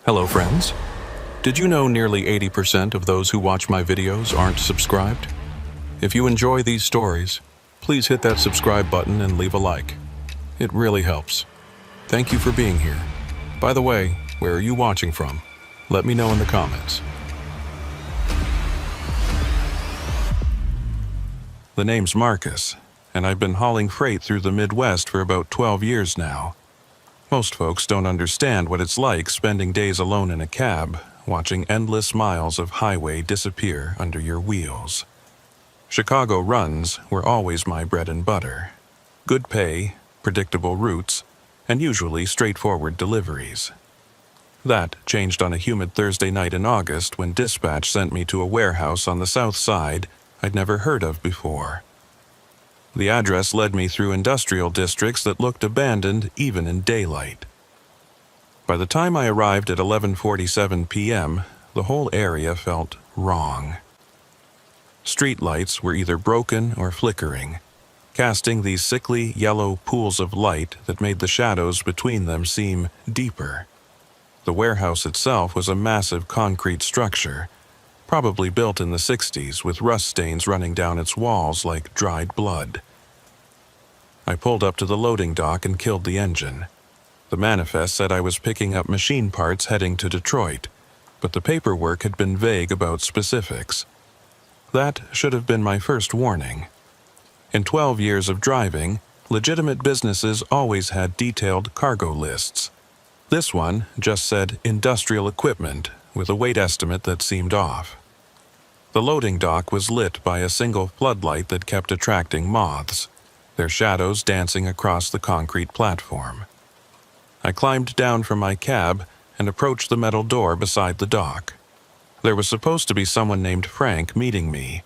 Hello friends. Did you know nearly 80% of those who watch my videos aren't subscribed? If you enjoy these stories, please hit that subscribe button and leave a like. It really helps. Thank you for being here. By the way, where are you watching from? Let me know in the comments. The name's Marcus, and I've been hauling freight through the Midwest for about 12 years now. Most folks don't understand what it's like spending days alone in a cab, watching endless miles of highway disappear under your wheels. Chicago runs were always my bread and butter. Good pay, predictable routes, and usually straightforward deliveries. That changed on a humid Thursday night in August when dispatch sent me to a warehouse on the south side I'd never heard of before. The address led me through industrial districts that looked abandoned even in daylight. By the time I arrived at 11:47 p.m., the whole area felt wrong. Street lights were either broken or flickering, casting these sickly yellow pools of light that made the shadows between them seem deeper. The warehouse itself was a massive concrete structure, probably built in the 60s with rust stains running down its walls like dried blood. I pulled up to the loading dock and killed the engine. The manifest said I was picking up machine parts heading to Detroit, but the paperwork had been vague about specifics. That should have been my first warning. In 12 years of driving, legitimate businesses always had detailed cargo lists. This one just said industrial equipment with a weight estimate that seemed off. The loading dock was lit by a single floodlight that kept attracting moths, their shadows dancing across the concrete platform. I climbed down from my cab and approached the metal door beside the dock. There was supposed to be someone named Frank meeting me,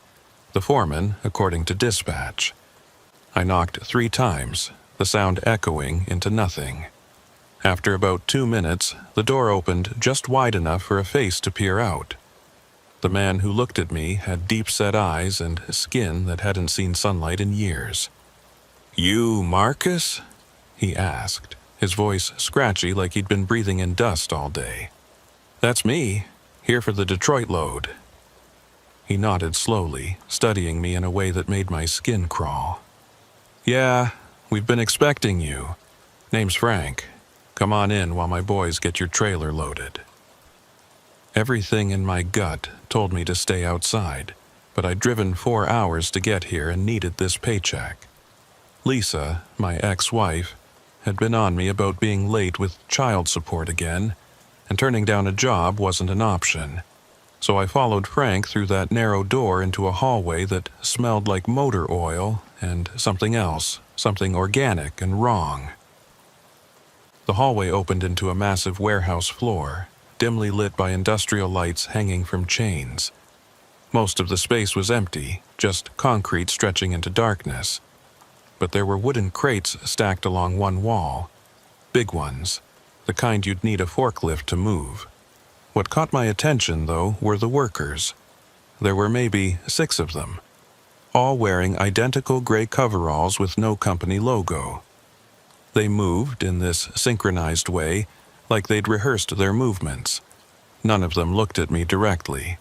the foreman, according to dispatch. I knocked 3 times, the sound echoing into nothing. After about 2 minutes, the door opened just wide enough for a face to peer out. The man who looked at me had deep-set eyes and skin that hadn't seen sunlight in years. "You, Marcus?" he asked, his voice scratchy like he'd been breathing in dust all day. "That's me, here for the Detroit load." He nodded slowly, studying me in a way that made my skin crawl. "Yeah, we've been expecting you. Name's Frank. Come on in while my boys get your trailer loaded." Everything in my gut told me to stay outside, but I'd driven 4 hours to get here and needed this paycheck. Lisa, my ex-wife, had been on me about being late with child support again, and turning down a job wasn't an option. So I followed Frank through that narrow door into a hallway that smelled like motor oil and something else, something organic and wrong. The hallway opened into a massive warehouse floor, dimly lit by industrial lights hanging from chains. Most of the space was empty, just concrete stretching into darkness. But there were wooden crates stacked along one wall. Big ones, the kind you'd need a forklift to move. What caught my attention, though, were the workers. There were maybe 6 of them, all wearing identical gray coveralls with no company logo. They moved in this synchronized way, like they'd rehearsed their movements. None of them looked at me directly,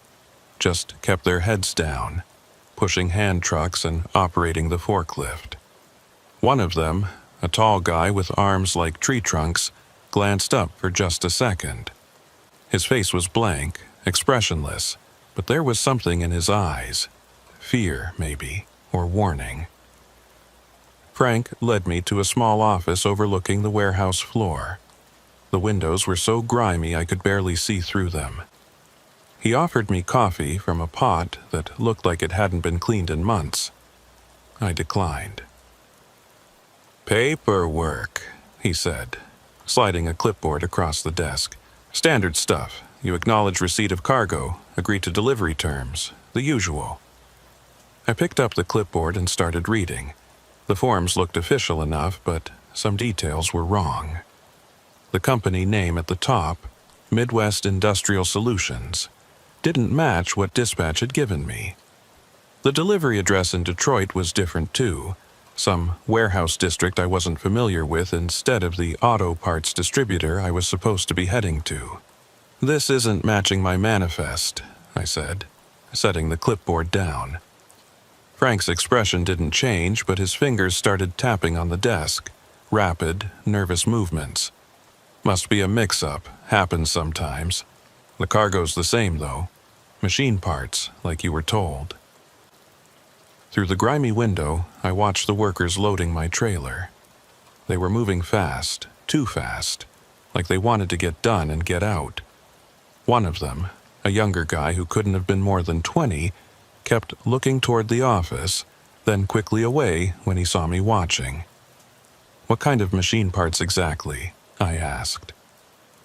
just kept their heads down, pushing hand trucks and operating the forklift. One of them, a tall guy with arms like tree trunks, glanced up for just a second. His face was blank, expressionless, but there was something in his eyes. Fear, maybe, or warning. Frank led me to a small office overlooking the warehouse floor. The windows were so grimy I could barely see through them. He offered me coffee from a pot that looked like it hadn't been cleaned in months. I declined. "Paperwork," he said, sliding a clipboard across the desk. "Standard stuff. You acknowledge receipt of cargo, agree to delivery terms, the usual." I picked up the clipboard and started reading. The forms looked official enough, but some details were wrong. The company name at the top, Midwest Industrial Solutions, didn't match what dispatch had given me. The delivery address in Detroit was different too, some warehouse district I wasn't familiar with instead of the auto parts distributor I was supposed to be heading to. "This isn't matching my manifest," I said, setting the clipboard down. Frank's expression didn't change, but his fingers started tapping on the desk, rapid, nervous movements. "Must be a mix-up, happens sometimes. The cargo's the same, though. Machine parts, like you were told." Through the grimy window, I watched the workers loading my trailer. They were moving fast, too fast, like they wanted to get done and get out. One of them, a younger guy who couldn't have been more than 20, kept looking toward the office, then quickly away when he saw me watching. "What kind of machine parts exactly?" I asked.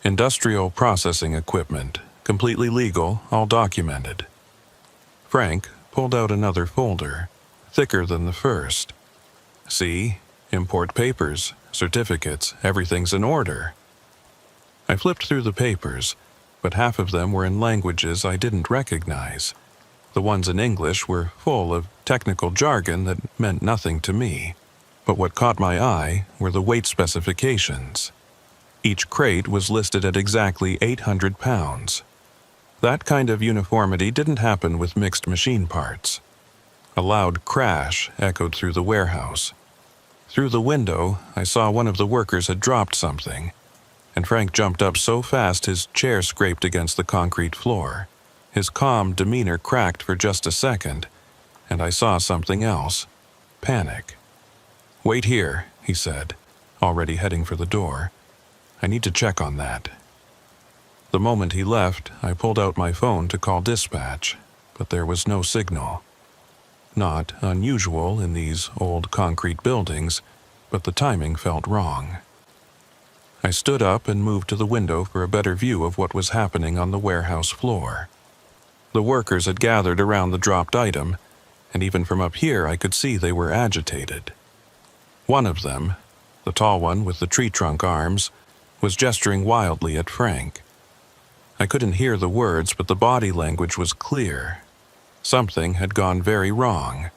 "Industrial processing equipment, completely legal, all documented." Frank pulled out another folder, thicker than the first. "See? Import papers, certificates, everything's in order." I flipped through the papers, but half of them were in languages I didn't recognize. The ones in English were full of technical jargon that meant nothing to me. But what caught my eye were the weight specifications. Each crate was listed at exactly 800 pounds. That kind of uniformity didn't happen with mixed machine parts. A loud crash echoed through the warehouse. Through the window, I saw one of the workers had dropped something, and Frank jumped up so fast his chair scraped against the concrete floor. His calm demeanor cracked for just a second, and I saw something else. Panic. "Wait here," he said, already heading for the door. "I need to check on that." The moment he left, I pulled out my phone to call dispatch, but there was no signal. Not unusual in these old concrete buildings, but the timing felt wrong. I stood up and moved to the window for a better view of what was happening on the warehouse floor. The workers had gathered around the dropped item, and even from up here I could see they were agitated. One of them, the tall one with the tree trunk arms, was gesturing wildly at Frank. I couldn't hear the words, but the body language was clear. Something had gone very wrong.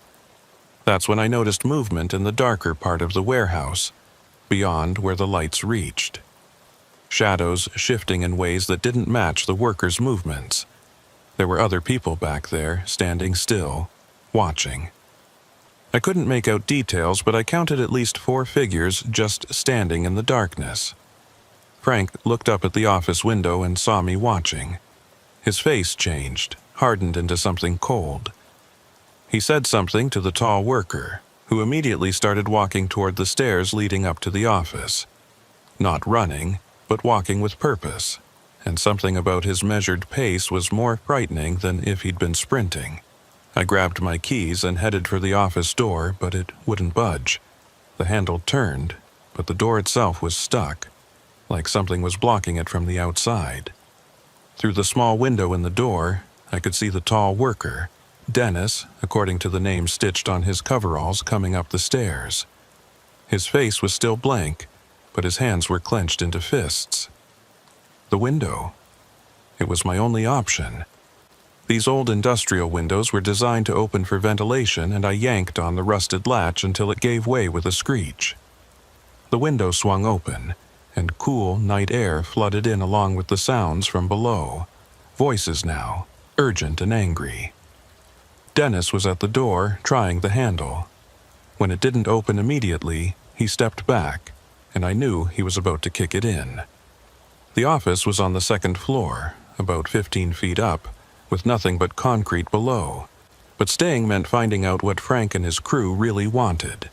That's when I noticed movement in the darker part of the warehouse, beyond where the lights reached. Shadows shifting in ways that didn't match the workers' movements. There were other people back there, standing still, watching. I couldn't make out details, but I counted at least 4 figures just standing in the darkness. Frank looked up at the office window and saw me watching. His face changed, hardened into something cold. He said something to the tall worker, who immediately started walking toward the stairs leading up to the office. Not running, but walking with purpose, and something about his measured pace was more frightening than if he'd been sprinting. I grabbed my keys and headed for the office door, but it wouldn't budge. The handle turned, but the door itself was stuck, like something was blocking it from the outside. Through the small window in the door, I could see the tall worker, Dennis, according to the name stitched on his coveralls, coming up the stairs. His face was still blank, but his hands were clenched into fists. The window. It was my only option. These old industrial windows were designed to open for ventilation, and I yanked on the rusted latch until it gave way with a screech. The window swung open, and cool night air flooded in along with the sounds from below. Voices now, urgent and angry. Dennis was at the door, trying the handle. When it didn't open immediately, he stepped back, and I knew he was about to kick it in. The office was on the 2nd floor, about 15 feet up, with nothing but concrete below. But staying meant finding out what Frank and his crew really wanted,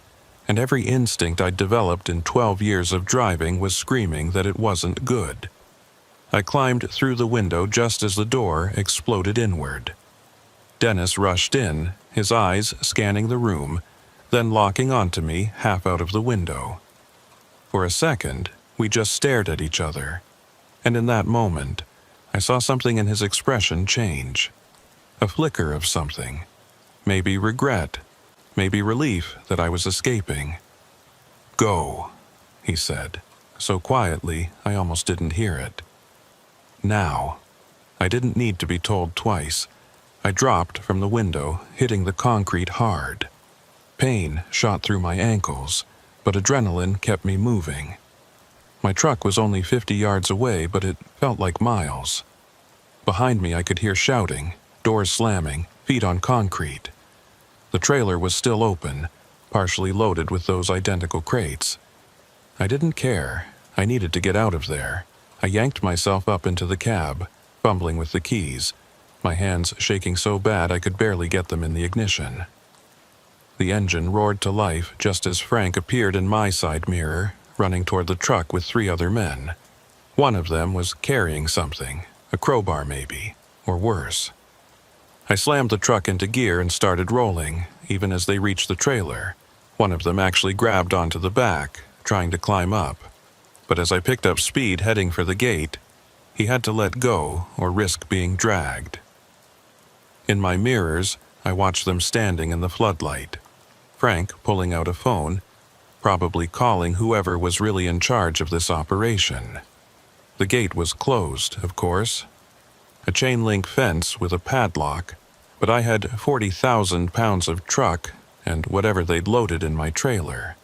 and every instinct I'd developed in 12 years of driving was screaming that it wasn't good. I climbed through the window just as the door exploded inward. Dennis rushed in, his eyes scanning the room, then locking onto me half out of the window. For a second, we just stared at each other, and in that moment, I saw something in his expression change. A flicker of something. Maybe regret, maybe relief that I was escaping. "Go," he said, so quietly I almost didn't hear it. Now. I didn't need to be told twice. I dropped from the window, hitting the concrete hard. Pain shot through my ankles, but adrenaline kept me moving. My truck was only 50 yards away, but it felt like miles. Behind me I could hear shouting, doors slamming, feet on concrete. The trailer was still open, partially loaded with those identical crates. I didn't care. I needed to get out of there. I yanked myself up into the cab, fumbling with the keys, my hands shaking so bad I could barely get them in the ignition. The engine roared to life just as Frank appeared in my side mirror, running toward the truck with 3 other men. One of them was carrying something, a crowbar maybe, or worse. I slammed the truck into gear and started rolling, even as they reached the trailer. One of them actually grabbed onto the back, trying to climb up. But as I picked up speed heading for the gate, he had to let go or risk being dragged. In my mirrors, I watched them standing in the floodlight. Frank pulling out a phone, probably calling whoever was really in charge of this operation. The gate was closed, of course. A chain-link fence with a padlock, but I had 40,000 pounds of truck and whatever they'd loaded in my trailer.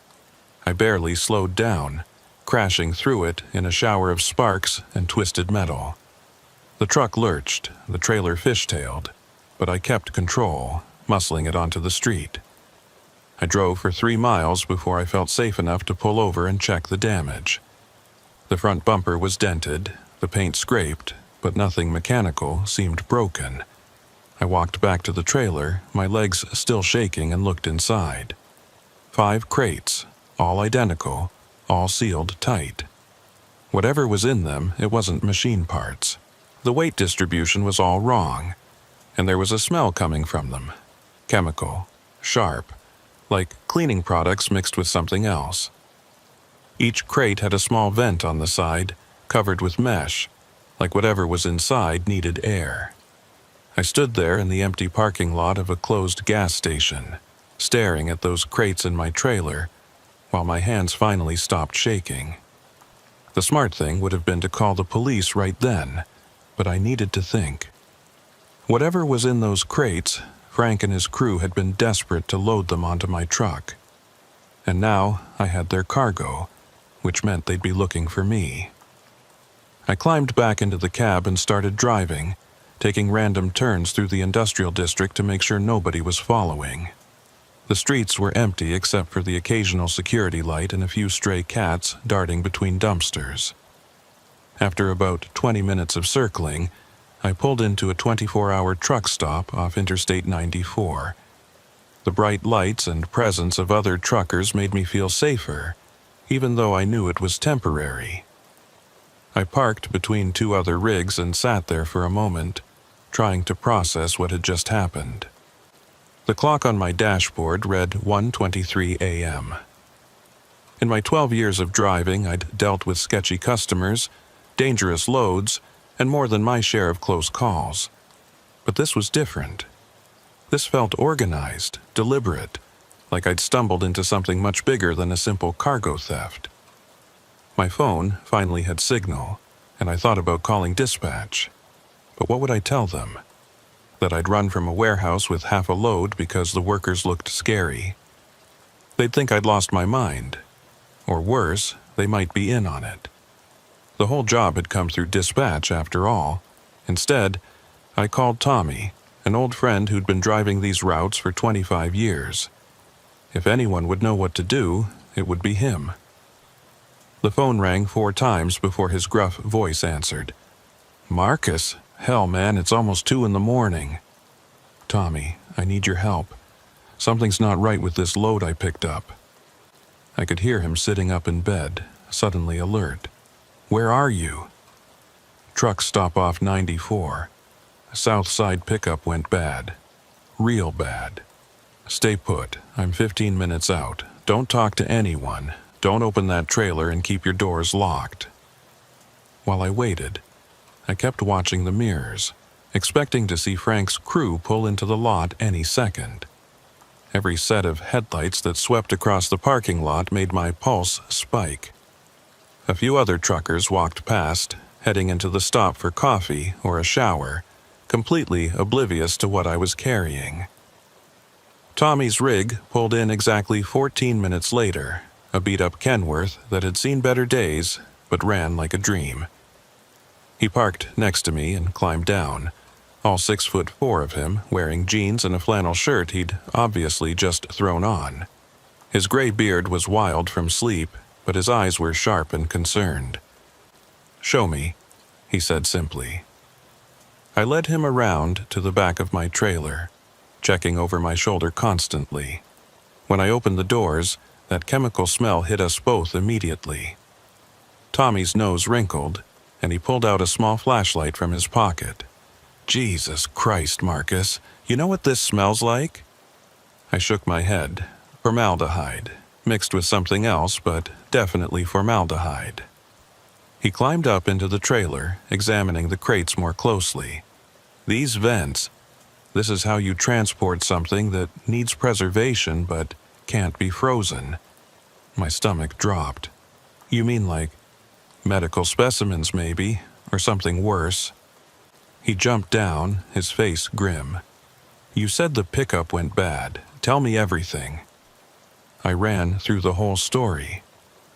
I barely slowed down, crashing through it in a shower of sparks and twisted metal. The truck lurched, the trailer fishtailed, but I kept control, muscling it onto the street. I drove for 3 miles before I felt safe enough to pull over and check the damage. The front bumper was dented, the paint scraped, but nothing mechanical seemed broken. I walked back to the trailer, my legs still shaking, and looked inside. 5 crates, all identical, all sealed tight. Whatever was in them, it wasn't machine parts. The weight distribution was all wrong, and there was a smell coming from them. Chemical, sharp, like cleaning products mixed with something else. Each crate had a small vent on the side, covered with mesh, like whatever was inside needed air. I stood there in the empty parking lot of a closed gas station, staring at those crates in my trailer, while my hands finally stopped shaking. The smart thing would have been to call the police right then, but I needed to think. Whatever was in those crates, Frank and his crew had been desperate to load them onto my truck. And now I had their cargo, which meant they'd be looking for me. I climbed back into the cab and started driving, taking random turns through the industrial district to make sure nobody was following. The streets were empty except for the occasional security light and a few stray cats darting between dumpsters. After about 20 minutes of circling, I pulled into a 24-hour truck stop off Interstate 94. The bright lights and presence of other truckers made me feel safer, even though I knew it was temporary. I parked between 2 other rigs and sat there for a moment, trying to process what had just happened. The clock on my dashboard read 1:23 a.m. In my 12 years of driving, I'd dealt with sketchy customers, dangerous loads, and more than my share of close calls. But this was different. This felt organized, deliberate, like I'd stumbled into something much bigger than a simple cargo theft. My phone finally had signal, and I thought about calling dispatch. But what would I tell them? That I'd run from a warehouse with half a load because the workers looked scary. They'd think I'd lost my mind. Or worse, they might be in on it. The whole job had come through dispatch after all. Instead, I called Tommy, an old friend who'd been driving these routes for 25 years. If anyone would know what to do, it would be him. The phone rang 4 times before his gruff voice answered. "Marcus? Hell, man, it's almost 2 in the morning. Tommy, I need your help. Something's not right with this load I picked up." I could hear him sitting up in bed, suddenly alert. "Where are you?" "Truck stop off 94. South side pickup went bad. Real bad. Stay put. I'm 15 minutes out. Don't talk to anyone. Don't open that trailer and keep your doors locked." While I waited, I kept watching the mirrors, expecting to see Frank's crew pull into the lot any second. Every set of headlights that swept across the parking lot made my pulse spike. A few other truckers walked past, heading into the stop for coffee or a shower, completely oblivious to what I was carrying. Tommy's rig pulled in exactly 14 minutes later, a beat-up Kenworth that had seen better days but ran like a dream. He parked next to me and climbed down, all 6'4" of him, wearing jeans and a flannel shirt he'd obviously just thrown on. His gray beard was wild from sleep, but his eyes were sharp and concerned. "Show me," he said simply. I led him around to the back of my trailer, checking over my shoulder constantly. When I opened the doors, that chemical smell hit us both immediately. Tommy's nose wrinkled, and he pulled out a small flashlight from his pocket. "Jesus Christ, Marcus, you know what this smells like?" I shook my head. Formaldehyde, mixed with something else, but definitely formaldehyde. He climbed up into the trailer, examining the crates more closely. "These vents, this is how you transport something that needs preservation but can't be frozen." My stomach dropped. "You mean like medical specimens maybe, or something worse?" He jumped down, his face grim. "You said the pickup went bad. Tell me everything." I ran through the whole story.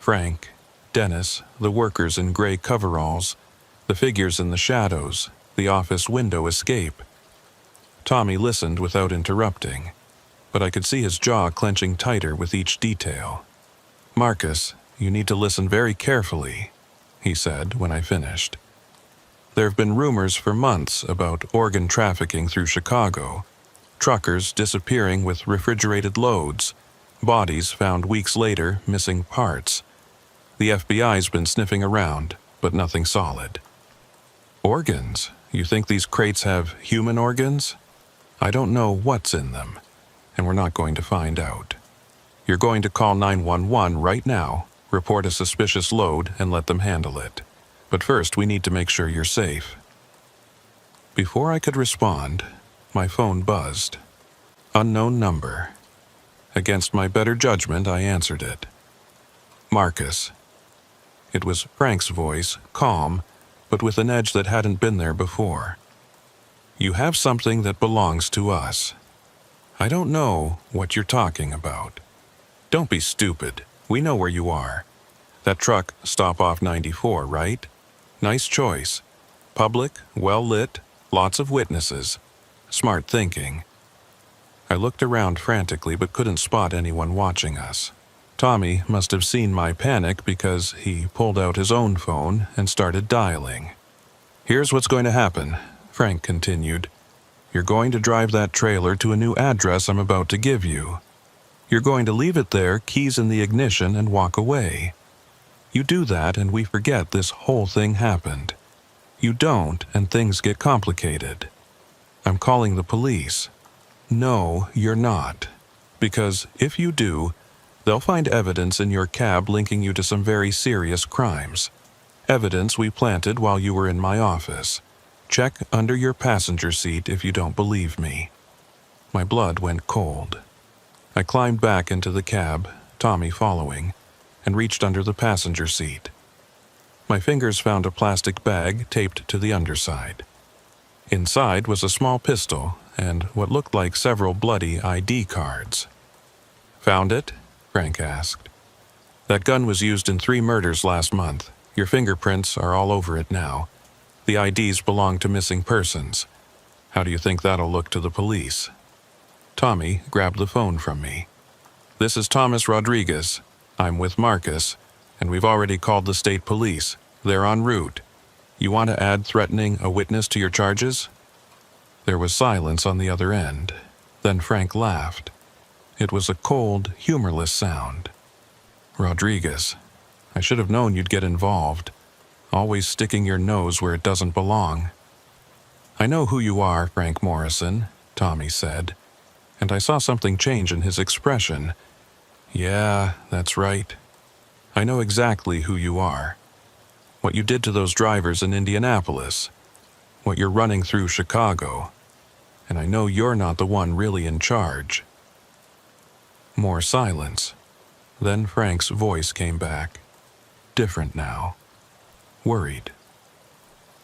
Frank, Dennis, the workers in gray coveralls, the figures in the shadows, the office window escape. Tommy listened without interrupting, but I could see his jaw clenching tighter with each detail. "Marcus, you need to listen very carefully," he said when I finished. "There have been rumors for months about organ trafficking through Chicago, truckers disappearing with refrigerated loads, bodies found weeks later missing parts. The FBI's been sniffing around, but nothing solid." "Organs? You think these crates have human organs?" "I don't know what's in them, and we're not going to find out. You're going to call 911 right now, report a suspicious load, and let them handle it. But first, we need to make sure you're safe." Before I could respond, my phone buzzed. Unknown number. Against my better judgment, I answered it. "Marcus." It was Frank's voice, calm, but with an edge that hadn't been there before. "You have something that belongs to us. I don't know what you're talking about. Don't be stupid. We know where you are. That truck stop off 94, right? Nice choice. Public, well-lit, lots of witnesses. Smart thinking." I looked around frantically but couldn't spot anyone watching us. Tommy must have seen my panic because he pulled out his own phone and started dialing. "Here's what's going to happen," Frank continued. "You're going to drive that trailer to a new address I'm about to give you. You're going to leave it there, keys in the ignition, and walk away. You do that and we forget this whole thing happened. You don't and things get complicated. I'm calling the police." "No, you're not. Because if you do, they'll find evidence in your cab linking you to some very serious crimes. Evidence we planted while you were in my office. Check under your passenger seat if you don't believe me." My blood went cold. I climbed back into the cab, Tommy following, and reached under the passenger seat. My fingers found a plastic bag taped to the underside. Inside was a small pistol and what looked like several bloody ID cards. "Found it?" Frank asked. "That gun was used in 3 murders last month. Your fingerprints are all over it now. The IDs belong to missing persons. How do you think that'll look to the police?" Tommy grabbed the phone from me. "This is Thomas Rodriguez. I'm with Marcus, and we've already called the state police. They're en route. You want to add threatening a witness to your charges?" There was silence on the other end. Then Frank laughed. It was a cold, humorless sound. "Rodriguez, I should have known you'd get involved. Always sticking your nose where it doesn't belong." "I know who you are, Frank Morrison," Tommy said, and I saw something change in his expression. "Yeah, that's right. I know exactly who you are. What you did to those drivers in Indianapolis. What you're running through Chicago. And I know you're not the one really in charge." More silence. Then Frank's voice came back. Different now. Worried.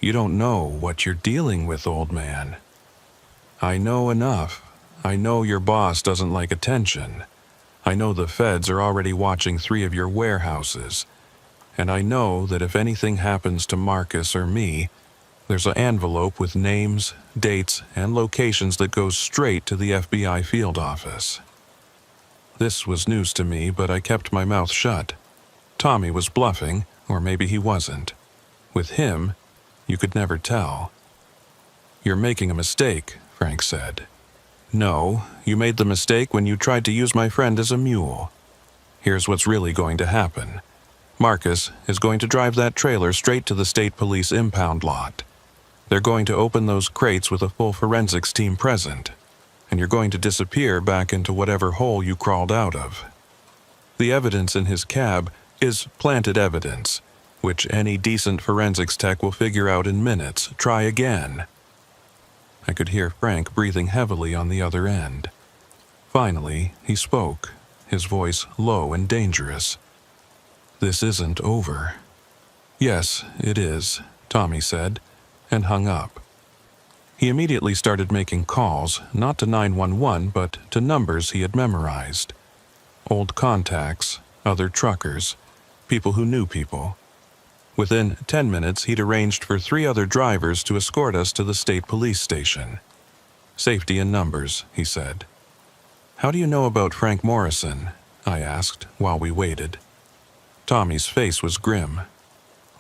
"You don't know what you're dealing with, old man. I know enough. I know your boss doesn't like attention. I know the feds are already watching 3 of your warehouses. And I know that if anything happens to Marcus or me, There's an envelope with names, dates, and locations that goes straight to the FBI field office. This was news to me, but I kept my mouth shut. Tommy was bluffing, or maybe he wasn't. With him, you could never tell. "You're making a mistake," Frank said. "No, you made the mistake when you tried to use my friend as a mule. Here's what's really going to happen. Marcus is going to drive that trailer straight to the state police impound lot. They're going to open those crates with a full forensics team present, and you're going to disappear back into whatever hole you crawled out of. The evidence in his cab is planted evidence, which any decent forensics tech will figure out in minutes. Try again." I could hear Frank breathing heavily on the other end. Finally, he spoke, his voice low and dangerous. "This isn't over." "Yes, it is," Tommy said, and hung up. He immediately started making calls, not to 911, but to numbers he had memorized. Old contacts, other truckers, people who knew people. Within 10 minutes, he'd arranged for 3 other drivers to escort us to the state police station. "Safety in numbers," he said. "How do you know about Frank Morrison?" I asked while we waited. Tommy's face was grim.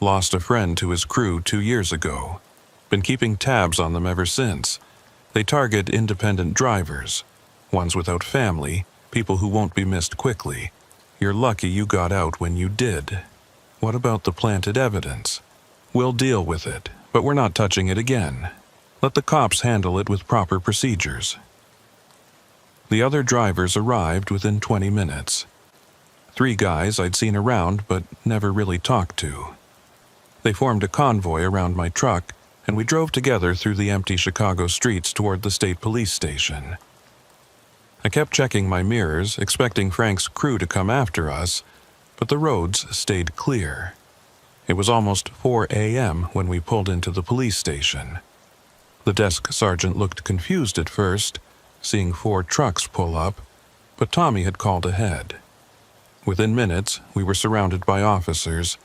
"Lost a friend to his crew 2 years ago. Been keeping tabs on them ever since. They target independent drivers, ones without family, people who won't be missed quickly. You're lucky you got out when you did. What about the planted evidence? We'll deal with it, but we're not touching it again. Let the cops handle it with proper procedures." The other drivers arrived within 20 minutes. 3 guys I'd seen around but never really talked to. They formed a convoy around my truck, and we drove together through the empty Chicago streets toward the state police station. I kept checking my mirrors, expecting Frank's crew to come after us, but the roads stayed clear. It was almost 4 a.m. when we pulled into the police station. The desk sergeant looked confused at first, seeing 4 trucks pull up, but Tommy had called ahead. Within minutes, we were surrounded by officers,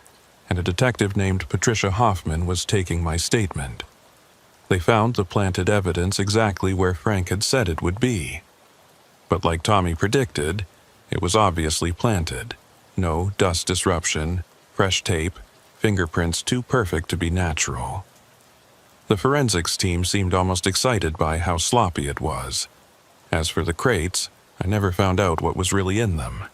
and a detective named Patricia Hoffman was taking my statement. They found the planted evidence exactly where Frank had said it would be. But like Tommy predicted, it was obviously planted. No dust disruption, fresh tape, fingerprints too perfect to be natural. The forensics team seemed almost excited by how sloppy it was. As for the crates, I never found out what was really in them.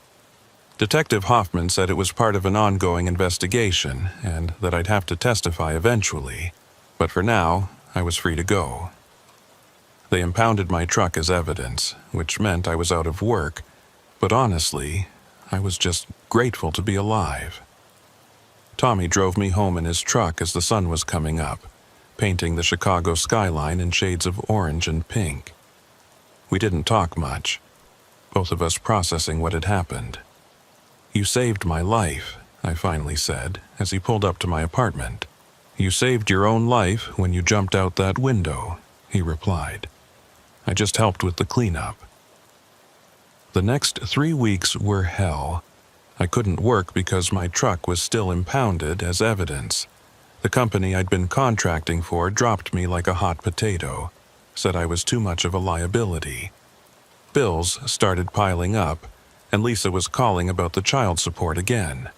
Detective Hoffman said it was part of an ongoing investigation and that I'd have to testify eventually, but for now, I was free to go. They impounded my truck as evidence, which meant I was out of work, but honestly, I was just grateful to be alive. Tommy drove me home in his truck as the sun was coming up, painting the Chicago skyline in shades of orange and pink. We didn't talk much, both of us processing what had happened. "You saved my life," I finally said as he pulled up to my apartment. "You saved your own life when you jumped out that window," he replied. "I just helped with the cleanup." The next 3 weeks were hell. I couldn't work because my truck was still impounded as evidence. The company I'd been contracting for dropped me like a hot potato, said I was too much of a liability. Bills started piling up, and Lisa was calling about the child support again.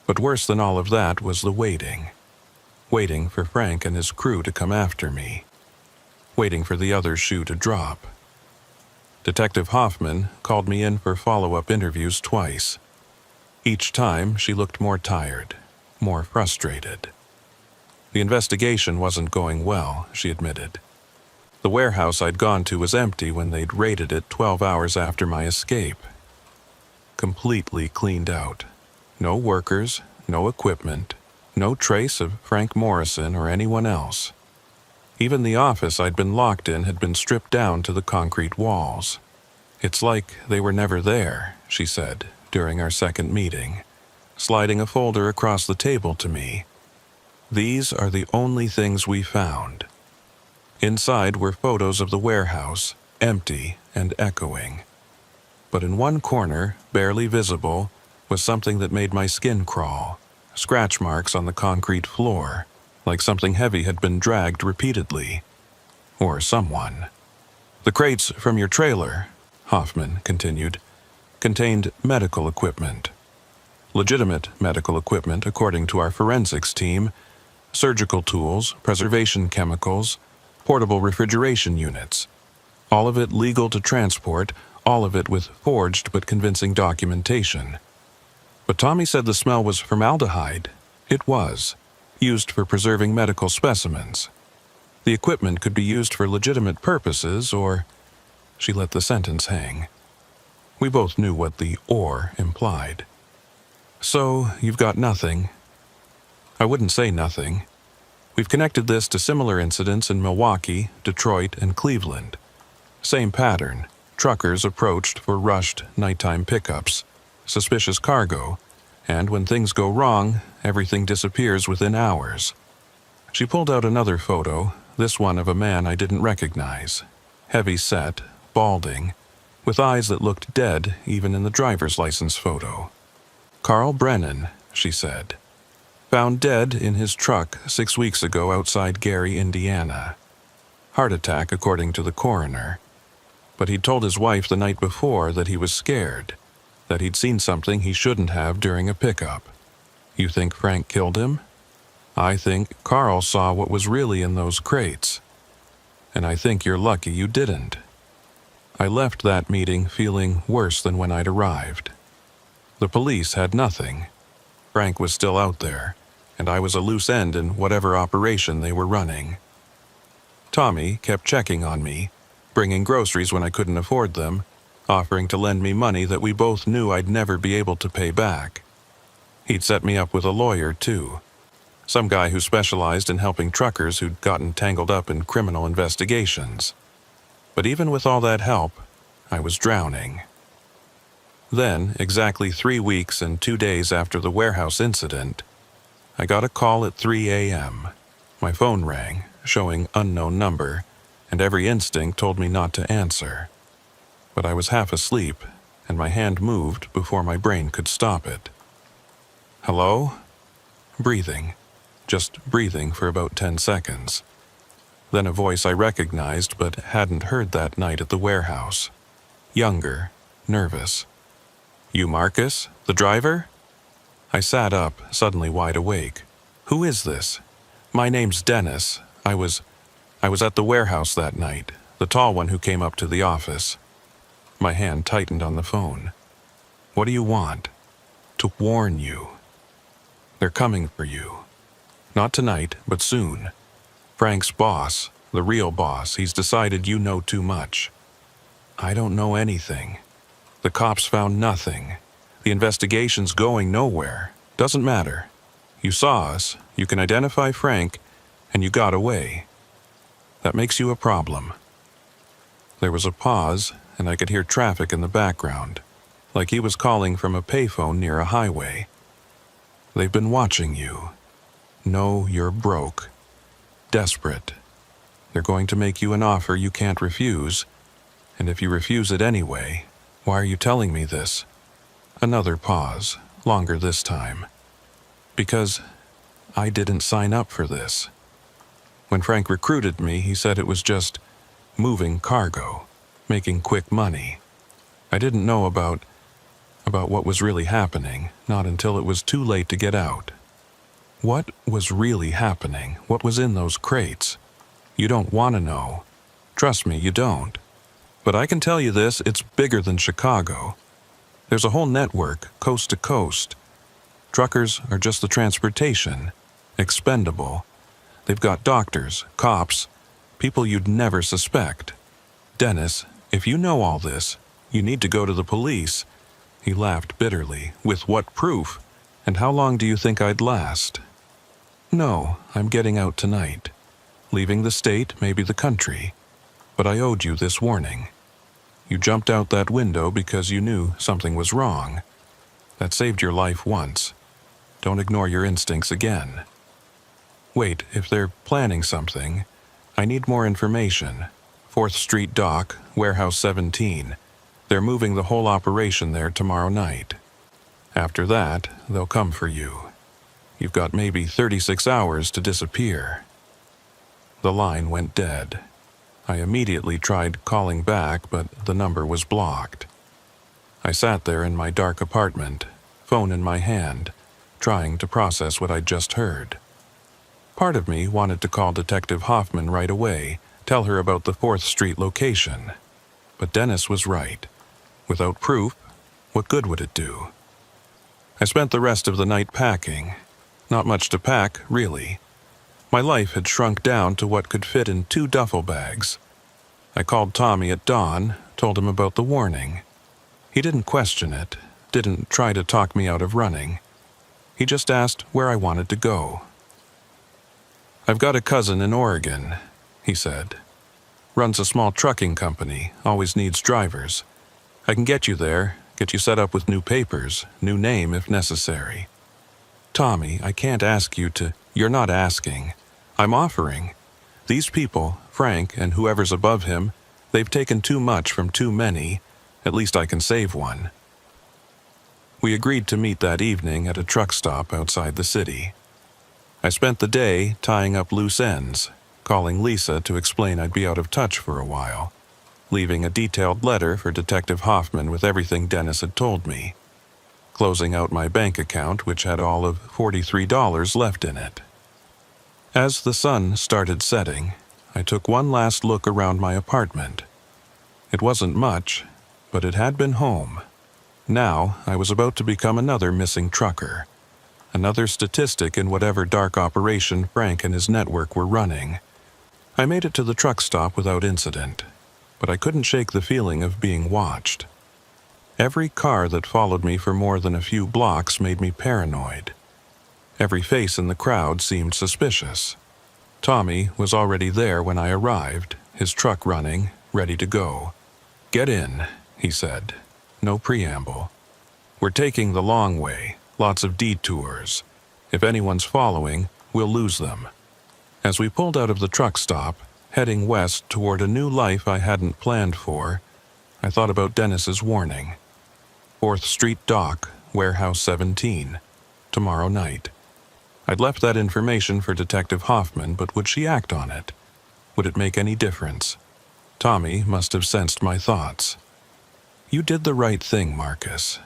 But worse than all of that was the waiting. Waiting for Frank and his crew to come after me. Waiting for the other shoe to drop. Detective Hoffman called me in for follow-up interviews twice. Each time, she looked more tired, more frustrated. The investigation wasn't going well, she admitted. The warehouse I'd gone to was empty when they'd raided it 12 hours after my escape. Completely cleaned out. No workers, no equipment, no trace of Frank Morrison or anyone else. Even the office I'd been locked in had been stripped down to the concrete walls. "It's like they were never there," she said during our second meeting, sliding a folder across the table to me. "These are the only things we found." Inside were photos of the warehouse, empty and echoing. But in one corner, barely visible, was something that made my skin crawl. Scratch marks on the concrete floor. like something heavy had been dragged repeatedly. Or someone. The crates from your trailer, Hoffman continued, contained medical equipment. Legitimate medical equipment according to our forensics team, surgical tools, preservation chemicals, portable refrigeration units. All of it legal to transport, all of it with forged but convincing documentation. But Tommy said the smell was formaldehyde. It was, used for preserving medical specimens. The equipment could be used for legitimate purposes, or... She let the sentence hang. We both knew what the "or" implied. So, you've got nothing. I wouldn't say nothing. We've connected this to similar incidents in Milwaukee, Detroit, and Cleveland. Same pattern. Truckers approached for rushed nighttime pickups, suspicious cargo, and when things go wrong, everything disappears within hours. She pulled out another photo, this one of a man I didn't recognize. Heavy set, balding, with eyes that looked dead even in the driver's license photo. Carl Brennan, she said. Found dead in his truck 6 weeks ago outside Gary, Indiana. Heart attack, according to the coroner. But he'd told his wife the night before that he was scared, that he'd seen something he shouldn't have during a pickup. You think Frank killed him? I think Carl saw what was really in those crates. And I think you're lucky you didn't. I left that meeting feeling worse than when I'd arrived. The police had nothing. Frank was still out there, and I was a loose end in whatever operation they were running. Tommy kept checking on me, bringing groceries when I couldn't afford them, offering to lend me money that we both knew I'd never be able to pay back. He'd set me up with a lawyer, too. Some guy who specialized in helping truckers who'd gotten tangled up in criminal investigations. But even with all that help, I was drowning. Then, exactly 3 weeks and 2 days after the warehouse incident, I got a call at 3 a.m. My phone rang, showing unknown number, and every instinct told me not to answer. But I was half asleep, and my hand moved before my brain could stop it. Hello? Breathing. Just breathing for about 10 seconds. Then a voice I recognized but hadn't heard that night at the warehouse. Younger, nervous. You Marcus, the driver? I sat up, suddenly wide awake. Who is this? My name's Dennis. I was at the warehouse that night, the tall one who came up to the office. My hand tightened on the phone. What do you want? To warn you. They're coming for you. Not tonight, but soon. Frank's boss, the real boss, he's decided you know too much. I don't know anything. The cops found nothing. The investigation's going nowhere. Doesn't matter. You saw us, you can identify Frank, and you got away. That makes you a problem. There was a pause, and I could hear traffic in the background, like he was calling from a payphone near a highway. They've been watching you. Know you're broke. Desperate. They're going to make you an offer you can't refuse, and if you refuse it anyway, why are you telling me this? Another pause, longer this time. Because I didn't sign up for this. When Frank recruited me, he said it was just moving cargo, making quick money. I didn't know about what was really happening, not until it was too late to get out. What was really happening? What was in those crates? You don't want to know. Trust me, you don't. But I can tell you this, it's bigger than Chicago. There's a whole network, coast to coast. Truckers are just the transportation. Expendable. They've got doctors, cops, people you'd never suspect. Dennis, if you know all this, you need to go to the police. He laughed bitterly. With what proof? And how long do you think I'd last? No, I'm getting out tonight. Leaving the state, maybe the country. But I owed you this warning. You jumped out that window because you knew something was wrong. That saved your life once. Don't ignore your instincts again. Wait, if they're planning something, I need more information. 4th Street Dock, Warehouse 17. They're moving the whole operation there tomorrow night. After that, they'll come for you. You've got maybe 36 hours to disappear." The line went dead. I immediately tried calling back, but the number was blocked. I sat there in my dark apartment, phone in my hand, trying to process what I'd just heard. Part of me wanted to call Detective Hoffman right away, tell her about the 4th Street location. But Dennis was right. Without proof, what good would it do? I spent the rest of the night packing. Not much to pack, really. My life had shrunk down to what could fit in 2 duffel bags. I called Tommy at dawn, told him about the warning. He didn't question it, didn't try to talk me out of running. He just asked where I wanted to go. "I've got a cousin in Oregon," he said. "Runs a small trucking company, always needs drivers. I can get you there, get you set up with new papers, new name if necessary." "Tommy, I can't ask you to—" "You're not asking. I'm offering. These people, Frank and whoever's above him, they've taken too much from too many. At least I can save one." We agreed to meet that evening at a truck stop outside the city. I spent the day tying up loose ends, calling Lisa to explain I'd be out of touch for a while, leaving a detailed letter for Detective Hoffman with everything Dennis had told me, closing out my bank account, which had all of $43 left in it. As the sun started setting, I took one last look around my apartment. It wasn't much, but it had been home. Now I was about to become another missing trucker, another statistic in whatever dark operation Frank and his network were running. I made it to the truck stop without incident, but I couldn't shake the feeling of being watched. Every car that followed me for more than a few blocks made me paranoid. Every face in the crowd seemed suspicious. Tommy was already there when I arrived, his truck running, ready to go. "Get in," he said. No preamble. "We're taking the long way, lots of detours. If anyone's following, we'll lose them." As we pulled out of the truck stop, heading west toward a new life I hadn't planned for, I thought about Dennis's warning. 4th Street Dock, Warehouse 17, tomorrow night. I'd left that information for Detective Hoffman, but would she act on it? Would it make any difference? Tommy must have sensed my thoughts. "You did the right thing, Marcus.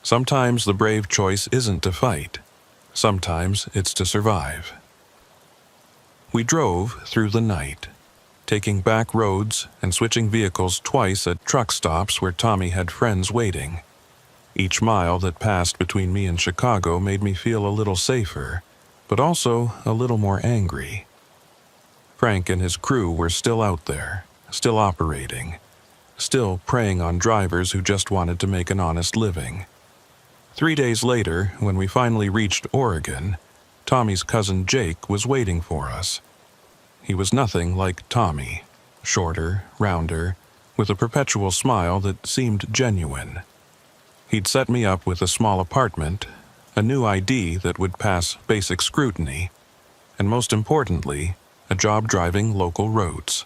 Sometimes the brave choice isn't to fight. Sometimes it's to survive." We drove through the night, taking back roads and switching vehicles twice at truck stops where Tommy had friends waiting. Each mile that passed between me and Chicago made me feel a little safer, but also a little more angry. Frank and his crew were still out there, still operating, still preying on drivers who just wanted to make an honest living. 3 days later, when we finally reached Oregon, Tommy's cousin Jake was waiting for us. He was nothing like Tommy, shorter, rounder, with a perpetual smile that seemed genuine. He'd set me up with a small apartment, a new ID that would pass basic scrutiny, and most importantly, a job driving local routes.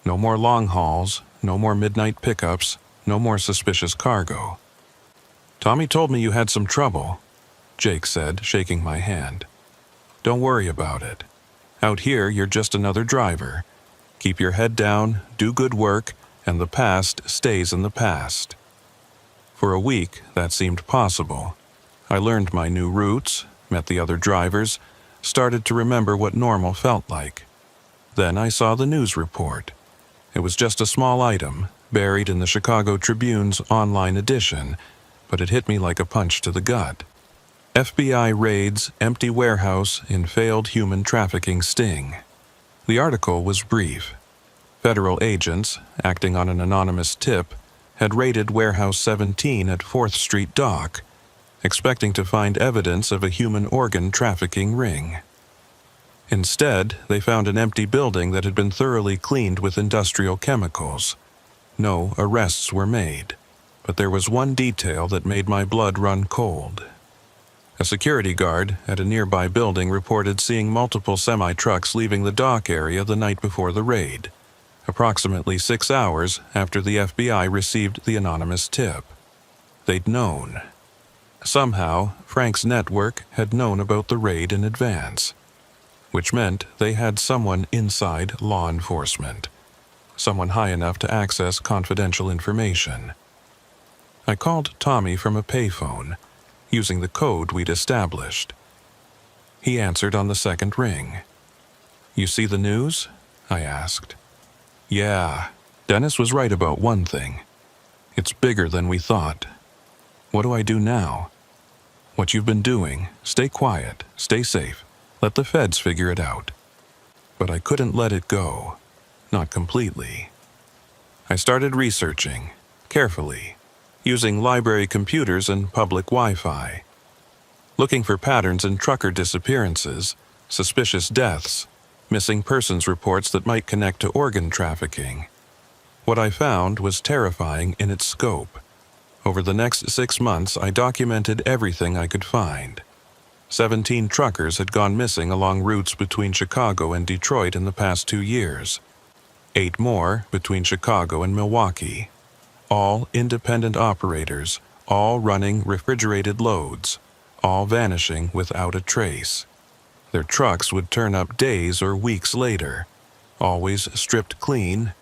No more long hauls, no more midnight pickups, no more suspicious cargo. "Tommy told me you had some trouble," Jake said, shaking my hand. "Don't worry about it. Out here, you're just another driver. Keep your head down, do good work, and the past stays in the past." For a week, that seemed possible. I learned my new routes, met the other drivers, started to remember what normal felt like. Then I saw the news report. It was just a small item, buried in the Chicago Tribune's online edition, but it hit me like a punch to the gut. FBI raids empty warehouse in failed human trafficking sting. The article was brief. Federal agents, acting on an anonymous tip, had raided Warehouse 17 at 4th Street Dock, expecting to find evidence of a human organ trafficking ring. Instead, they found an empty building that had been thoroughly cleaned with industrial chemicals. No arrests were made, but there was one detail that made my blood run cold. A security guard at a nearby building reported seeing multiple semi-trucks leaving the dock area the night before the raid, approximately 6 hours after the FBI received the anonymous tip. They'd known. Somehow, Frank's network had known about the raid in advance, which meant they had someone inside law enforcement, someone high enough to access confidential information. I called Tommy from a payphone, using the code we'd established. He answered on the second ring. "You see the news?" I asked. "Yeah, Dennis was right about one thing. It's bigger than we thought. What do I do now?" "What you've been doing. Stay quiet, stay safe. Let the feds figure it out." But I couldn't let it go. Not completely. I started researching, carefully, using library computers and public Wi-Fi, looking for patterns in trucker disappearances, suspicious deaths, missing persons reports that might connect to organ trafficking. What I found was terrifying in its scope. Over the next 6 months, I documented everything I could find. 17 truckers had gone missing along routes between Chicago and Detroit in the past 2 years. 8 more between Chicago and Milwaukee. All independent operators, all running refrigerated loads, all vanishing without a trace. Their trucks would turn up days or weeks later, always stripped clean,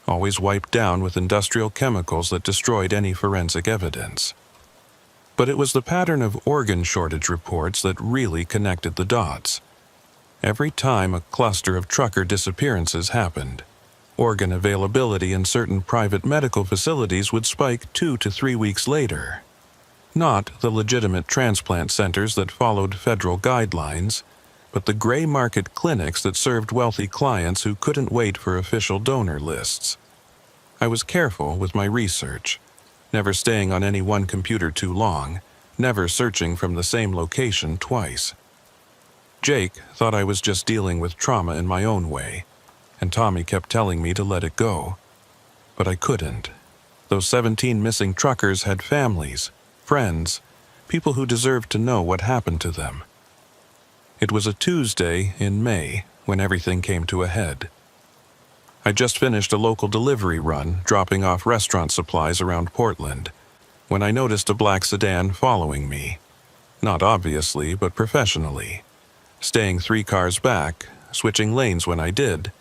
always wiped down with industrial chemicals that destroyed any forensic evidence. But it was the pattern of organ shortage reports that really connected the dots. Every time a cluster of trucker disappearances happened, organ availability in certain private medical facilities would spike 2 to 3 weeks later. Not the legitimate transplant centers that followed federal guidelines, but the gray market clinics that served wealthy clients who couldn't wait for official donor lists. I was careful with my research, never staying on any one computer too long, never searching from the same location twice. Jake thought I was just dealing with trauma in my own way, and Tommy kept telling me to let it go. But I couldn't. Those 17 missing truckers had families, friends, people who deserved to know what happened to them. It was a Tuesday in May when everything came to a head. I just finished a local delivery run, dropping off restaurant supplies around Portland, when I noticed a black sedan following me. Not obviously, but professionally. Staying 3 cars back, switching lanes when I did,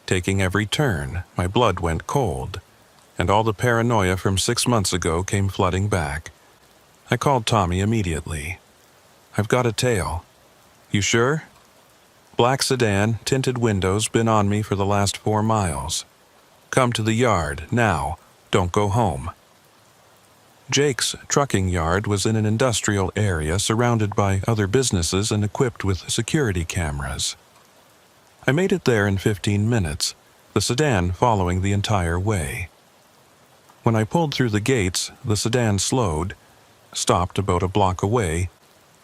taking every turn, my blood went cold, and all the paranoia from 6 months ago came flooding back. I called Tommy immediately. "I've got a tail." "You sure?" "Black sedan, tinted windows, been on me for the last 4 miles. Come to the yard, now. Don't go home." Jake's trucking yard was in an industrial area surrounded by other businesses and equipped with security cameras. I made it there in 15 minutes, the sedan following the entire way. When I pulled through the gates, the sedan slowed, stopped about a block away,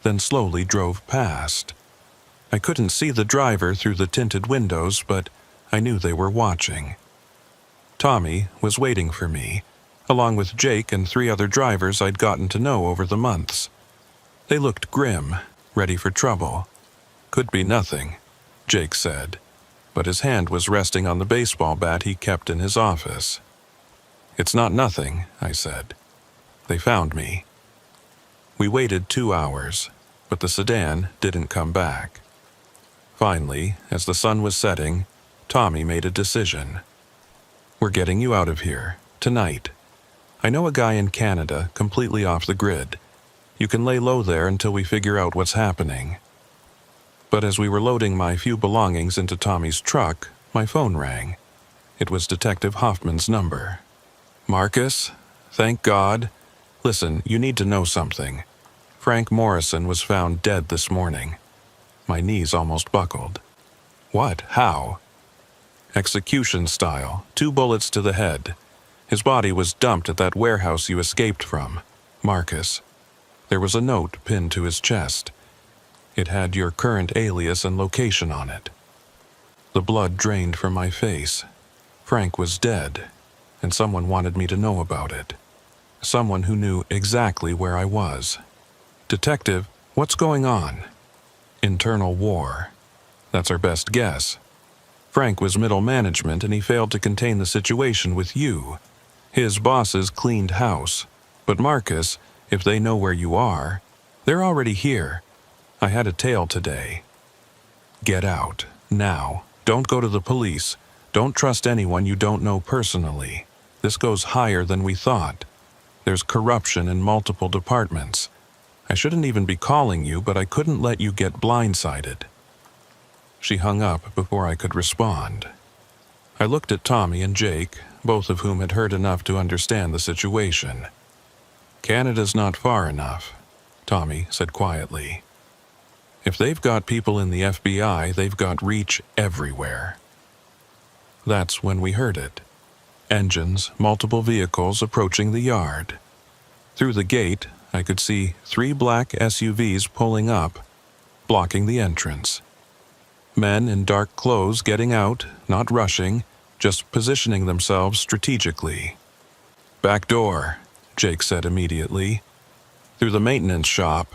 then slowly drove past. I couldn't see the driver through the tinted windows, but I knew they were watching. Tommy was waiting for me, along with Jake and 3 other drivers I'd gotten to know over the months. They looked grim, ready for trouble. "Could be nothing," Jake said, but his hand was resting on the baseball bat he kept in his office. "It's not nothing," I said. "They found me." We waited 2 hours, but the sedan didn't come back. Finally, as the sun was setting, Tommy made a decision. "We're getting you out of here, tonight. I know a guy in Canada, completely off the grid. You can lay low there until we figure out what's happening." But as we were loading my few belongings into Tommy's truck, my phone rang. It was Detective Hoffman's number. "Marcus? Thank God. Listen, you need to know something. Frank Morrison was found dead this morning." My knees almost buckled. "What? How?" "Execution style, 2 bullets to the head. His body was dumped at that warehouse you escaped from, Marcus. There was a note pinned to his chest. It had your current alias and location on it." The blood drained from my face. Frank was dead, and someone wanted me to know about it. Someone who knew exactly where I was. "Detective, what's going on?" "Internal war. That's our best guess. Frank was middle management and he failed to contain the situation with you. His bosses cleaned house, but Marcus, If they know where you are, they're already here. I had a tail today. Get out, now. Don't go to the police. Don't trust anyone you don't know personally. This goes higher than we thought. There's corruption in multiple departments. I shouldn't even be calling you, but I couldn't let you get blindsided." She hung up before I could respond. I looked at Tommy and Jake, both of whom had heard enough to understand the situation. "Canada's not far enough," Tommy said quietly. "If they've got people in the FBI, they've got reach everywhere." That's when we heard it. Engines, multiple vehicles approaching the yard. Through the gate, I could see 3 black SUVs pulling up, blocking the entrance. Men in dark clothes getting out, not rushing, just positioning themselves strategically. "Back door," Jake said immediately. "Through the maintenance shop."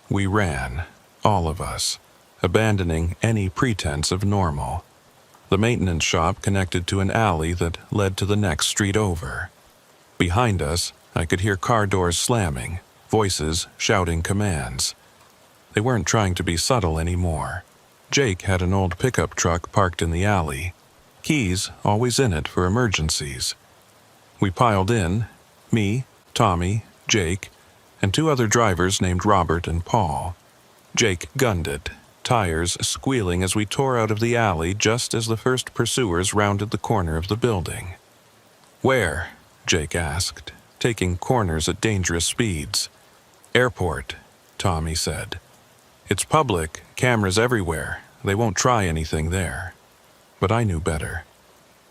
We ran, all of us, abandoning any pretense of normal. The maintenance shop connected to an alley that led to the next street over. Behind us, I could hear car doors slamming, voices shouting commands. They weren't trying to be subtle anymore. Jake had an old pickup truck parked in the alley, keys always in it for emergencies. We piled in, me, Tommy, Jake, and 2 other drivers named Robert and Paul. Jake gunned it, tires squealing as we tore out of the alley just as the first pursuers rounded the corner of the building. "Where?" Jake asked, taking corners at dangerous speeds. "Airport," Tommy said. "It's public, cameras everywhere. They won't try anything there." But I knew better.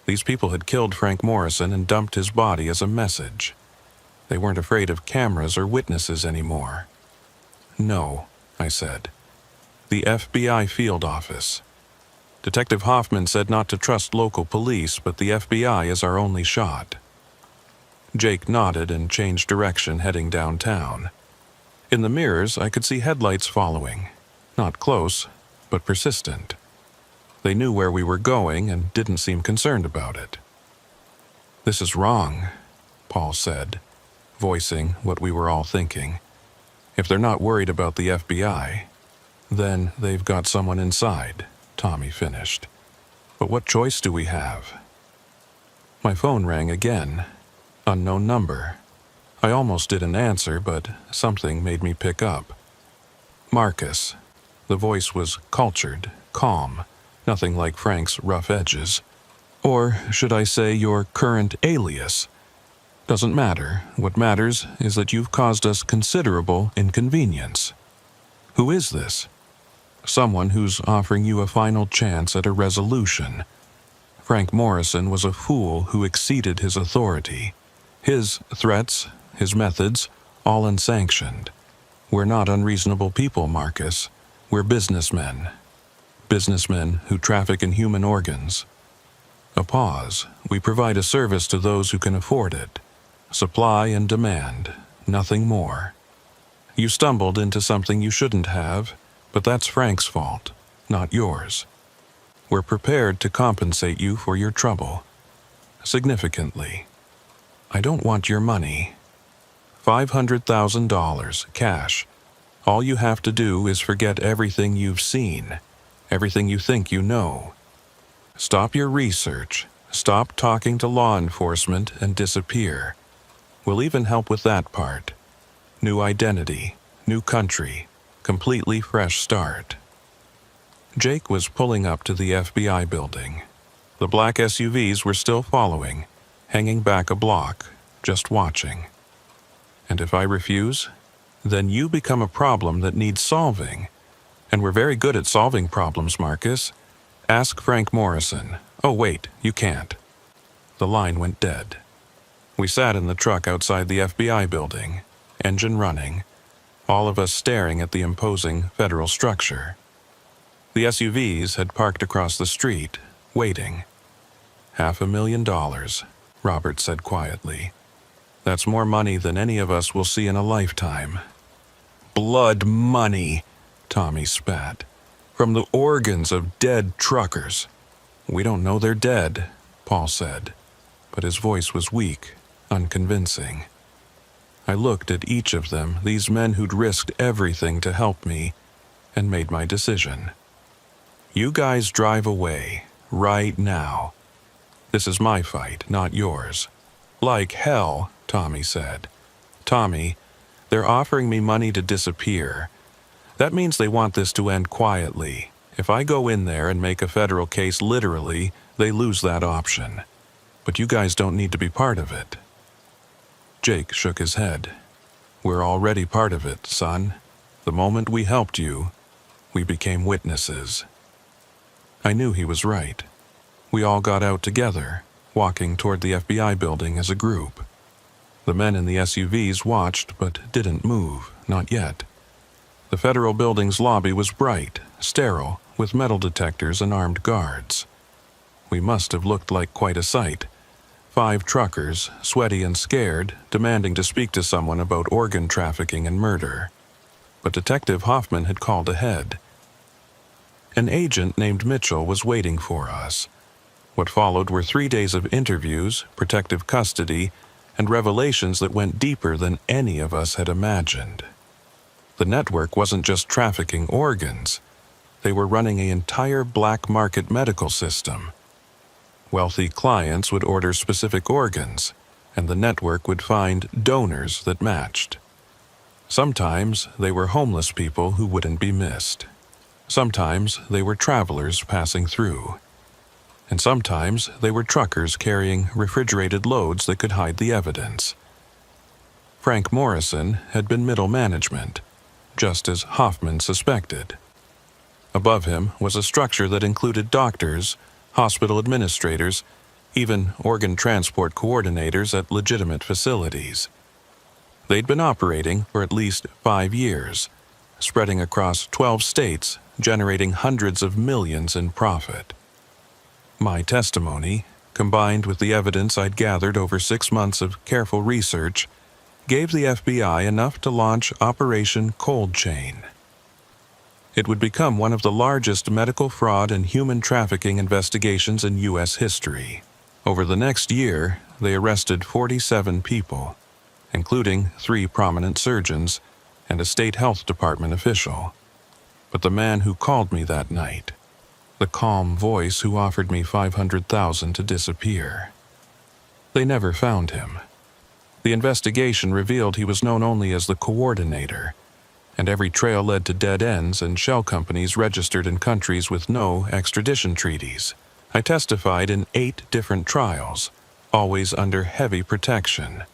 These people had killed Frank Morrison and dumped his body as a message. They weren't afraid of cameras or witnesses anymore. "No," I said. "The FBI field office. Detective Hoffman said not to trust local police, but the FBI is our only shot." Jake nodded and changed direction, heading downtown. In the mirrors, I could see headlights following. Not close, but persistent. They knew where we were going and didn't seem concerned about it. "This is wrong," Paul said, voicing what we were all thinking. "If they're not worried about the FBI, then they've got someone inside," Tommy finished. "But what choice do we have?" My phone rang again. Unknown number. I almost didn't answer, but something made me pick up. "Marcus." The voice was cultured, calm, nothing like Frank's rough edges. "Or should I say your current alias? Doesn't matter. What matters is that you've caused us considerable inconvenience." "Who is this?" "Someone who's offering you a final chance at a resolution. Frank Morrison was a fool who exceeded his authority. His threats, his methods, all unsanctioned. We're not unreasonable people, Marcus. We're businessmen. Businessmen who traffic in human organs." A pause. "We provide a service to those who can afford it. Supply and demand, nothing more. You stumbled into something you shouldn't have, but that's Frank's fault, not yours. We're prepared to compensate you for your trouble. Significantly. I don't want your money. $500,000, cash. All you have to do is forget everything you've seen, everything you think you know. Stop your research, stop talking to law enforcement, and disappear. We'll even help with that part. New identity, new country, completely fresh start." Jake was pulling up to the FBI building. The black SUVs were still following, hanging back a block, just watching. "And if I refuse, then you become a problem that needs solving. And we're very good at solving problems, Marcus. Ask Frank Morrison. Oh, wait, you can't." The line went dead. We sat in the truck outside the FBI building, engine running, all of us staring at the imposing federal structure. The SUVs had parked across the street, waiting. $500,000, Robert said quietly. "That's more money than any of us will see in a lifetime." "Blood money," Tommy spat. "From the organs of dead truckers." "We don't know they're dead," Paul said, but his voice was weak, unconvincing. I looked at each of them, these men who'd risked everything to help me, and made my decision. You guys drive away, right now. This is my fight, not yours. Like hell, Tommy said. Tommy, they're offering me money to disappear. That means they want this to end quietly. If I go in there and make a federal case literally, they lose that option. But you guys don't need to be part of it. Jake shook his head. We're already part of it, son. The moment we helped you, we became witnesses. I knew he was right. We all got out together, walking toward the FBI building as a group. The men in the SUVs watched but didn't move, not yet. The federal building's lobby was bright, sterile, with metal detectors and armed guards. We must have looked like quite a sight. 5 truckers, sweaty and scared, demanding to speak to someone about organ trafficking and murder. But Detective Hoffman had called ahead. An agent named Mitchell was waiting for us. What followed were 3 days of interviews, protective custody, and revelations that went deeper than any of us had imagined. The network wasn't just trafficking organs. They were running an entire black market medical system. Wealthy clients would order specific organs, and the network would find donors that matched. Sometimes they were homeless people who wouldn't be missed. Sometimes they were travelers passing through. And sometimes they were truckers carrying refrigerated loads that could hide the evidence. Frank Morrison had been middle management, just as Hoffman suspected. Above him was a structure that included doctors, hospital administrators, even organ transport coordinators at legitimate facilities. They'd been operating for at least 5 years, spreading across 12 states, generating hundreds of millions in profit. My testimony, combined with the evidence I'd gathered over 6 months of careful research, gave the FBI enough to launch Operation Cold Chain. It would become one of the largest medical fraud and human trafficking investigations in U.S. history. Over the next year, they arrested 47 people, including 3 prominent surgeons and a state health department official. But the man who called me that night, the calm voice who offered me $500,000 to disappear, they never found him. The investigation revealed he was known only as the coordinator, and every trail led to dead ends and shell companies registered in countries with no extradition treaties. I testified in 8 different trials, always under heavy protection.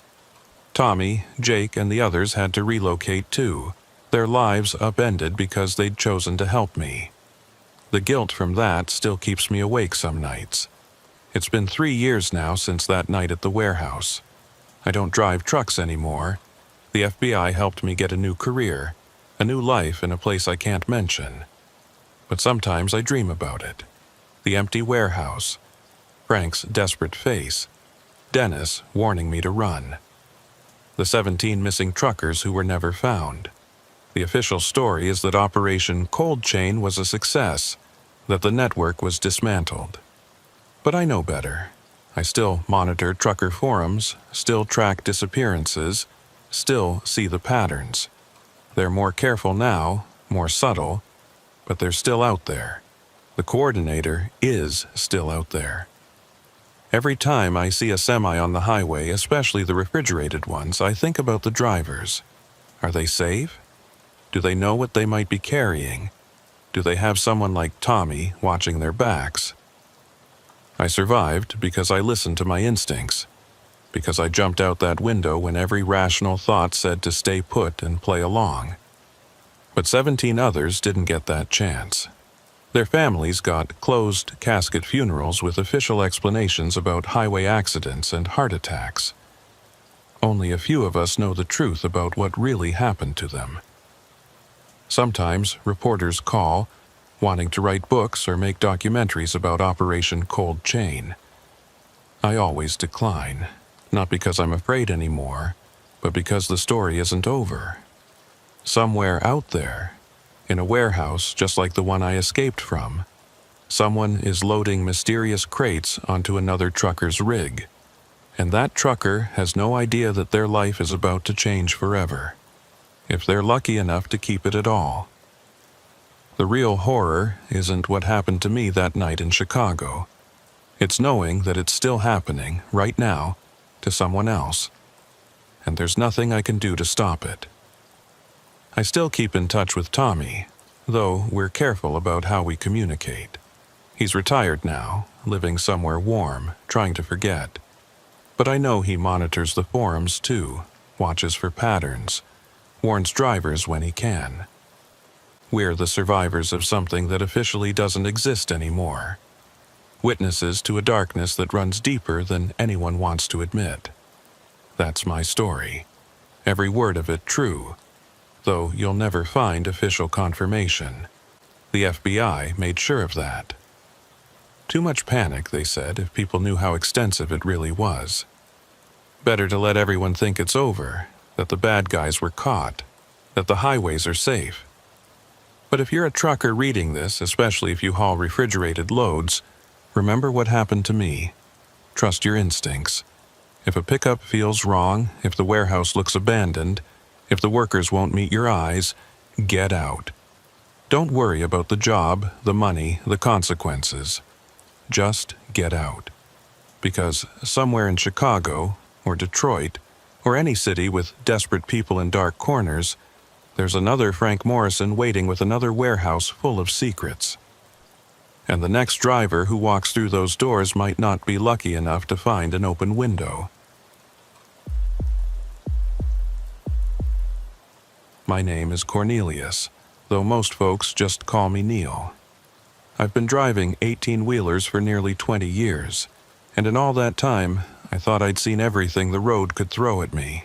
Tommy, Jake, and the others had to relocate too, their lives upended because they'd chosen to help me. The guilt from that still keeps me awake some nights. It's been 3 years now since that night at the warehouse. I don't drive trucks anymore. The FBI helped me get a new career, a new life in a place I can't mention. But sometimes I dream about it. The empty warehouse, Frank's desperate face, Dennis warning me to run. The 17 missing truckers who were never found. The official story is that Operation Cold Chain was a success, that the network was dismantled. But I know better. I still monitor trucker forums, still track disappearances, still see the patterns. They're more careful now, more subtle, but they're still out there. The coordinator is still out there. Every time I see a semi on the highway, especially the refrigerated ones, I think about the drivers. Are they safe? Do they know what they might be carrying? Do they have someone like Tommy watching their backs? I survived because I listened to my instincts, because I jumped out that window when every rational thought said to stay put and play along. But 17 others didn't get that chance. Their families got closed casket funerals with official explanations about highway accidents and heart attacks. Only a few of us know the truth about what really happened to them. Sometimes reporters call, wanting to write books or make documentaries about Operation Cold Chain. I always decline, not because I'm afraid anymore, but because the story isn't over. Somewhere out there, in a warehouse just like the one I escaped from, someone is loading mysterious crates onto another trucker's rig. And that trucker has no idea that their life is about to change forever, if they're lucky enough to keep it at all. The real horror isn't what happened to me that night in Chicago. It's knowing that it's still happening, right now, to someone else. And there's nothing I can do to stop it. I still keep in touch with Tommy, though we're careful about how we communicate. He's retired now, living somewhere warm, trying to forget. But I know he monitors the forums too, watches for patterns, warns drivers when he can. We're the survivors of something that officially doesn't exist anymore. Witnesses to a darkness that runs deeper than anyone wants to admit. That's my story. Every word of it true, though you'll never find official confirmation. The FBI made sure of that. Too much panic, they said, if people knew how extensive it really was. Better to let everyone think it's over, that the bad guys were caught, that the highways are safe. But if you're a trucker reading this, especially if you haul refrigerated loads, remember what happened to me. Trust your instincts. If a pickup feels wrong, if the warehouse looks abandoned, if the workers won't meet your eyes, get out. Don't worry about the job, the money, the consequences. Just get out. Because somewhere in Chicago, or Detroit, or any city with desperate people in dark corners, there's another Frank Morrison waiting with another warehouse full of secrets. And the next driver who walks through those doors might not be lucky enough to find an open window. My name is Cornelius, though most folks just call me Neil. I've been driving 18-wheelers for nearly 20 years, and in all that time, I thought I'd seen everything the road could throw at me.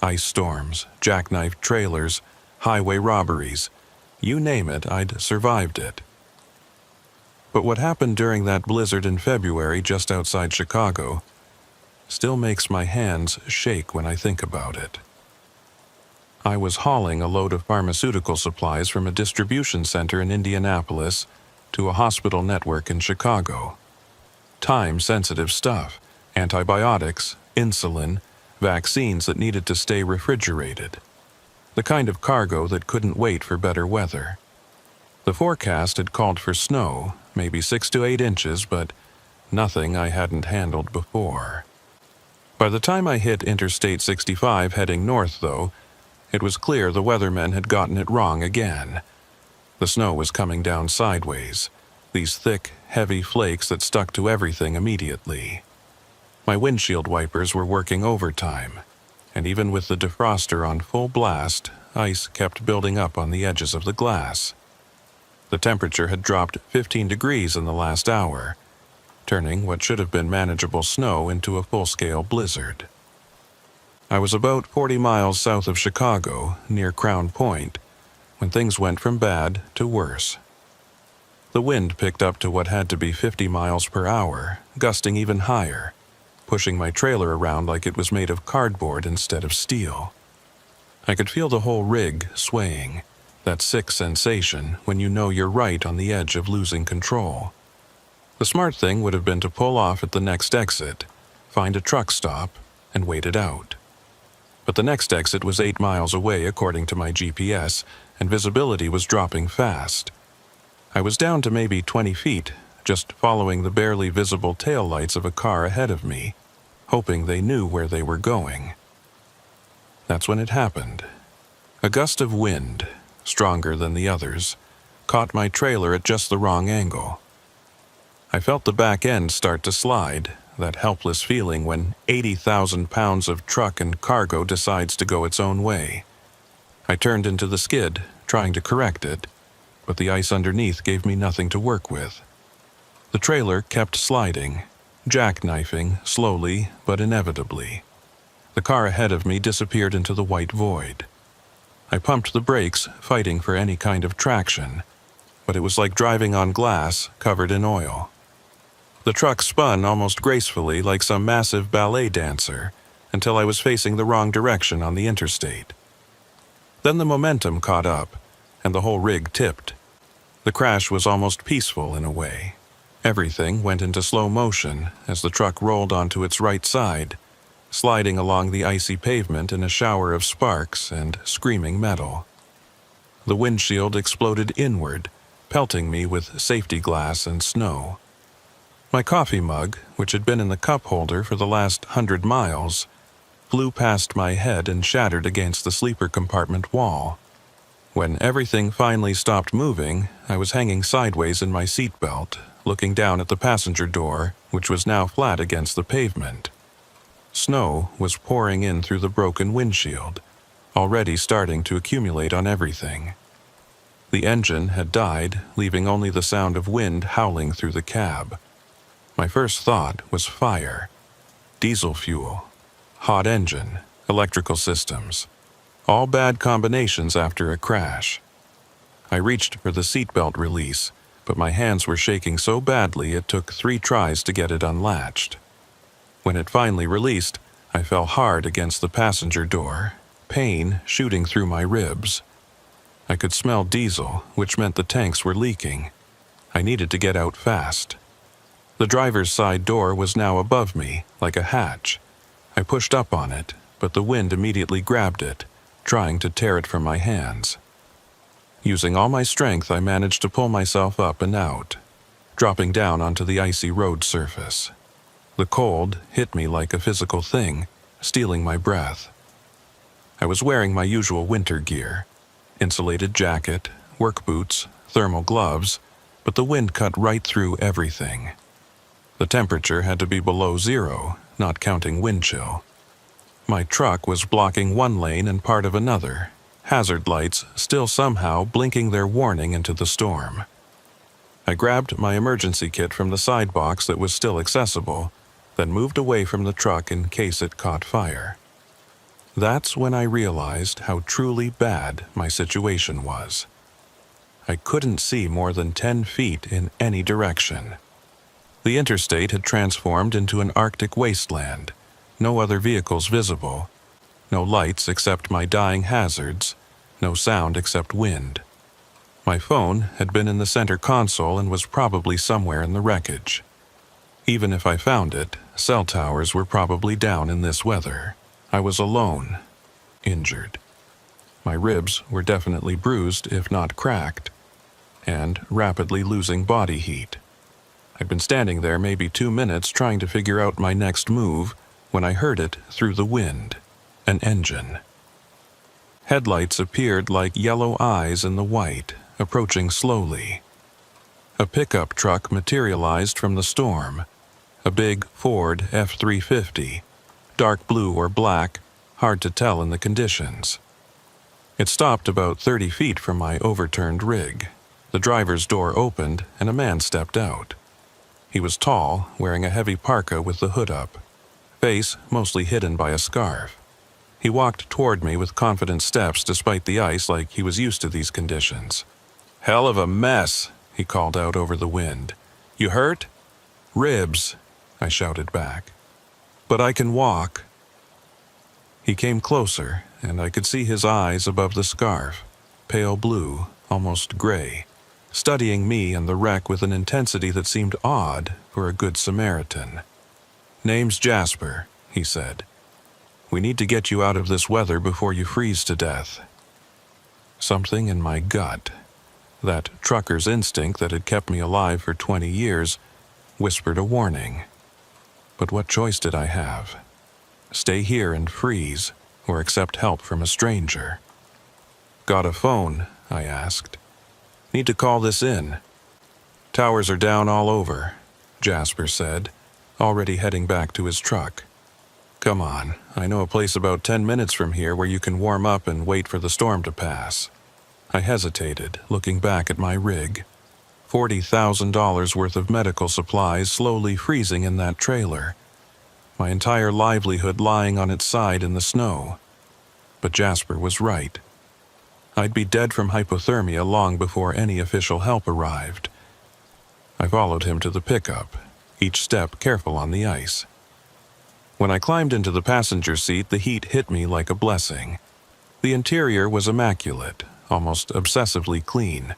Ice storms, jackknife trailers, highway robberies, you name it, I'd survived it. But what happened during that blizzard in February just outside Chicago still makes my hands shake when I think about it. I was hauling a load of pharmaceutical supplies from a distribution center in Indianapolis to a hospital network in Chicago. Time-sensitive stuff, antibiotics, insulin, vaccines that needed to stay refrigerated. The kind of cargo that couldn't wait for better weather. The forecast had called for snow, maybe 6 to 8 inches, but nothing I hadn't handled before. By the time I hit Interstate 65 heading north, though, it was clear the weathermen had gotten it wrong again. The snow was coming down sideways, these thick, heavy flakes that stuck to everything immediately. My windshield wipers were working overtime, and even with the defroster on full blast, ice kept building up on the edges of the glass. The temperature had dropped 15 degrees in the last hour, turning what should have been manageable snow into a full-scale blizzard. I was about 40 miles south of Chicago, near Crown Point, when things went from bad to worse. The wind picked up to what had to be 50 miles per hour, gusting even higher, pushing my trailer around like it was made of cardboard instead of steel. I could feel the whole rig swaying, that sick sensation when you know you're right on the edge of losing control. The smart thing would have been to pull off at the next exit, find a truck stop, and wait it out. But the next exit was 8 miles away according to my GPS, and visibility was dropping fast. I was down to maybe 20 feet, just following the barely visible taillights of a car ahead of me, hoping they knew where they were going. That's when it happened. A gust of wind, stronger than the others, caught my trailer at just the wrong angle. I felt the back end start to slide, that helpless feeling when 80,000 pounds of truck and cargo decides to go its own way. I turned into the skid, trying to correct it, but the ice underneath gave me nothing to work with. The trailer kept sliding, jackknifing slowly but inevitably. The car ahead of me disappeared into the white void. I pumped the brakes, fighting for any kind of traction, but it was like driving on glass covered in oil. The truck spun almost gracefully like some massive ballet dancer until I was facing the wrong direction on the interstate. Then the momentum caught up, and the whole rig tipped. The crash was almost peaceful in a way. Everything went into slow motion as the truck rolled onto its right side, sliding along the icy pavement in a shower of sparks and screaming metal. The windshield exploded inward, pelting me with safety glass and snow. My coffee mug, which had been in the cup holder for the last 100 miles, flew past my head and shattered against the sleeper compartment wall. When everything finally stopped moving, I was hanging sideways in my seatbelt, looking down at the passenger door, which was now flat against the pavement. Snow was pouring in through the broken windshield, already starting to accumulate on everything. The engine had died, leaving only the sound of wind howling through the cab. My first thought was fire. Diesel fuel, hot engine, electrical systems. All bad combinations after a crash. I reached for the seatbelt release, but my hands were shaking so badly it took 3 tries to get it unlatched. When it finally released, I fell hard against the passenger door, pain shooting through my ribs. I could smell diesel, which meant the tanks were leaking. I needed to get out fast. The driver's side door was now above me, like a hatch. I pushed up on it, but the wind immediately grabbed it, trying to tear it from my hands. Using all my strength, I managed to pull myself up and out, dropping down onto the icy road surface. The cold hit me like a physical thing, stealing my breath. I was wearing my usual winter gear, insulated jacket, work boots, thermal gloves, but the wind cut right through everything. The temperature had to be below 0, not counting wind chill. My truck was blocking one lane and part of another, hazard lights still somehow blinking their warning into the storm. I grabbed my emergency kit from the side box that was still accessible, then moved away from the truck in case it caught fire. That's when I realized how truly bad my situation was. I couldn't see more than 10 feet in any direction. The interstate had transformed into an Arctic wasteland, no other vehicles visible, no lights except my dying hazards, no sound except wind. My phone had been in the center console and was probably somewhere in the wreckage. Even if I found it, cell towers were probably down in this weather. I was alone, injured. My ribs were definitely bruised, if not cracked, and rapidly losing body heat. I'd been standing there maybe 2 minutes trying to figure out my next move when I heard it through the wind, an engine. Headlights appeared like yellow eyes in the white, approaching slowly. A pickup truck materialized from the storm, a big Ford F-350, dark blue or black, hard to tell in the conditions. It stopped about 30 feet from my overturned rig. The driver's door opened and a man stepped out. He was tall, wearing a heavy parka with the hood up, face mostly hidden by a scarf. He walked toward me with confident steps despite the ice, like he was used to these conditions. "Hell of a mess," he called out over the wind. "You hurt?" "Ribs," I shouted back. "But I can walk." He came closer, and I could see his eyes above the scarf, pale blue, almost gray, studying me and the wreck with an intensity that seemed odd for a good Samaritan. "Name's Jasper," he said. "We need to get you out of this weather before you freeze to death." Something in my gut, that trucker's instinct that had kept me alive for 20 years, whispered a warning. But what choice did I have? Stay here and freeze, or accept help from a stranger? "Got a phone?" I asked. "Need to call this in." "Towers are down all over," Jasper said, already heading back to his truck. "Come on, I know a place about 10 minutes from here where you can warm up and wait for the storm to pass." I hesitated, looking back at my rig. $40,000 worth of medical supplies slowly freezing in that trailer. My entire livelihood lying on its side in the snow. But Jasper was right. I'd be dead from hypothermia long before any official help arrived. I followed him to the pickup, each step careful on the ice. When I climbed into the passenger seat, the heat hit me like a blessing. The interior was immaculate, almost obsessively clean.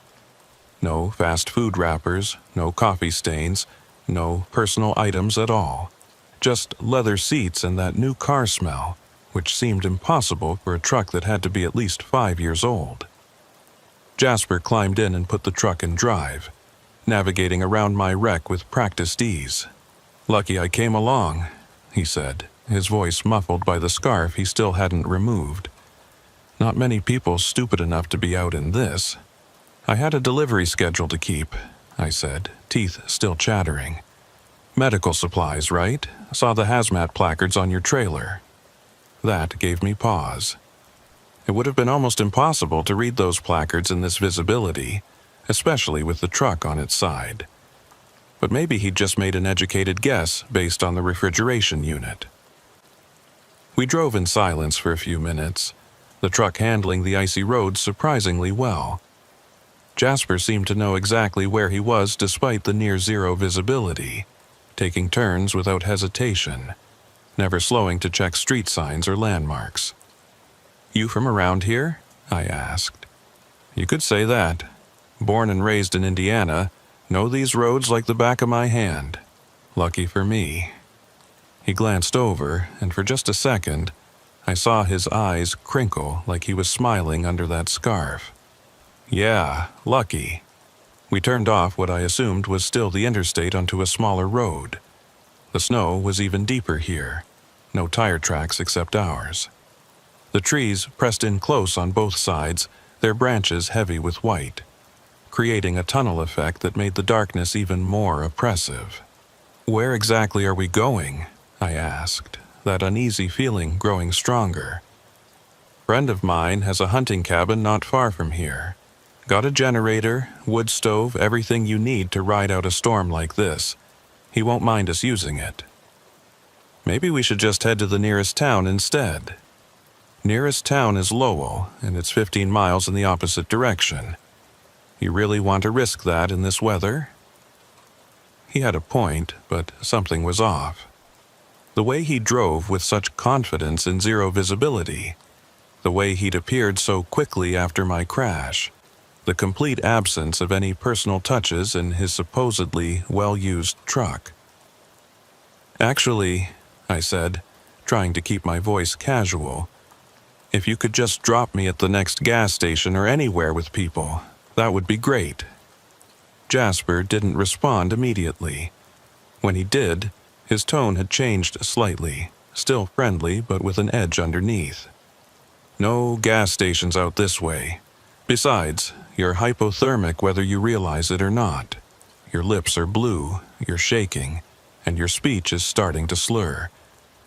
No fast food wrappers, no coffee stains, no personal items at all. Just leather seats and that new car smell, which seemed impossible for a truck that had to be at least 5 years old. Jasper climbed in and put the truck in drive, navigating around my wreck with practiced ease. "Lucky I came along," he said, his voice muffled by the scarf he still hadn't removed. "Not many people stupid enough to be out in this." "I had a delivery schedule to keep," I said, teeth still chattering. "Medical supplies, right? Saw the hazmat placards on your trailer." That gave me pause. It would have been almost impossible to read those placards in this visibility, especially with the truck on its side. But maybe he'd just made an educated guess based on the refrigeration unit. We drove in silence for a few minutes, the truck handling the icy roads surprisingly well. Jasper seemed to know exactly where he was despite the near-zero visibility, taking turns without hesitation, never slowing to check street signs or landmarks. "You from around here?" I asked. "You could say that. Born and raised in Indiana, know these roads like the back of my hand. Lucky for me." He glanced over, and for just a second, I saw his eyes crinkle like he was smiling under that scarf. "Yeah, lucky." We turned off what I assumed was still the interstate onto a smaller road. The snow was even deeper here, no tire tracks except ours. The trees pressed in close on both sides, their branches heavy with white, creating a tunnel effect that made the darkness even more oppressive. "Where exactly are we going?" I asked, that uneasy feeling growing stronger. "Friend of mine has a hunting cabin not far from here. Got a generator, wood stove, everything you need to ride out a storm like this. He won't mind us using it." "Maybe we should just head to the nearest town instead." "Nearest town is Lowell, and it's 15 miles in the opposite direction. You really want to risk that in this weather?" He had a point, but something was off. The way he drove with such confidence in zero visibility, the way he'd appeared so quickly after my crash, the complete absence of any personal touches in his supposedly well-used truck. "Actually," I said, trying to keep my voice casual, "if you could just drop me at the next gas station or anywhere with people, that would be great." Jasper didn't respond immediately. When he did, his tone had changed slightly, still friendly but with an edge underneath. "No gas stations out this way. Besides, you're hypothermic whether you realize it or not. Your lips are blue, you're shaking, and your speech is starting to slur.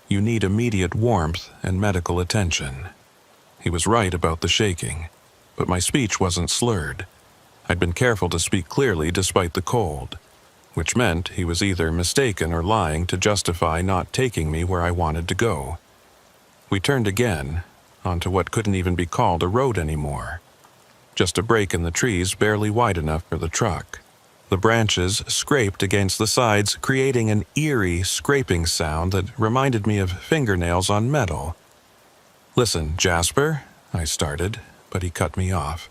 You need immediate warmth and medical attention." He was right about the shaking, but my speech wasn't slurred. I'd been careful to speak clearly despite the cold, which meant he was either mistaken or lying to justify not taking me where I wanted to go. We turned again, onto what couldn't even be called a road anymore. Just a break in the trees barely wide enough for the truck. The branches scraped against the sides, creating an eerie scraping sound that reminded me of fingernails on metal. "Listen, Jasper," I started, but he cut me off.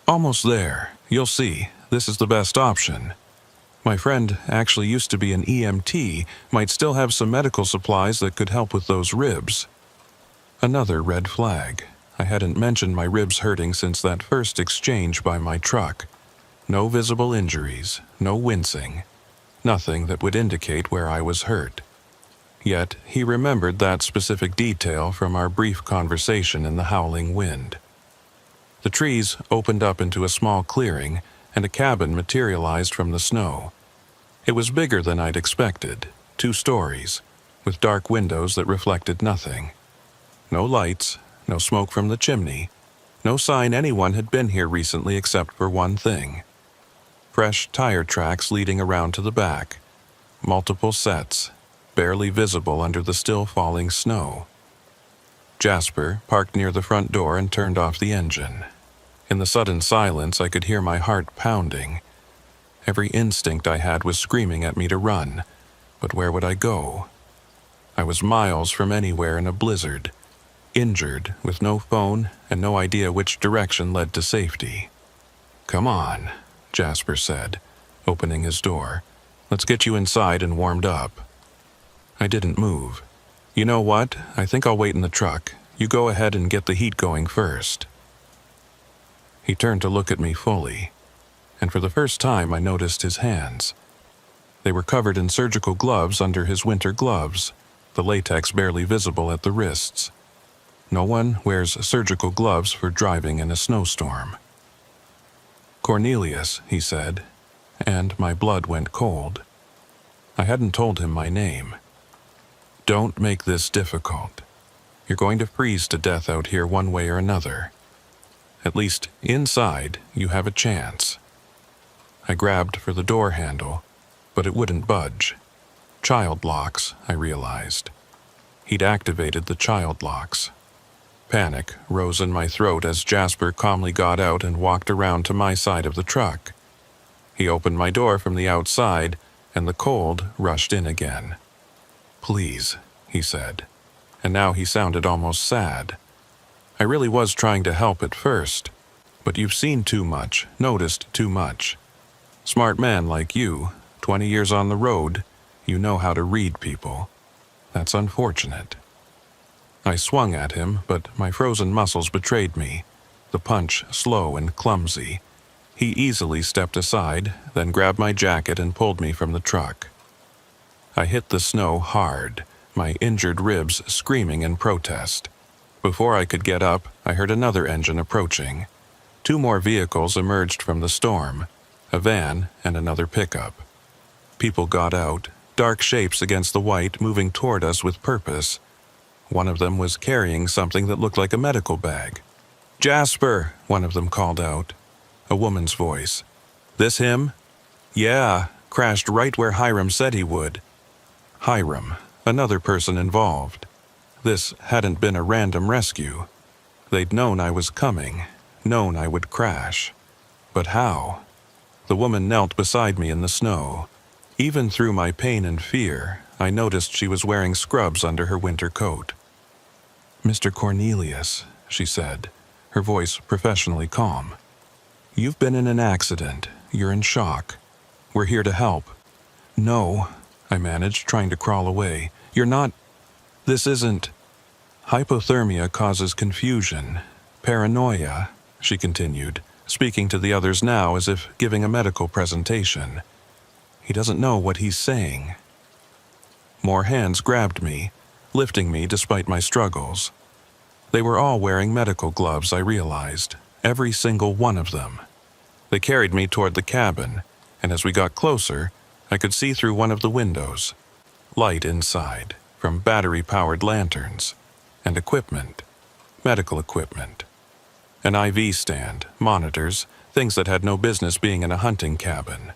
"Almost there. You'll see. This is the best option. My friend actually used to be an EMT, might still have some medical supplies that could help with those ribs." Another red flag. I hadn't mentioned my ribs hurting since that first exchange by my truck. No visible injuries, no wincing, nothing that would indicate where I was hurt. Yet he remembered that specific detail from our brief conversation in the howling wind. The trees opened up into a small clearing, and a cabin materialized from the snow. It was bigger than I'd expected, 2 stories, with dark windows that reflected nothing. No lights, no smoke from the chimney, no sign anyone had been here recently except for one thing. Fresh tire tracks leading around to the back, multiple sets, barely visible under the still falling snow. Jasper parked near the front door and turned off the engine. In the sudden silence, I could hear my heart pounding. Every instinct I had was screaming at me to run, but where would I go? I was miles from anywhere in a blizzard, injured, with no phone and no idea which direction led to safety. "Come on," Jasper said, opening his door. "Let's get you inside and warmed up." I didn't move. "You know what? I think I'll wait in the truck. You go ahead and get the heat going first." He turned to look at me fully, and for the first time I noticed his hands. They were covered in surgical gloves under his winter gloves, the latex barely visible at the wrists. No one wears surgical gloves for driving in a snowstorm. "Cornelius," he said, and my blood went cold. I hadn't told him my name. "Don't make this difficult. You're going to freeze to death out here one way or another. At least, inside, you have a chance." I grabbed for the door handle, but it wouldn't budge. Child locks, I realized. He'd activated the child locks. Panic rose in my throat as Jasper calmly got out and walked around to my side of the truck. He opened my door from the outside, and the cold rushed in again. "Please," he said, and now he sounded almost sad. I really was trying to help at first, but you've seen too much, noticed too much. Smart man like you, 20 years on the road, you know how to read people. That's unfortunate." I swung at him, but my frozen muscles betrayed me, the punch slow and clumsy. He easily stepped aside, then grabbed my jacket and pulled me from the truck. I hit the snow hard, my injured ribs screaming in protest. Before I could get up, I heard another engine approaching. 2 more vehicles emerged from the storm, a van and another pickup. People got out, dark shapes against the white, moving toward us with purpose. One of them was carrying something that looked like a medical bag. "Jasper," one of them called out. A woman's voice. "This him?" "Yeah, crashed right where Hiram said he would." Hiram, another person involved. This hadn't been a random rescue. They'd known I was coming, known I would crash. But how? The woman knelt beside me in the snow. Even through my pain and fear, I noticed she was wearing scrubs under her winter coat. "Mr. Cornelius," she said, her voice professionally calm. "You've been in an accident. You're in shock. We're here to help." "No," I managed, trying to crawl away. "You're not. This isn't." "Hypothermia causes confusion, paranoia," she continued, speaking to the others now as if giving a medical presentation. "He doesn't know what he's saying." More hands grabbed me, lifting me despite my struggles. They were all wearing medical gloves, I realized, every single one of them. They carried me toward the cabin, and as we got closer, I could see through one of the windows. Light inside, from battery-powered lanterns, and equipment, medical equipment. An IV stand, monitors, things that had no business being in a hunting cabin.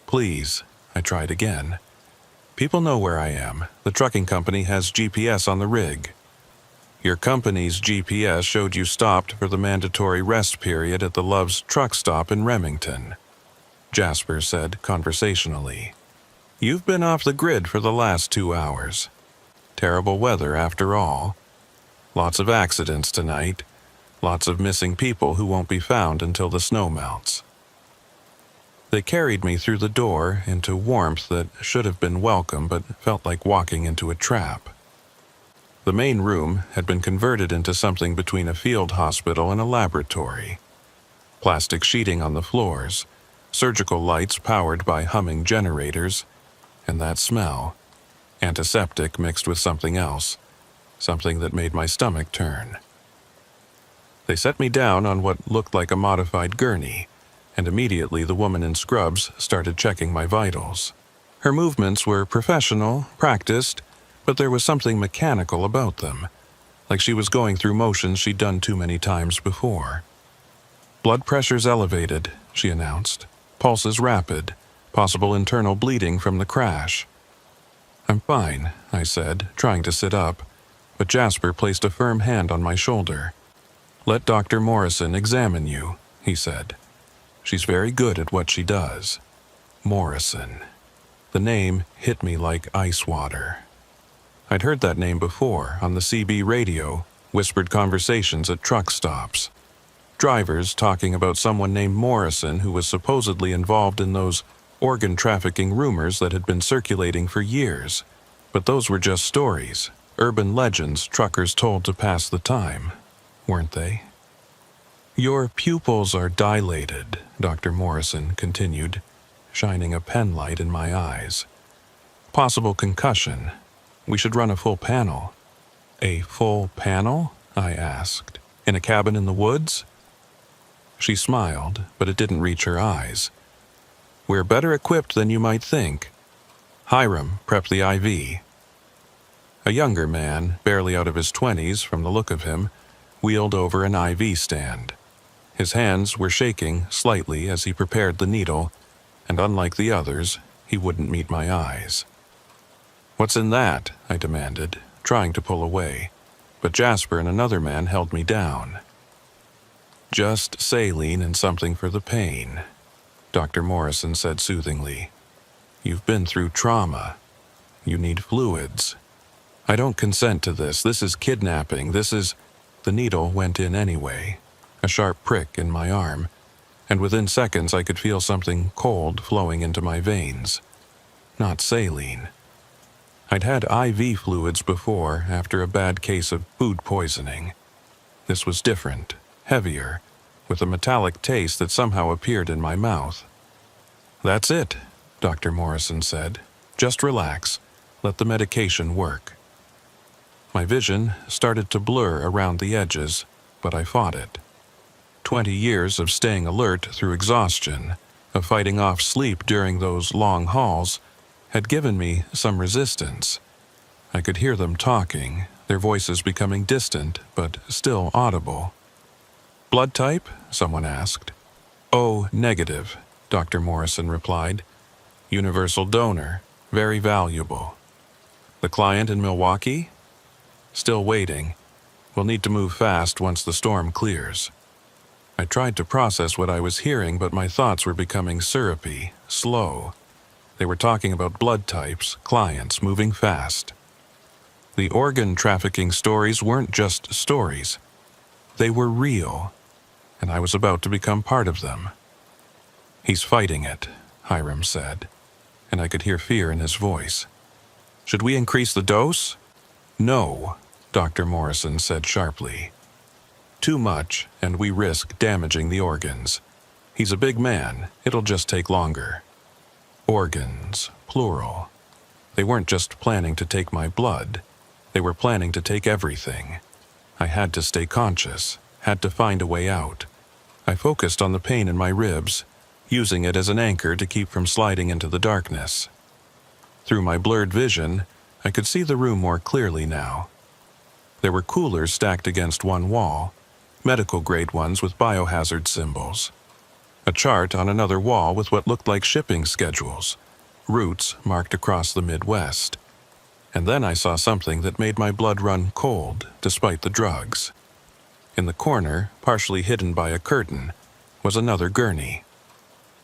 "Please," I tried again. "People know where I am. The trucking company has GPS on the rig." "Your company's GPS showed you stopped for the mandatory rest period at the Love's truck stop in Remington," Jasper said conversationally. "You've been off the grid for the last 2 hours. Terrible weather after all. Lots of accidents tonight. Lots of missing people who won't be found until the snow melts." They carried me through the door into warmth that should have been welcome but felt like walking into a trap. The main room had been converted into something between a field hospital and a laboratory. Plastic sheeting on the floors, surgical lights powered by humming generators, and that smell. Antiseptic mixed with something else, something that made my stomach turn. They set me down on what looked like a modified gurney, and immediately the woman in scrubs started checking my vitals. Her movements were professional, practiced, but there was something mechanical about them, like she was going through motions she'd done too many times before. "Blood pressure's elevated," she announced. "Pulse is rapid, possible internal bleeding from the crash." "I'm fine," I said, trying to sit up, but Jasper placed a firm hand on my shoulder. "Let Dr. Morrison examine you," he said. "She's very good at what she does." Morrison. The name hit me like ice water. I'd heard that name before on the CB radio, whispered conversations at truck stops. Drivers talking about someone named Morrison who was supposedly involved in those organ trafficking rumors that had been circulating for years. But those were just stories, urban legends truckers told to pass the time, weren't they? Your pupils are dilated, Dr. Morrison continued, shining a penlight in my eyes. Possible concussion. We should run a full panel. A full panel? I asked. In a cabin in the woods? She smiled, but it didn't reach her eyes. We're better equipped than you might think. Hiram, prep the IV. A younger man, barely out of his 20s from the look of him, wheeled over an IV stand. His hands were shaking slightly as he prepared the needle, and unlike the others, he wouldn't meet my eyes. What's in that? I demanded, trying to pull away, but Jasper and another man held me down. Just saline and something for the pain, Dr. Morrison said soothingly. You've been through trauma. You need fluids. I don't consent to this. This is kidnapping. The needle went in anyway, a sharp prick in my arm, and within seconds I could feel something cold flowing into my veins. Not saline. I'd had IV fluids before after a bad case of food poisoning. This was different, heavier, with a metallic taste that somehow appeared in my mouth. That's it, Dr. Morrison said. Just relax. Let the medication work. My vision started to blur around the edges, but I fought it. 20 years of staying alert through exhaustion, of fighting off sleep during those long hauls, had given me some resistance. I could hear them talking, their voices becoming distant but still audible. Blood type? Someone asked. O negative, Dr. Morrison replied. Universal donor, very valuable. The client in Milwaukee? Still waiting. We'll need to move fast once the storm clears. I tried to process what I was hearing, but my thoughts were becoming syrupy, slow. They were talking about blood types, clients, moving fast. The organ trafficking stories weren't just stories. They were real, and I was about to become part of them. He's fighting it, Hiram said, and I could hear fear in his voice. Should we increase the dose? No, Dr. Morrison said sharply. Too much, and we risk damaging the organs. He's a big man. It'll just take longer. Organs, plural. They weren't just planning to take my blood. They were planning to take everything. I had to stay conscious, had to find a way out. I focused on the pain in my ribs, using it as an anchor to keep from sliding into the darkness. Through my blurred vision, I could see the room more clearly now. There were coolers stacked against one wall, medical-grade ones with biohazard symbols. A chart on another wall with what looked like shipping schedules, routes marked across the Midwest. And then I saw something that made my blood run cold, despite the drugs. In the corner, partially hidden by a curtain, was another gurney.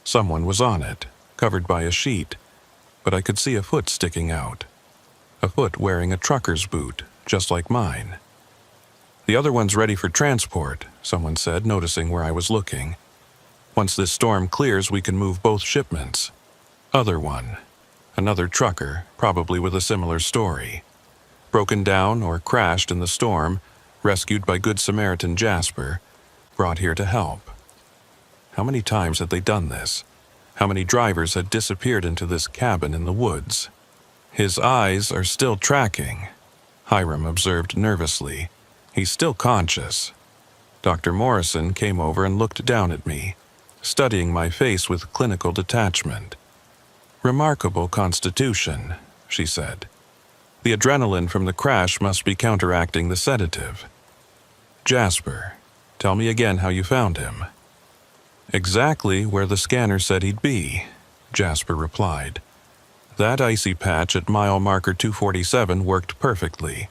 Someone was on it, covered by a sheet, but I could see a foot sticking out. A foot wearing a trucker's boot, just like mine. The other one's ready for transport, someone said, noticing where I was looking. Once this storm clears, we can move both shipments. Other one. Another trucker, probably with a similar story. Broken down or crashed in the storm, rescued by Good Samaritan Jasper, brought here to help. How many times had they done this? How many drivers had disappeared into this cabin in the woods? His eyes are still tracking, Hiram observed nervously. He's still conscious. Dr. Morrison came over and looked down at me, studying my face with clinical detachment. Remarkable constitution, she said. The adrenaline from the crash must be counteracting the sedative. Jasper, tell me again how you found him. Exactly where the scanner said he'd be, Jasper replied. That icy patch at mile marker 247 worked perfectly.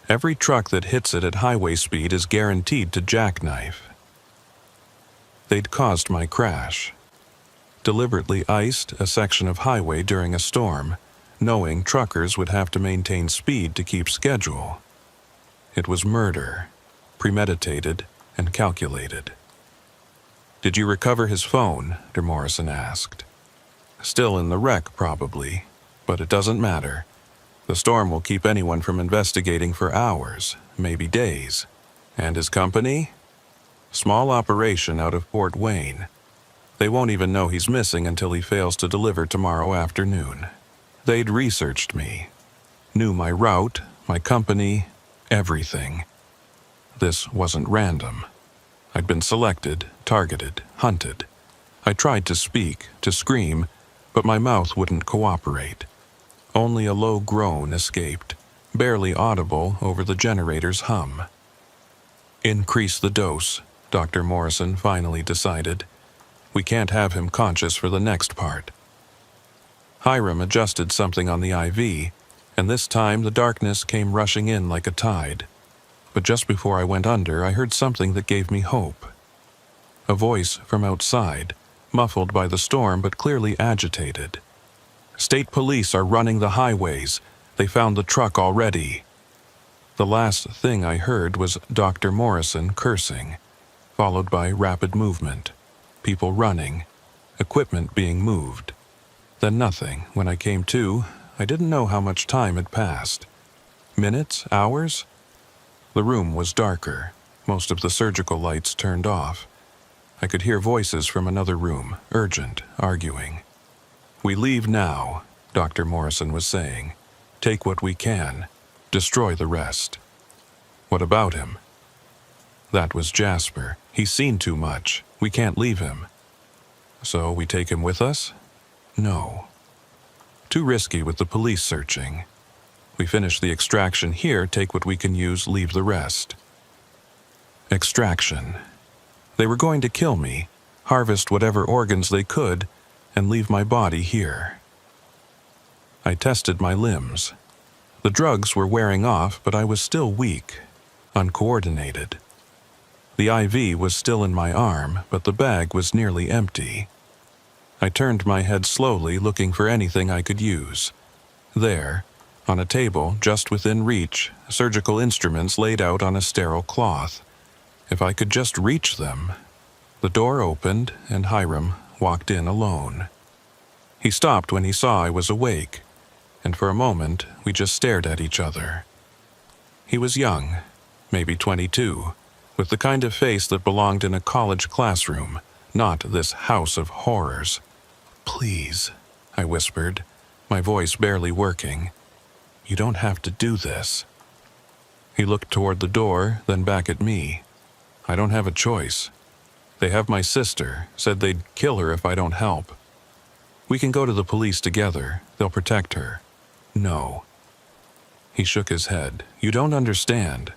Every truck that hits it at highway speed is guaranteed to jackknife. They'd caused my crash. Deliberately iced a section of highway during a storm, knowing truckers would have to maintain speed to keep schedule. It was murder, premeditated and calculated. Did you recover his phone? Dr. Morrison asked. Still in the wreck, probably, but it doesn't matter. The storm will keep anyone from investigating for hours, maybe days. And his company? Small operation out of Fort Wayne. They won't even know he's missing until he fails to deliver tomorrow afternoon. They'd researched me. Knew my route, my company, everything. This wasn't random. I'd been selected, targeted, hunted. I tried to speak, to scream, but my mouth wouldn't cooperate. Only a low groan escaped, barely audible over the generator's hum. Increase the dose, Dr. Morrison finally decided. We can't have him conscious for the next part. Hiram adjusted something on the IV, and this time the darkness came rushing in like a tide. But just before I went under, I heard something that gave me hope. A voice from outside, muffled by the storm but clearly agitated. State police are running the highways. They found the truck already. The last thing I heard was Dr. Morrison cursing, followed by rapid movement, people running, equipment being moved. Then nothing. When I came to, I didn't know how much time had passed. Minutes? Hours? The room was darker, most of the surgical lights turned off. I could hear voices from another room, urgent, arguing. We leave now, Dr. Morrison was saying. Take what we can. Destroy the rest. What about him? That was Jasper. He's seen too much. We can't leave him. So we take him with us? No. Too risky with the police searching. We finish the extraction here, take what we can use, leave the rest. Extraction. They were going to kill me, harvest whatever organs they could, and leave my body here. I tested my limbs. The drugs were wearing off, but I was still weak, uncoordinated. The IV was still in my arm, but the bag was nearly empty. I turned my head slowly, looking for anything I could use. There, on a table just within reach, surgical instruments laid out on a sterile cloth. If I could just reach them. The door opened, and Hiram walked in alone. He stopped when he saw I was awake, and for a moment we just stared at each other. He was young, maybe 22, with the kind of face that belonged in a college classroom, not this house of horrors. "Please," I whispered, my voice barely working. "You don't have to do this." He looked toward the door, then back at me. "I don't have a choice. They have my sister, said they'd kill her if I don't help. We can go to the police together. They'll protect her." "No." He shook his head. "You don't understand.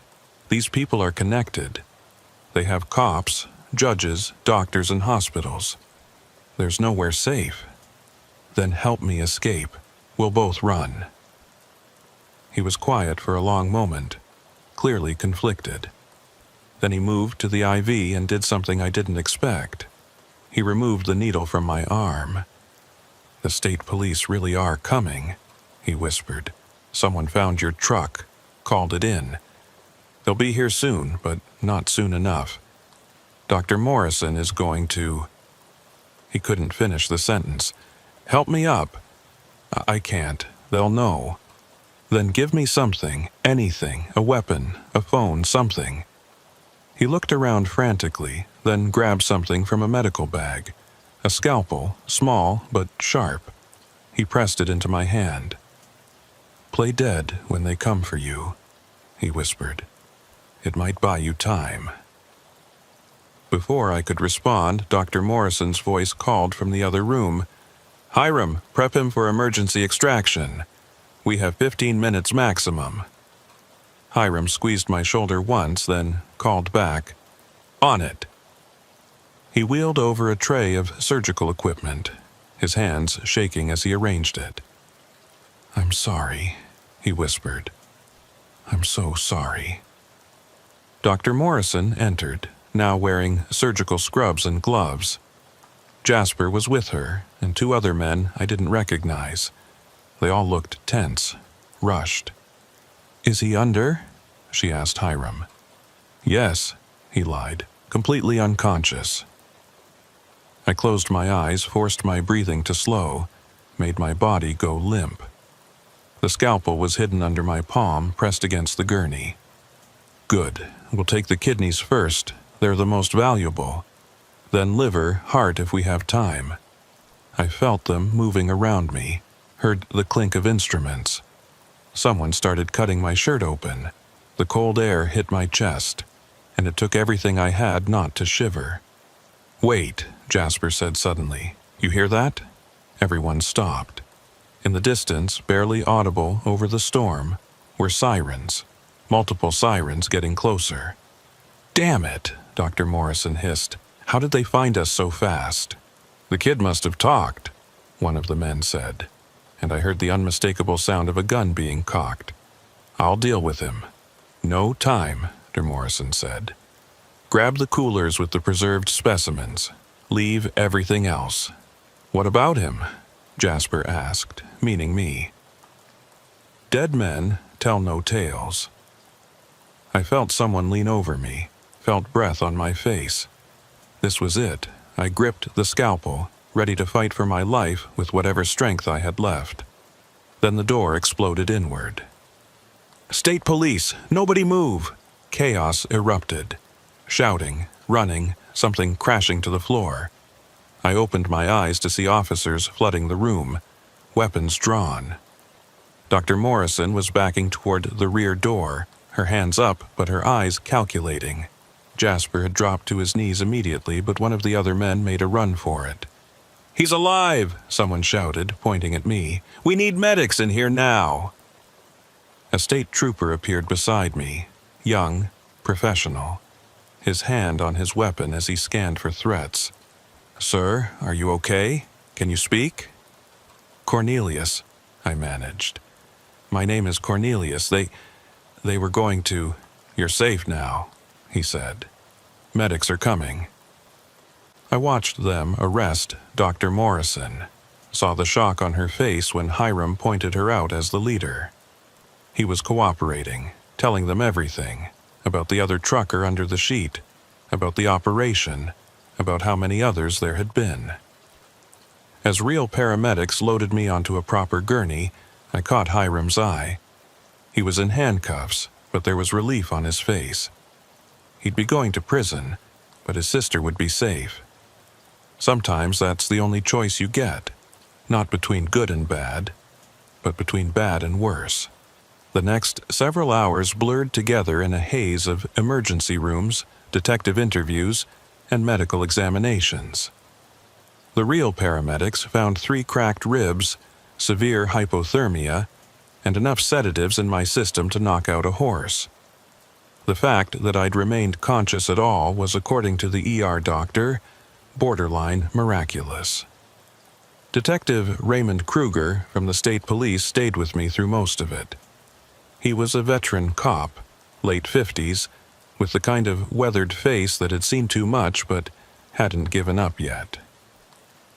These people are connected. They have cops, judges, doctors, and hospitals. There's nowhere safe. Then help me escape. We'll both run." He was quiet for a long moment, clearly conflicted. Then he moved to the IV and did something I didn't expect. He removed the needle from my arm. "The state police really are coming," he whispered. "Someone found your truck, called it in. They'll be here soon, but not soon enough. Dr. Morrison is going to—" He couldn't finish the sentence. "Help me up." I can't. They'll know." "Then give me something, anything, a weapon, a phone, something." He looked around frantically, then grabbed something from a medical bag. A scalpel, small but sharp. He pressed it into my hand. "Play dead when they come for you," he whispered. "It might buy you time." Before I could respond, Dr. Morrison's voice called from the other room. "Hiram, prep him for emergency extraction. We have 15 minutes maximum." Hiram squeezed my shoulder once, then called back, "On it." He wheeled over a tray of surgical equipment, his hands shaking as he arranged it. "I'm sorry," he whispered. "I'm so sorry." Dr. Morrison entered, now wearing surgical scrubs and gloves. Jasper was with her, and 2 other men I didn't recognize. They all looked tense, rushed. "Is he under?" she asked Hiram. "Yes," he lied, "completely unconscious." I closed my eyes, forced my breathing to slow, made my body go limp. The scalpel was hidden under my palm, pressed against the gurney. Good. We'll take the kidneys first. They're the most valuable. Then liver, heart if we have time. I felt them moving around me, heard the clink of instruments. Someone started cutting my shirt open. The cold air hit my chest, and it took everything I had not to shiver. "Wait," Jasper said suddenly. "You hear that?" Everyone stopped. In the distance, barely audible over the storm, were sirens. Multiple sirens getting closer. "Damn it," Dr. Morrison hissed. "How did they find us so fast?" "The kid must have talked," one of the men said, and I heard the unmistakable sound of a gun being cocked. "I'll deal with him." "No time," Dr. Morrison said. "Grab the coolers with the preserved specimens. Leave everything else." "What about him?" Jasper asked, meaning me. Dead men tell no tales. I felt someone lean over me, felt breath on my face. This was it. I gripped the scalpel, ready to fight for my life with whatever strength I had left. Then the door exploded inward. "State police! Nobody move!" Chaos erupted. Shouting, running, something crashing to the floor. I opened my eyes to see officers flooding the room, weapons drawn. Dr. Morrison was backing toward the rear door, her hands up but her eyes calculating. Jasper had dropped to his knees immediately, but one of the other men made a run for it. "He's alive!" someone shouted, pointing at me. "We need medics in here now!" A state trooper appeared beside me, young, professional, his hand on his weapon as he scanned for threats. "Sir, are you okay? Can you speak?" "Cornelius," I managed. "My name is Cornelius. They were going to—" "You're safe now," he said. "Medics are coming." I watched them arrest Dr. Morrison, saw the shock on her face when Hiram pointed her out as the leader. He was cooperating, telling them everything, about the other trucker under the sheet, about the operation, about how many others there had been. As real paramedics loaded me onto a proper gurney, I caught Hiram's eye. He was in handcuffs, but there was relief on his face. He'd be going to prison, but his sister would be safe. Sometimes that's the only choice you get, not between good and bad, but between bad and worse. The next several hours blurred together in a haze of emergency rooms, detective interviews, and medical examinations. The real paramedics found 3 cracked ribs, severe hypothermia, and enough sedatives in my system to knock out a horse. The fact that I'd remained conscious at all was, according to the ER doctor, borderline miraculous. Detective Raymond Kruger from the state police stayed with me through most of it. He was a veteran cop, late 50s, with the kind of weathered face that had seen too much but hadn't given up yet.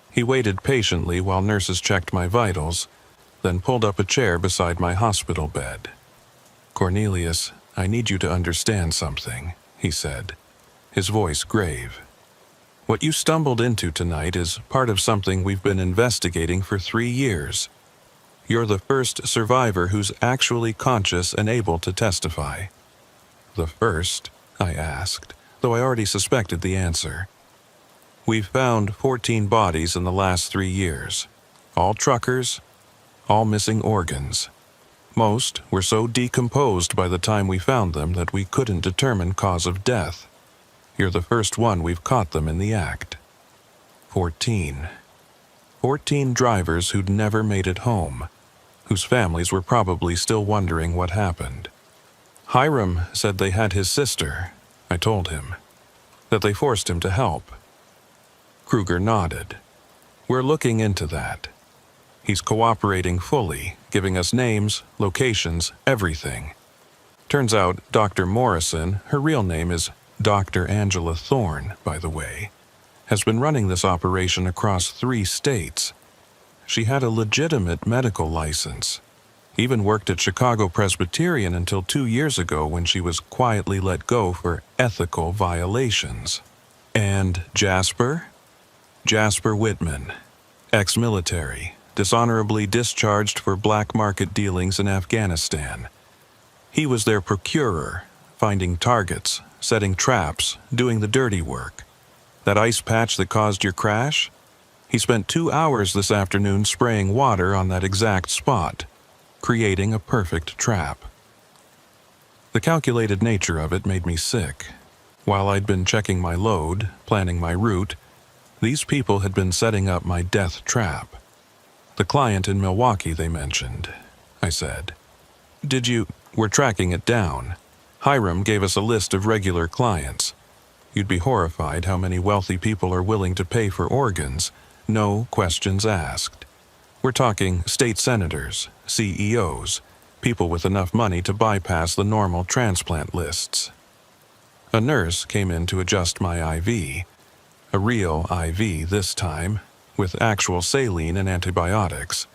He waited patiently while nurses checked my vitals, then pulled up a chair beside my hospital bed. "Cornelius, I need you to understand something," he said, his voice grave. "What you stumbled into tonight is part of something we've been investigating for 3 years. You're the first survivor who's actually conscious and able to testify." "The first?" I asked, though I already suspected the answer. "We've found 14 bodies in the last 3 years. All truckers, all missing organs. Most were so decomposed by the time we found them that we couldn't determine cause of death. You're the first one we've caught them in the act. 14. 14 drivers who'd never made it home, whose families were probably still wondering what happened. Hiram said they had his sister, I told him, that they forced him to help." Kruger nodded. "We're looking into that. He's cooperating fully, giving us names, locations, everything. Turns out Dr. Morrison, her real name is Dr. Angela Thorne, by the way, has been running this operation across 3 states. She had a legitimate medical license, even worked at Chicago Presbyterian until 2 years ago when she was quietly let go for ethical violations." "And Jasper?" Jasper Whitman, ex-military, dishonorably discharged for black market dealings in Afghanistan. He was their procurer, finding targets, setting traps, doing the dirty work. That ice patch that caused your crash? He spent 2 hours this afternoon spraying water on that exact spot, creating a perfect trap. The calculated nature of it made me sick. While I'd been checking my load, planning my route, these people had been setting up my death trap. The client in Milwaukee they mentioned, I said. We're tracking it down. Hiram gave us a list of regular clients. You'd be horrified how many wealthy people are willing to pay for organs, no questions asked. We're talking state senators, CEOs, people with enough money to bypass the normal transplant lists. A nurse came in to adjust my IV, a real IV this time, with actual saline and antibiotics.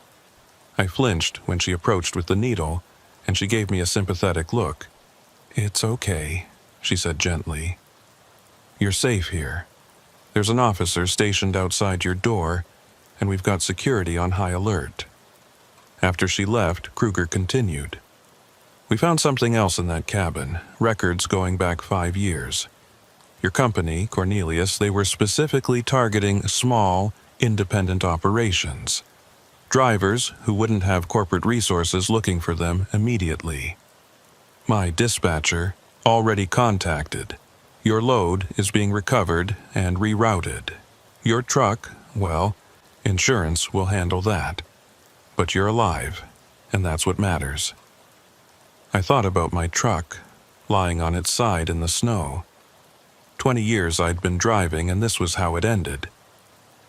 I flinched when she approached with the needle, and she gave me a sympathetic look. "It's okay," she said gently. "You're safe here. There's an officer stationed outside your door, and we've got security on high alert." After she left, Kruger continued. "We found something else in that cabin, records going back 5 years. Your company, Cornelius, they were specifically targeting small, independent operations. Drivers who wouldn't have corporate resources looking for them immediately. My dispatcher, already contacted. Your load is being recovered and rerouted. Your truck, well, insurance will handle that. But you're alive, and that's what matters." I thought about my truck, lying on its side in the snow. 20 years I'd been driving, and this was how it ended.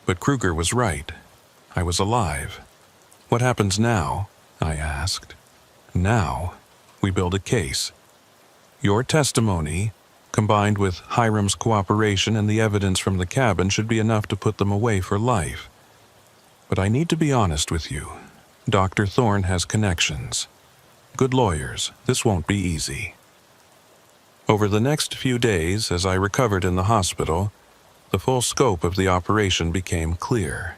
But Kruger was right. I was alive. "What happens now?" I asked. "Now, we build a case. Your testimony, combined with Hiram's cooperation and the evidence from the cabin, should be enough to put them away for life. But I need to be honest with you. Dr. Thorne has connections. Good lawyers, this won't be easy." Over the next few days, as I recovered in the hospital, the full scope of the operation became clear.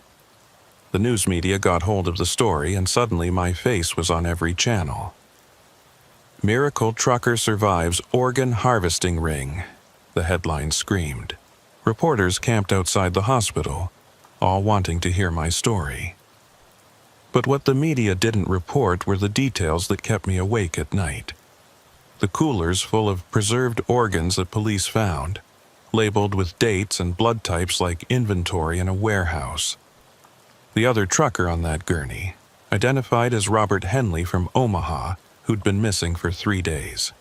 The news media got hold of the story, and suddenly my face was on every channel. "Miracle Trucker Survives Organ Harvesting Ring," the headline screamed. Reporters camped outside the hospital, all wanting to hear my story. But what the media didn't report were the details that kept me awake at night. The coolers full of preserved organs that police found, labeled with dates and blood types like inventory in a warehouse. The other trucker on that gurney, identified as Robert Henley from Omaha, who'd been missing for 3 days.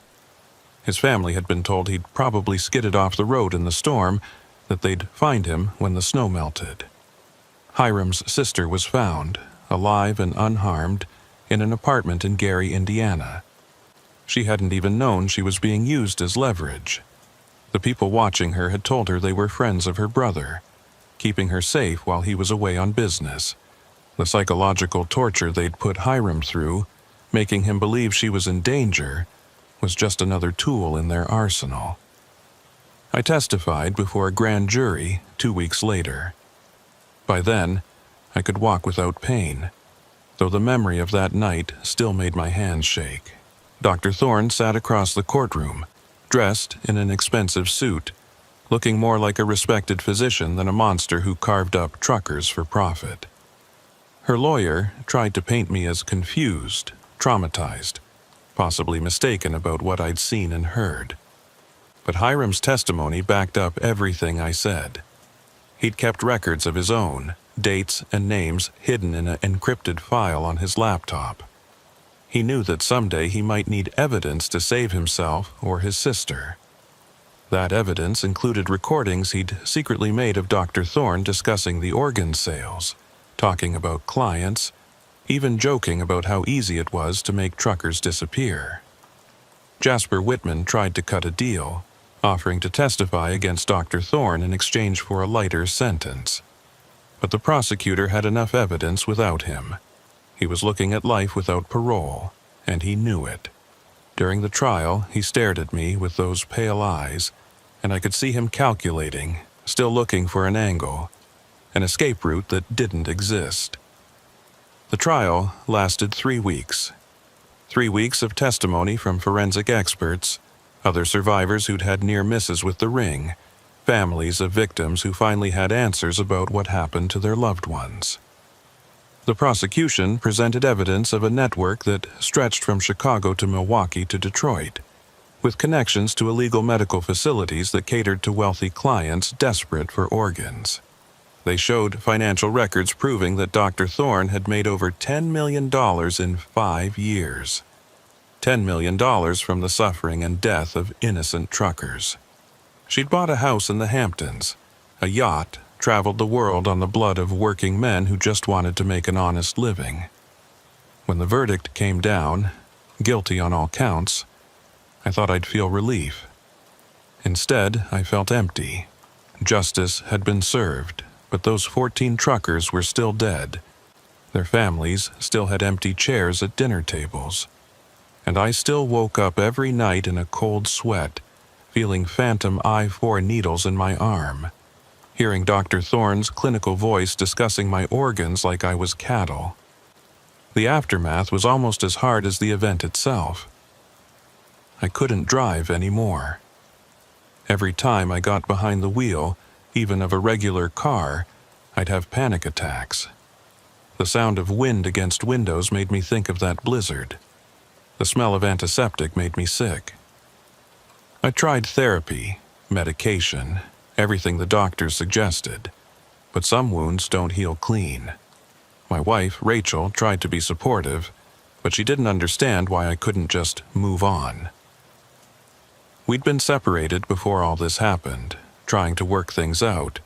His family had been told he'd probably skidded off the road in the storm, that they'd find him when the snow melted. Hiram's sister was found, alive and unharmed, in an apartment in Gary, Indiana. She hadn't even known she was being used as leverage. The people watching her had told her they were friends of her brother, keeping her safe while he was away on business. The psychological torture they'd put Hiram through, making him believe she was in danger, was just another tool in their arsenal. I testified before a grand jury 2 weeks later. By then, I could walk without pain, though the memory of that night still made my hands shake. Dr. Thorne sat across the courtroom, dressed in an expensive suit, looking more like a respected physician than a monster who carved up truckers for profit. Her lawyer tried to paint me as confused, traumatized, possibly mistaken about what I'd seen and heard. But Hiram's testimony backed up everything I said. He'd kept records of his own, dates and names hidden in an encrypted file on his laptop. He knew that someday he might need evidence to save himself or his sister. That evidence included recordings he'd secretly made of Dr. Thorne discussing the organ sales, talking about clients, even joking about how easy it was to make truckers disappear. Jasper Whitman tried to cut a deal, offering to testify against Dr. Thorne in exchange for a lighter sentence. But the prosecutor had enough evidence without him. He was looking at life without parole, and he knew it. During the trial, he stared at me with those pale eyes, and I could see him calculating, still looking for an angle. an escape route that didn't exist. The trial lasted 3 weeks. 3 weeks of testimony from forensic experts, other survivors who'd had near misses with the ring, families of victims who finally had answers about what happened to their loved ones. The prosecution presented evidence of a network that stretched from Chicago to Milwaukee to Detroit, with connections to illegal medical facilities that catered to wealthy clients desperate for organs. They showed financial records proving that Dr. Thorne had made over $10 million in 5 years. $10 million from the suffering and death of innocent truckers. She'd bought a house in the Hamptons, a yacht, traveled the world on the blood of working men who just wanted to make an honest living. When the verdict came down, guilty on all counts, I thought I'd feel relief. Instead, I felt empty. Justice had been served, but those 14 truckers were still dead. Their families still had empty chairs at dinner tables. And I still woke up every night in a cold sweat, feeling phantom I-4 needles in my arm, hearing Dr. Thorne's clinical voice discussing my organs like I was cattle. The aftermath was almost as hard as the event itself. I couldn't drive anymore. Every time I got behind the wheel, even of a regular car, I'd have panic attacks. The sound of wind against windows made me think of that blizzard. The smell of antiseptic made me sick. I tried therapy, medication, everything the doctors suggested, but some wounds don't heal clean. My wife, Rachel, tried to be supportive, but she didn't understand why I couldn't just move on. We'd been separated before all this happened, trying to work things out,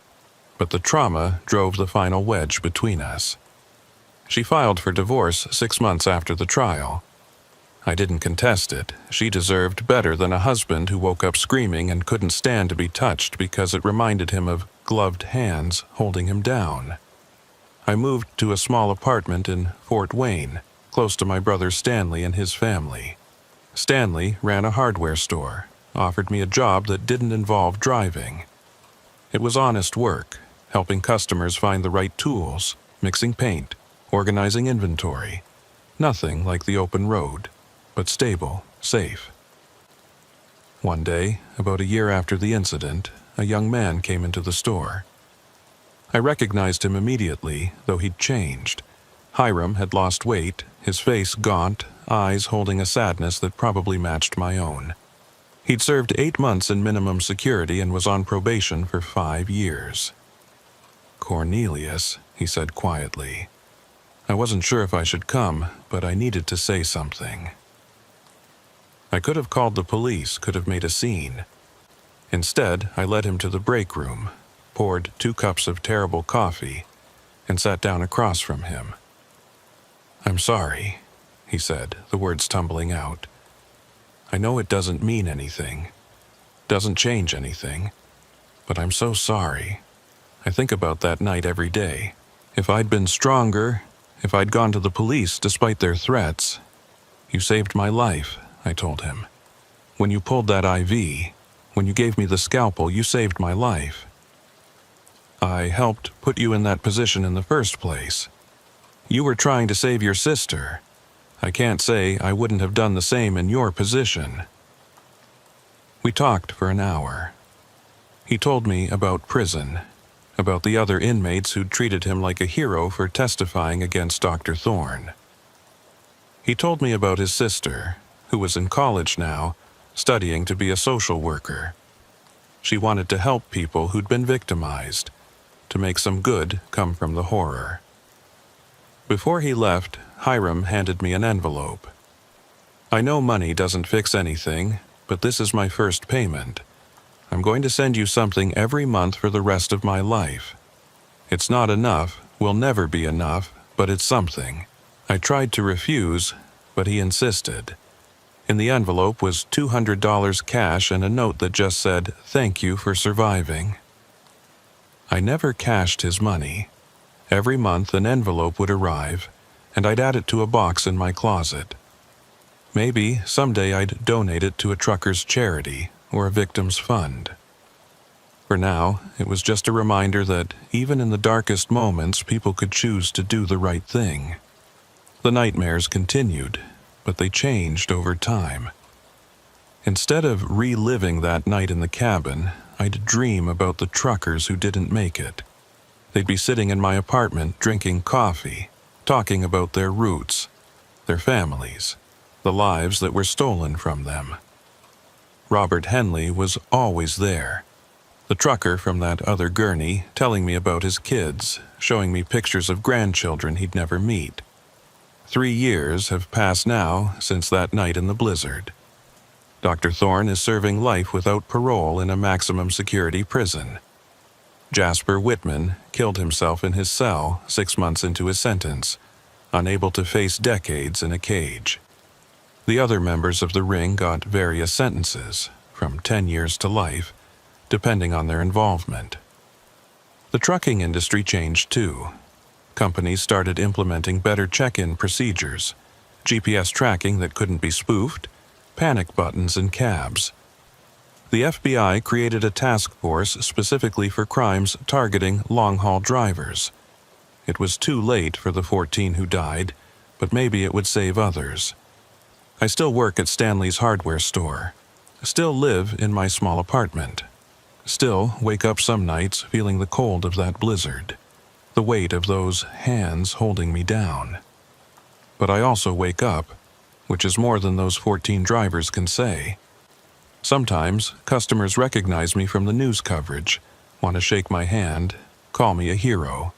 but the trauma drove the final wedge between us. She filed for divorce 6 months after the trial. I didn't contest it. She deserved better than a husband who woke up screaming and couldn't stand to be touched because it reminded him of gloved hands holding him down. I moved to a small apartment in Fort Wayne, close to my brother Stanley and his family. Stanley ran a hardware store, offered me a job that didn't involve driving. It was honest work, helping customers find the right tools, mixing paint, organizing inventory. Nothing like the open road, but stable, safe. One day, about a year after the incident, a young man came into the store. I recognized him immediately, though he'd changed. Hiram had lost weight, his face gaunt, eyes holding a sadness that probably matched my own. He'd served 8 months in minimum security and was on probation for 5 years. "Cornelius," he said quietly. I wasn't sure if I should come, but I needed to say something. I could have called the police, could have made a scene. Instead, I led him to the break room, poured 2 cups of terrible coffee, and sat down across from him. "I'm sorry," he said, the words tumbling out. "I know it doesn't mean anything, doesn't change anything, but I'm so sorry. I think about that night every day. If I'd been stronger, if I'd gone to the police despite their threats. You saved my life," I told him. "When you pulled that IV, when you gave me the scalpel, you saved my life. I helped put you in that position in the first place. You were trying to save your sister. I can't say I wouldn't have done the same in your position." We talked for an hour. He told me about prison, about the other inmates who'd treated him like a hero for testifying against Dr. Thorne. He told me about his sister, who was in college now, studying to be a social worker. She wanted to help people who'd been victimized, to make some good come from the horror. Before he left, Hiram handed me an envelope. "I know money doesn't fix anything, but this is my first payment. I'm going to send you something every month for the rest of my life. It's not enough, will never be enough, but it's something." I tried to refuse, but he insisted. In the envelope was $200 cash and a note that just said, "Thank you for surviving." I never cashed his money. Every month an envelope would arrive, and I'd add it to a box in my closet. Maybe someday I'd donate it to a trucker's charity or a victim's fund. For now, it was just a reminder that even in the darkest moments, people could choose to do the right thing. The nightmares continued, but they changed over time. Instead of reliving that night in the cabin, I'd dream about the truckers who didn't make it. They'd be sitting in my apartment drinking coffee, talking about their roots, their families, the lives that were stolen from them. Robert Henley was always there. The trucker from that other gurney telling me about his kids, showing me pictures of grandchildren he'd never meet. 3 years have passed now since that night in the blizzard. Dr. Thorne is serving life without parole in a maximum security prison. Jasper Whitman killed himself in his cell 6 months into his sentence, unable to face decades in a cage. The other members of the ring got various sentences, from 10 years to life, depending on their involvement. The trucking industry changed too. Companies started implementing better check-in procedures, GPS tracking that couldn't be spoofed, panic buttons in cabs. The FBI created a task force specifically for crimes targeting long-haul drivers. It was too late for the 14 who died, but maybe it would save others. I still work at Stanley's hardware store, still live in my small apartment. Still wake up some nights feeling the cold of that blizzard, the weight of those hands holding me down. But I also wake up, which is more than those 14 drivers can say. Sometimes customers recognize me from the news coverage, want to shake my hand, call me a hero.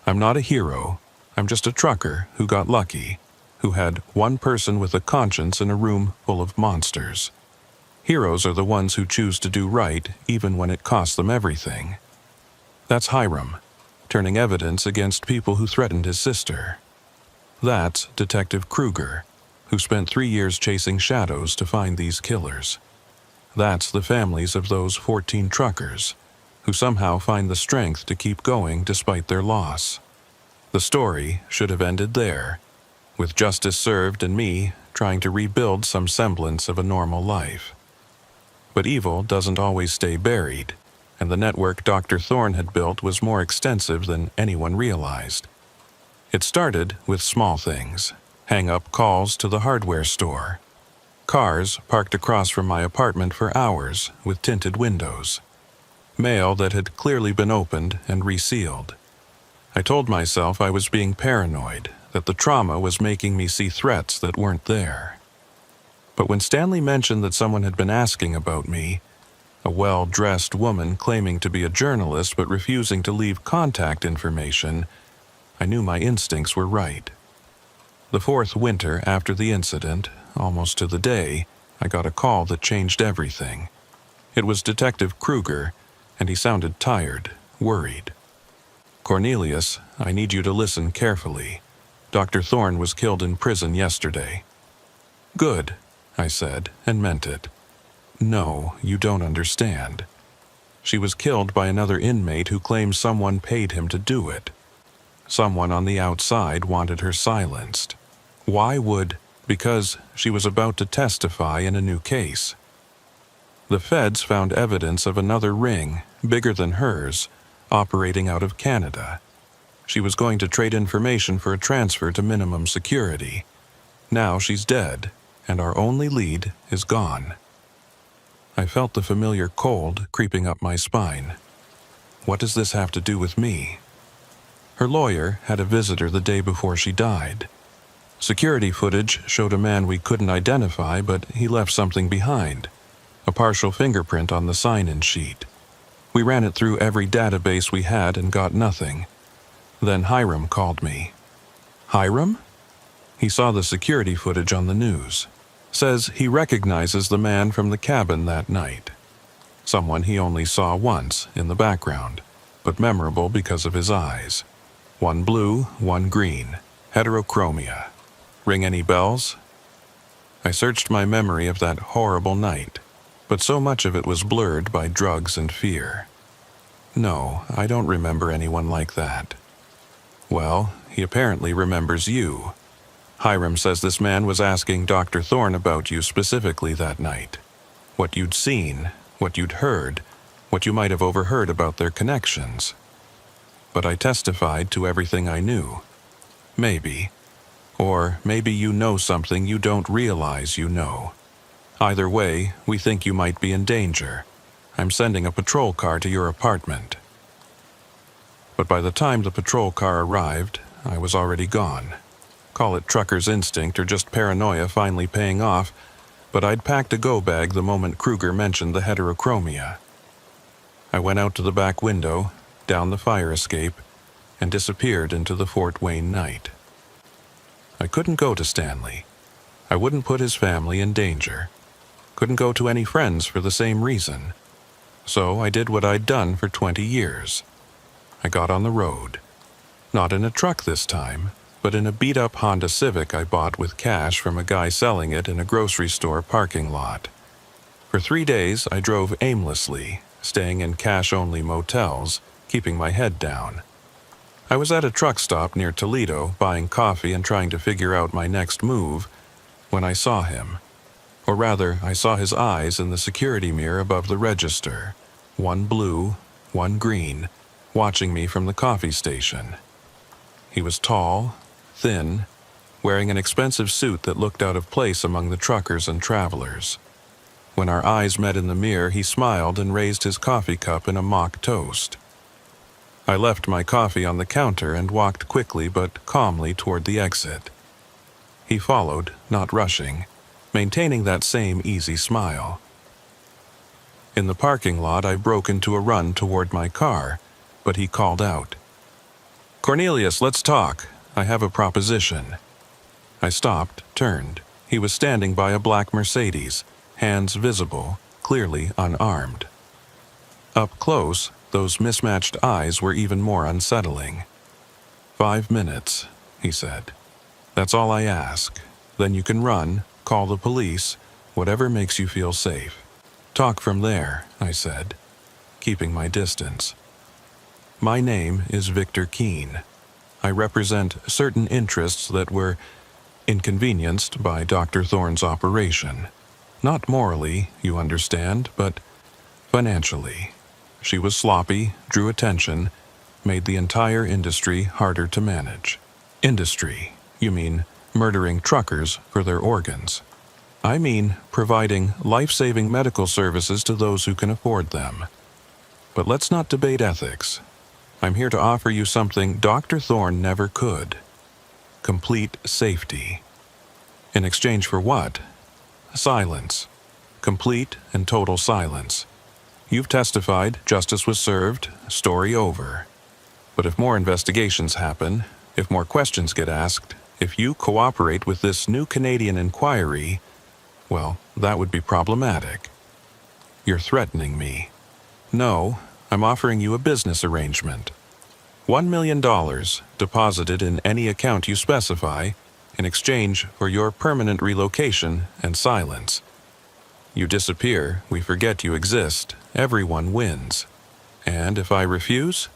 I'm not a hero, I'm just a trucker who got lucky, who had one person with a conscience in a room full of monsters. Heroes are the ones who choose to do right even when it costs them everything. That's Hiram, turning evidence against people who threatened his sister. That's Detective Kruger, who spent 3 years chasing shadows to find these killers. That's the families of those 14 truckers, who somehow find the strength to keep going despite their loss. The story should have ended there, with justice served and me trying to rebuild some semblance of a normal life. But evil doesn't always stay buried, and the network Dr. Thorne had built was more extensive than anyone realized. It started with small things, hang-up calls to the hardware store, cars parked across from my apartment for hours with tinted windows, mail that had clearly been opened and resealed. I told myself I was being paranoid, that the trauma was making me see threats that weren't there. But when Stanley mentioned that someone had been asking about me, a well-dressed woman claiming to be a journalist but refusing to leave contact information, I knew my instincts were right. The 4th winter after the incident, almost to the day, I got a call that changed everything. It was Detective Kruger, and he sounded tired, worried. "Cornelius, I need you to listen carefully. Dr. Thorne was killed in prison yesterday." "Good," I said, and meant it. "No, you don't understand. She was killed by another inmate who claims someone paid him to do it. Someone on the outside wanted her silenced. Why would? Because she was about to testify in a new case. The feds found evidence of another ring, bigger than hers, operating out of Canada. She was going to trade information for a transfer to minimum security. Now she's dead, and our only lead is gone." I felt the familiar cold creeping up my spine. What does this have to do with me? Her lawyer had a visitor the day before she died. Security footage showed a man we couldn't identify, but he left something behind, a partial fingerprint on the sign-in sheet. We ran it through every database we had and got nothing. Then Hiram called me. "Hiram?" He saw the security footage on the news. Says he recognizes the man from the cabin that night. Someone he only saw once in the background, but memorable because of his eyes. One blue, one green. Heterochromia. Ring any bells? I searched my memory of that horrible night, but so much of it was blurred by drugs and fear. No, I don't remember anyone like that. Well, he apparently remembers you. Hiram says this man was asking Dr. Thorne about you specifically that night. What you'd seen, what you'd heard, what you might have overheard about their connections. But I testified to everything I knew. Maybe. Or maybe you know something you don't realize you know. Either way, we think you might be in danger. I'm sending a patrol car to your apartment. But by the time the patrol car arrived, I was already gone. Call it trucker's instinct or just paranoia finally paying off, but I'd packed a go bag the moment Kruger mentioned the heterochromia. I went out to the back window, down the fire escape, and disappeared into the Fort Wayne night. I couldn't go to Stanley. I wouldn't put his family in danger. Couldn't go to any friends for the same reason. So I did what I'd done for 20 years. I got on the road. Not in a truck this time, but in a beat-up Honda Civic I bought with cash from a guy selling it in a grocery store parking lot. For 3 days, I drove aimlessly, staying in cash-only motels, keeping my head down. I was at a truck stop near Toledo, buying coffee and trying to figure out my next move, when I saw him. Or rather, I saw his eyes in the security mirror above the register, one blue, one green, watching me from the coffee station. He was tall, thin, wearing an expensive suit that looked out of place among the truckers and travelers. When our eyes met in the mirror, he smiled and raised his coffee cup in a mock toast. I left my coffee on the counter and walked quickly but calmly toward the exit. He followed, not rushing, maintaining that same easy smile. In the parking lot, I broke into a run toward my car, but he called out, "Cornelius, let's talk. I have a proposition." I stopped, turned. He was standing by a black Mercedes, hands visible, clearly unarmed. Up close, those mismatched eyes were even more unsettling. "5 minutes," he said. "That's all I ask. Then you can run, call the police, whatever makes you feel safe. Talk from there," I said, keeping my distance. "My name is Victor Keene. I represent certain interests that were inconvenienced by Dr. Thorne's operation. Not morally, you understand, but financially. She was sloppy, drew attention, made the entire industry harder to manage." "Industry? You mean murdering truckers for their organs?" "I mean providing life-saving medical services to those who can afford them. But let's not debate ethics. I'm here to offer you something Dr. Thorne never could. Complete safety. In exchange for what? Silence. Complete and total silence. You've testified, justice was served, story over. But if more investigations happen, if more questions get asked, if you cooperate with this new Canadian inquiry, well, that would be problematic." "You're threatening me." "No, I'm offering you a business arrangement. $1 million deposited in any account you specify in exchange for your permanent relocation and silence. You disappear, we forget you exist, everyone wins. And if I refuse?"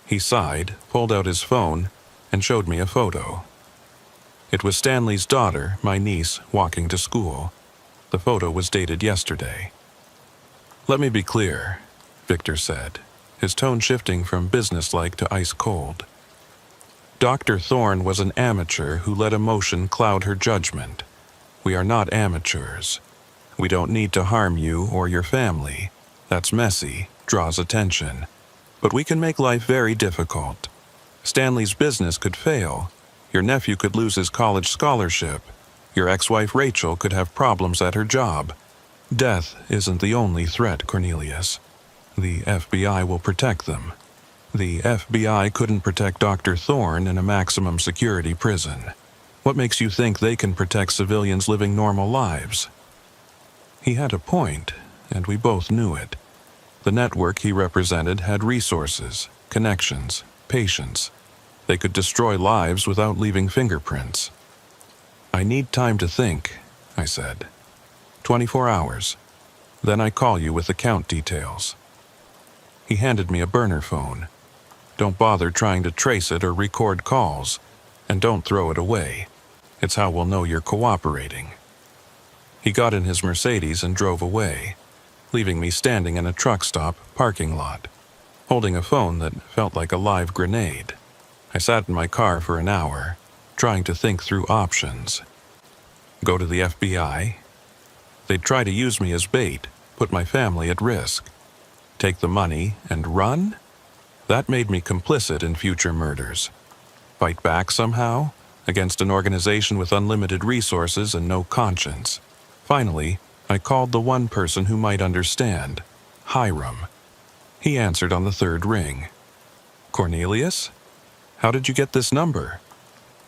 He sighed, pulled out his phone, and showed me a photo. It was Stanley's daughter, my niece, walking to school. The photo was dated yesterday. "Let me be clear," Victor said, his tone shifting from businesslike to ice-cold. "Dr. Thorne was an amateur who let emotion cloud her judgment. We are not amateurs. We don't need to harm you or your family. That's messy, draws attention. But we can make life very difficult. Stanley's business could fail. Your nephew could lose his college scholarship. Your ex-wife Rachel could have problems at her job. Death isn't the only threat, Cornelius. The FBI will protect them. The FBI couldn't protect Dr. Thorne in a maximum security prison. What makes you think they can protect civilians living normal lives?" He had a point, and we both knew it. The network he represented had resources, connections, patience. They could destroy lives without leaving fingerprints. "I need time to think," I said. 24 hours. Then I call you with account details." He handed me a burner phone. "Don't bother trying to trace it or record calls, and don't throw it away. It's how we'll know you're cooperating." He got in his Mercedes and drove away. leaving me standing in a truck stop parking lot, holding a phone that felt like a live grenade. I sat in my car for an hour, trying to think through options. Go to the FBI? They'd try to use me as bait, put my family at risk. Take the money and run? That made me complicit in future murders. Fight back somehow, against an organization with unlimited resources and no conscience. Finally, I called the one person who might understand, Hiram. He answered on the third ring. Cornelius? How did you get this number?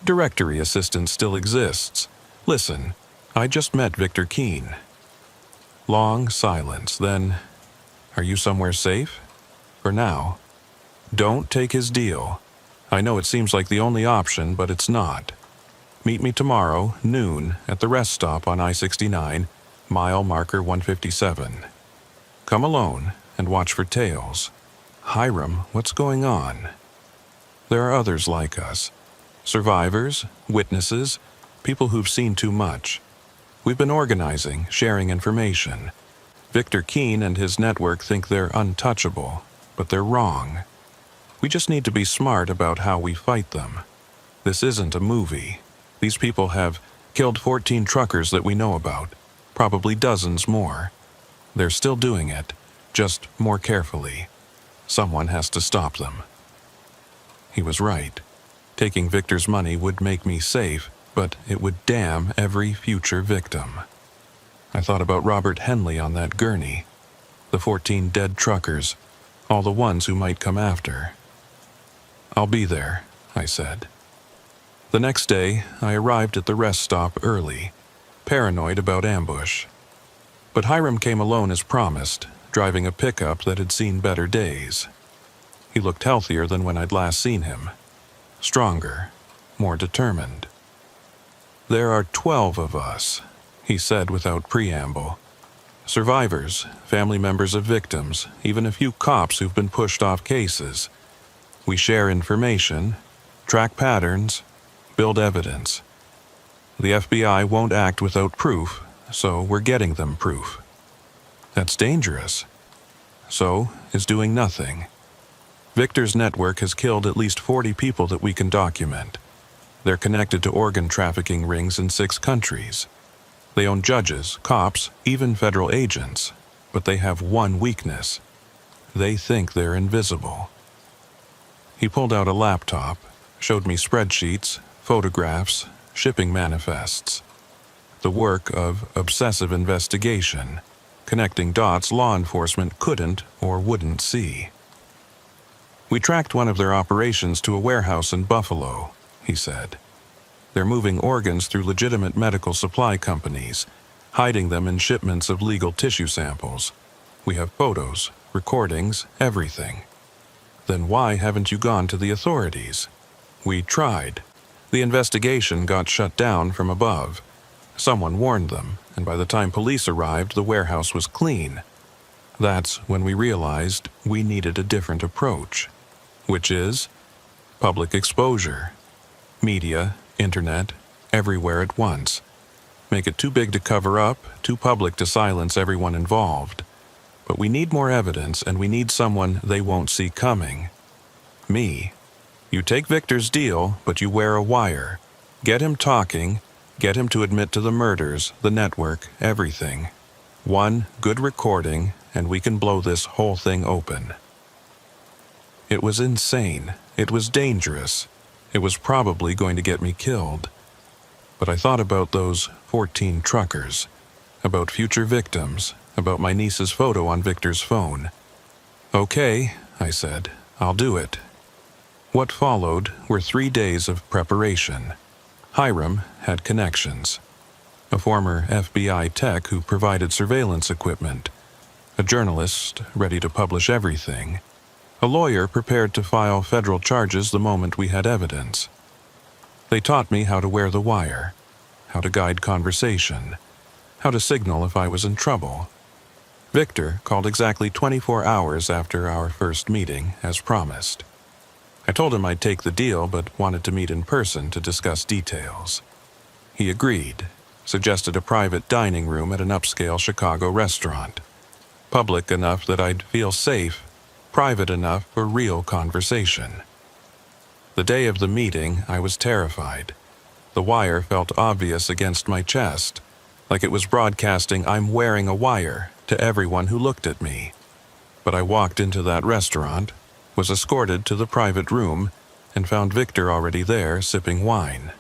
Directory assistance still exists. Listen, I just met Victor Keene. Long silence, then, are you somewhere safe? For now. Don't take his deal. I know it seems like the only option, but it's not. Meet me tomorrow, noon, at the rest stop on I-69, mile marker 157. Come alone and watch for tails. Hiram, what's going on? There are others like us. Survivors, witnesses, people who've seen too much. We've been organizing, sharing information. Victor Keene and his network think they're untouchable, but they're wrong. We just need to be smart about how we fight them. This isn't a movie. These people have killed 14 truckers that we know about, probably dozens more. They're still doing it, just more carefully. Someone has to stop them. He was right. Taking Victor's money would make me safe, but it would damn every future victim. I thought about Robert Henley on that gurney, the 14 dead truckers, all the ones who might come after. I'll be there, I said. The next day, I arrived at the rest stop early, paranoid about ambush. But Hiram came alone as promised, driving a pickup that had seen better days. He looked healthier than when I'd last seen him. Stronger, more determined. There are 12 of us, he said without preamble. Survivors, family members of victims, even a few cops who've been pushed off cases. We share information, track patterns, build evidence. The FBI won't act without proof, so we're getting them proof. That's dangerous. So is doing nothing. Victor's network has killed at least 40 people that we can document. They're connected to organ trafficking rings in 6 countries. They own judges, cops, even federal agents, but they have one weakness. They think they're invisible. He pulled out a laptop, showed me spreadsheets, photographs, shipping manifests. The work of obsessive investigation, connecting dots law enforcement couldn't or wouldn't see. We tracked one of their operations to a warehouse in Buffalo, he said. They're moving organs through legitimate medical supply companies, hiding them in shipments of legal tissue samples. We have photos, recordings, everything. Then why haven't you gone to the authorities? We tried. The investigation got shut down from above. Someone warned them, and by the time police arrived, the warehouse was clean. That's when we realized we needed a different approach, which is public exposure. Media, internet, everywhere at once. Make it too big to cover up, too public to silence everyone involved. But we need more evidence, and we need someone they won't see coming. Me. You take Victor's deal, but you wear a wire. Get him talking, get him to admit to the murders, the network, everything. One good recording, and we can blow this whole thing open. It was insane. It was dangerous. It was probably going to get me killed. But I thought about those 14 truckers, about future victims, about my niece's photo on Victor's phone. Okay, I said, I'll do it. What followed were 3 days of preparation. Hiram had connections. A former FBI tech who provided surveillance equipment. A journalist ready to publish everything. A lawyer prepared to file federal charges the moment we had evidence. They taught me how to wear the wire, how to guide conversation, how to signal if I was in trouble. Victor called exactly 24 hours after our first meeting, as promised. I told him I'd take the deal, but wanted to meet in person to discuss details. He agreed, suggested a private dining room at an upscale Chicago restaurant. Public enough that I'd feel safe, private enough for real conversation. The day of the meeting, I was terrified. The wire felt obvious against my chest, like it was broadcasting "I'm wearing a wire" to everyone who looked at me. But I walked into that restaurant, was escorted to the private room, and found Victor already there sipping wine.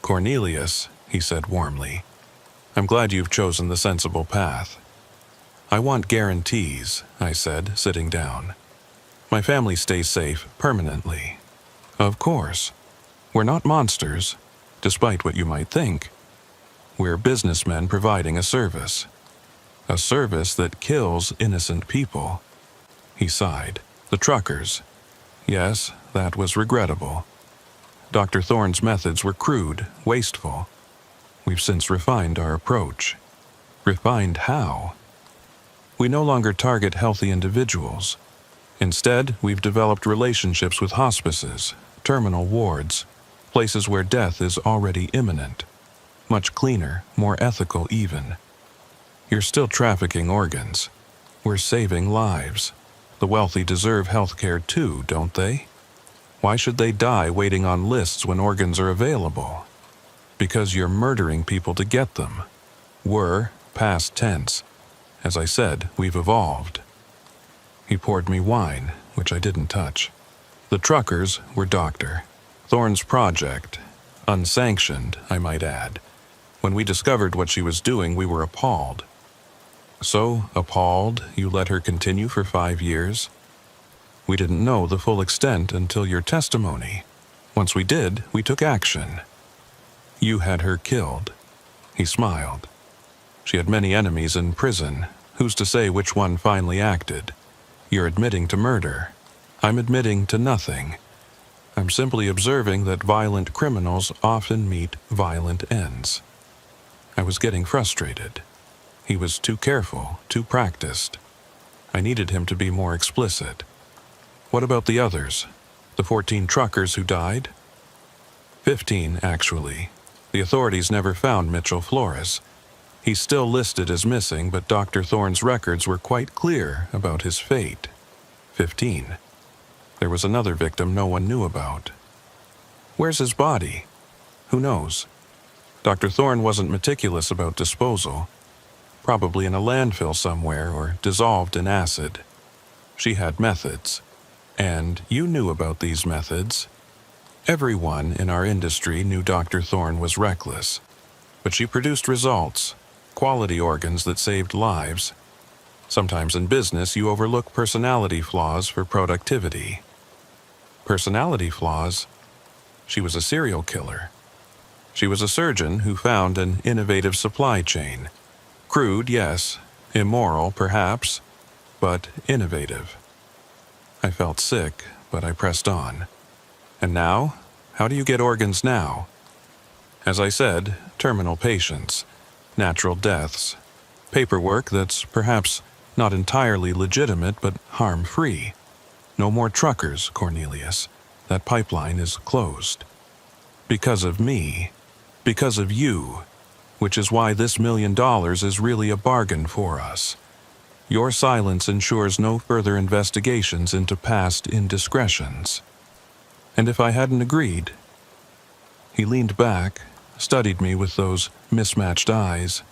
"Cornelius," he said warmly, "I'm glad you've chosen the sensible path." "I want guarantees," I said, sitting down. "My family stays safe permanently." "Of course. We're not monsters, despite what you might think. We're businessmen providing a service. A service that kills innocent people." He sighed. "The truckers. Yes, that was regrettable. Dr. Thorne's methods were crude, wasteful. We've since refined our approach." "Refined how?" "We no longer target healthy individuals. Instead, we've developed relationships with hospices, terminal wards, places where death is already imminent. Much cleaner, more ethical even. You're still trafficking organs. We're saving lives. The wealthy deserve health care too, don't they? Why should they die waiting on lists when organs are available? Because you're murdering people to get them. We're past tense. As I said, we've evolved." He poured me wine, which I didn't touch. "The truckers were Dr. Thorne's project. Unsanctioned, I might add. When we discovered what she was doing, we were appalled." "So appalled, you let her continue for 5 years?" "We didn't know the full extent until your testimony. Once we did, we took action." "You had her killed." He smiled. "She had many enemies in prison. Who's to say which one finally acted? You're admitting to murder. I'm admitting to nothing. I'm simply observing that violent criminals often meet violent ends." I was getting frustrated. He was too careful, too practiced. I needed him to be more explicit. "What about the others? The 14 truckers who died?" 15, actually. The authorities never found Mitchell Flores. He's still listed as missing, but Dr. Thorne's records were quite clear about his fate. 15. There was another victim no one knew about. "Where's his body?" "Who knows? Dr. Thorne wasn't meticulous about disposal. Probably in a landfill somewhere or dissolved in acid. She had methods. And you knew about these methods. Everyone in our industry knew Dr. Thorne was reckless. But she produced results, quality organs that saved lives. Sometimes in business you overlook personality flaws for productivity." "Personality flaws?" "She was a serial killer. She was a surgeon who found an innovative supply chain. Crude, yes. Immoral, perhaps. But innovative." I felt sick, but I pressed on. "And now? How do you get organs now?" "As I said, terminal patients. Natural deaths. Paperwork that's perhaps not entirely legitimate, but harm-free. No more truckers, Cornelius. That pipeline is closed. Because of me. Because of you. Which is why this $1 million is really a bargain for us. Your silence ensures no further investigations into past indiscretions. And if I hadn't agreed..." He leaned back, studied me with those mismatched eyes.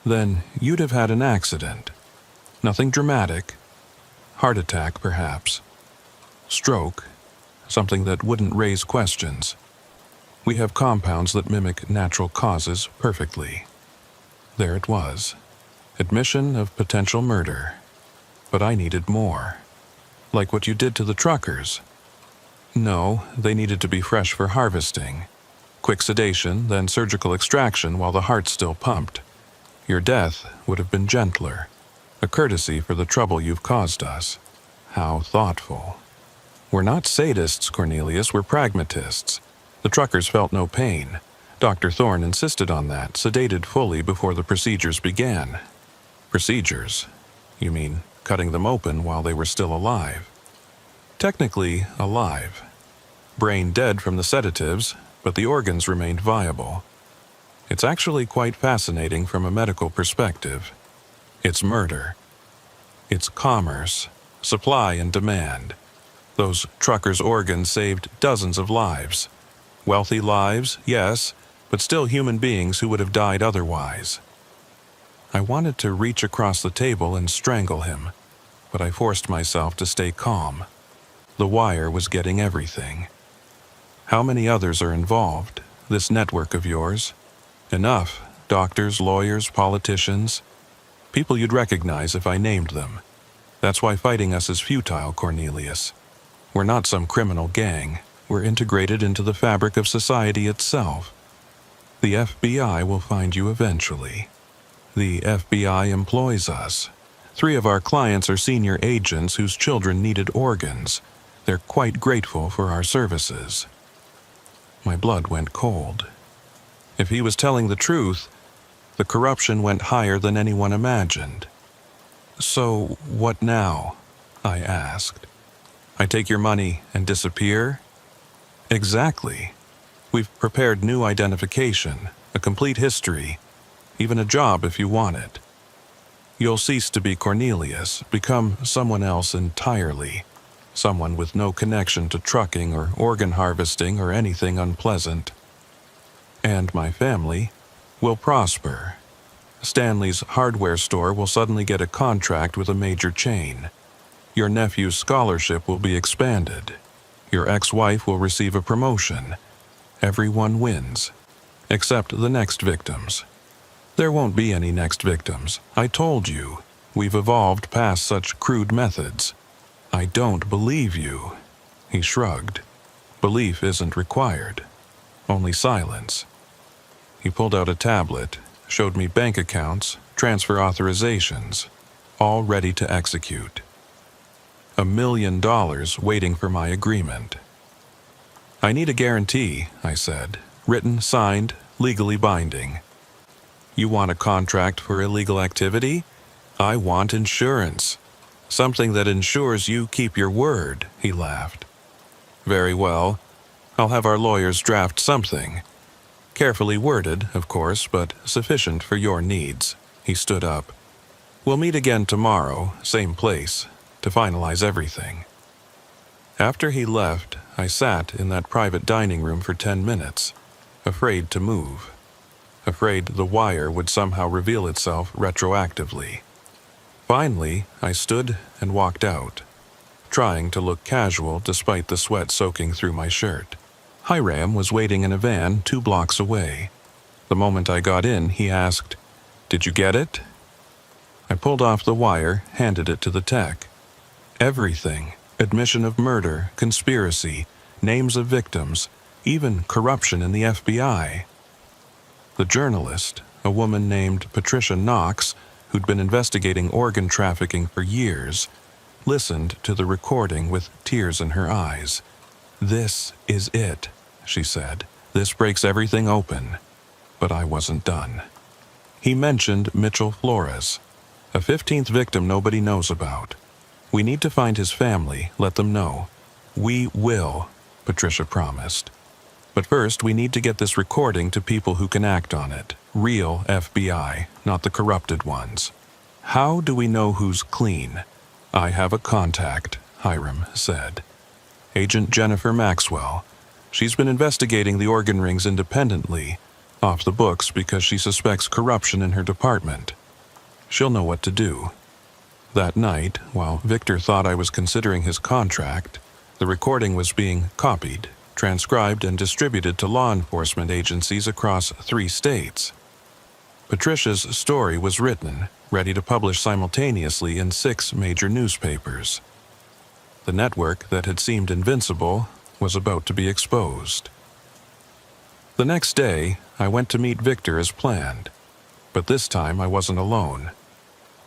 "Then you'd have had an accident. Nothing dramatic. Heart attack, perhaps. Stroke. Something that wouldn't raise questions. We have compounds that mimic natural causes perfectly." There it was. Admission of potential murder. But I needed more. "Like what you did to the truckers." "No, they needed to be fresh for harvesting. Quick sedation, then surgical extraction while the heart still pumped. Your death would have been gentler. A courtesy for the trouble you've caused us." How thoughtful. "We're not sadists, Cornelius, we're pragmatists. The truckers felt no pain. Dr. Thorne insisted on that, sedated fully before the procedures began." "Procedures? You mean cutting them open while they were still alive?" "Technically alive. Brain dead from the sedatives, but the organs remained viable. It's actually quite fascinating from a medical perspective. It's murder. It's commerce, supply and demand. Those truckers' organs saved dozens of lives. Wealthy lives, yes, but still human beings who would have died otherwise. I wanted to reach across the table and strangle him, but I forced myself to stay calm. The wire was getting everything. How many others are involved, this network of yours? Enough. Doctors, lawyers, politicians. People you'd recognize if I named them. That's why fighting us is futile, Cornelius. We're not some criminal gang. We're integrated into the fabric of society itself. The FBI will find you eventually. The FBI employs us. 3 of our clients are senior agents whose children needed organs. They're quite grateful for our services. My blood went cold. If he was telling the truth, the corruption went higher than anyone imagined. So, what now? I asked. I take your money and disappear? Exactly. We've prepared new identification, a complete history, even a job if you want it. You'll cease to be Cornelius, become someone else entirely, someone with no connection to trucking or organ harvesting or anything unpleasant. And my family will prosper. Stanley's hardware store will suddenly get a contract with a major chain. Your nephew's scholarship will be expanded. Your ex-wife will receive a promotion. Everyone wins, except the next victims. There won't be any next victims. I told you, we've evolved past such crude methods. I don't believe you. He shrugged. Belief isn't required. Only silence. He pulled out a tablet, showed me bank accounts, transfer authorizations, all ready to execute. $1 million waiting for my agreement. I need a guarantee, I said, written, signed, legally binding. You want a contract for illegal activity? I want insurance. Something that ensures you keep your word, he laughed. Very well. I'll have our lawyers draft something. Carefully worded, of course, but sufficient for your needs. He stood up. We'll meet again tomorrow, same place, to finalize everything. After he left, I sat in that private dining room for 10 minutes, afraid to move. Afraid the wire would somehow reveal itself retroactively. Finally, I stood and walked out, trying to look casual despite the sweat soaking through my shirt. Hiram was waiting in a van 2 blocks away. The moment I got in, he asked, "Did you get it?" I pulled off the wire, handed it to the tech. Everything. Admission of murder, conspiracy, names of victims, even corruption in the FBI. The journalist, a woman named Patricia Knox, who'd been investigating organ trafficking for years, listened to the recording with tears in her eyes. "This is it," she said. "This breaks everything open." But I wasn't done. He mentioned Mitchell Flores, a 15th victim nobody knows about. We need to find his family, let them know. We will, Patricia promised. But first, we need to get this recording to people who can act on it. Real FBI, not the corrupted ones. How do we know who's clean? I have a contact, Hiram said. Agent Jennifer Maxwell. She's been investigating the organ rings independently, off the books because she suspects corruption in her department. She'll know what to do. That night, while Victor thought I was considering his contract, the recording was being copied, transcribed, and distributed to law enforcement agencies across 3 states. Patricia's story was written, ready to publish simultaneously in 6 major newspapers. The network that had seemed invincible was about to be exposed. The next day, I went to meet Victor as planned, but this time I wasn't alone.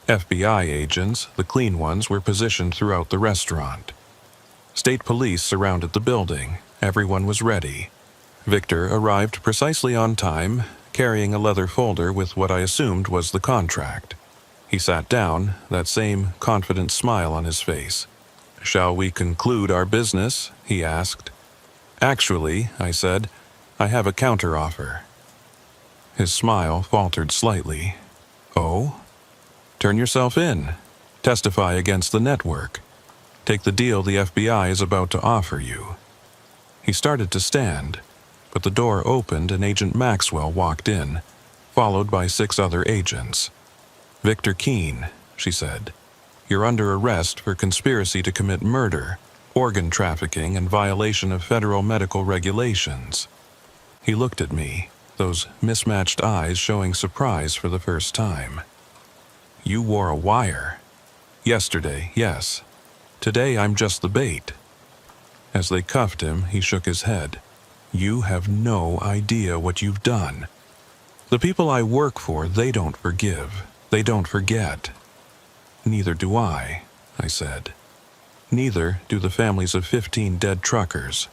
FBI agents, the clean ones, were positioned throughout the restaurant. State police surrounded the building. Everyone was ready. Victor arrived precisely on time, carrying a leather folder with what I assumed was the contract. He sat down, that same confident smile on his face. "Shall we conclude our business?" he asked. "Actually," I said, "I have a counteroffer." His smile faltered slightly. "Oh? Turn yourself in." Testify against the network. Take the deal the FBI is about to offer you." He started to stand, but the door opened and Agent Maxwell walked in, followed by 6 other agents. "Victor Keene," she said, "you're under arrest for conspiracy to commit murder, organ trafficking, and violation of federal medical regulations." He looked at me, those mismatched eyes showing surprise for the first time. "You wore a wire." "Yesterday, yes. Today I'm just the bait." As they cuffed him, he shook his head. "You have no idea what you've done. The people I work for, they don't forgive. They don't forget." "Neither do I," I said. "Neither do the families of 15 dead truckers."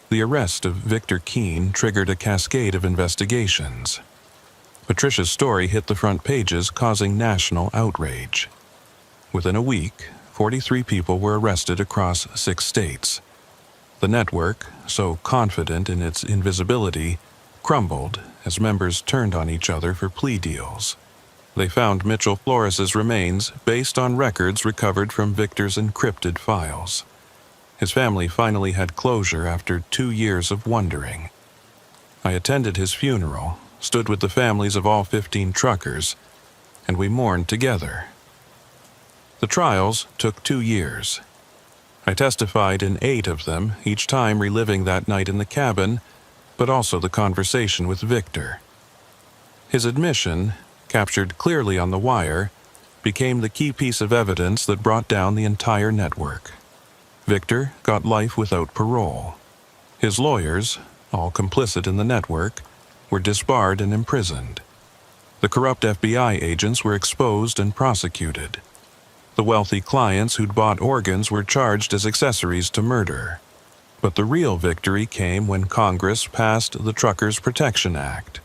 The arrest of Victor Keene triggered a cascade of investigations. Patricia's story hit the front pages, causing national outrage. Within a week, 43 people were arrested across 6 states. The network, so confident in its invisibility, crumbled as members turned on each other for plea deals. They found Mitchell Flores's remains based on records recovered from Victor's encrypted files. His family finally had closure after 2 years of wondering. I attended his funeral, stood with the families of all 15 truckers, and we mourned together. The trials took 2 years. I testified in 8 of them, each time reliving that night in the cabin, but also the conversation with Victor. His admission, captured clearly on the wire, became the key piece of evidence that brought down the entire network. Victor got life without parole. His lawyers, all complicit in the network, were disbarred and imprisoned. The corrupt FBI agents were exposed and prosecuted. The wealthy clients who'd bought organs were charged as accessories to murder. But the real victory came when Congress passed the Truckers' Protection Act,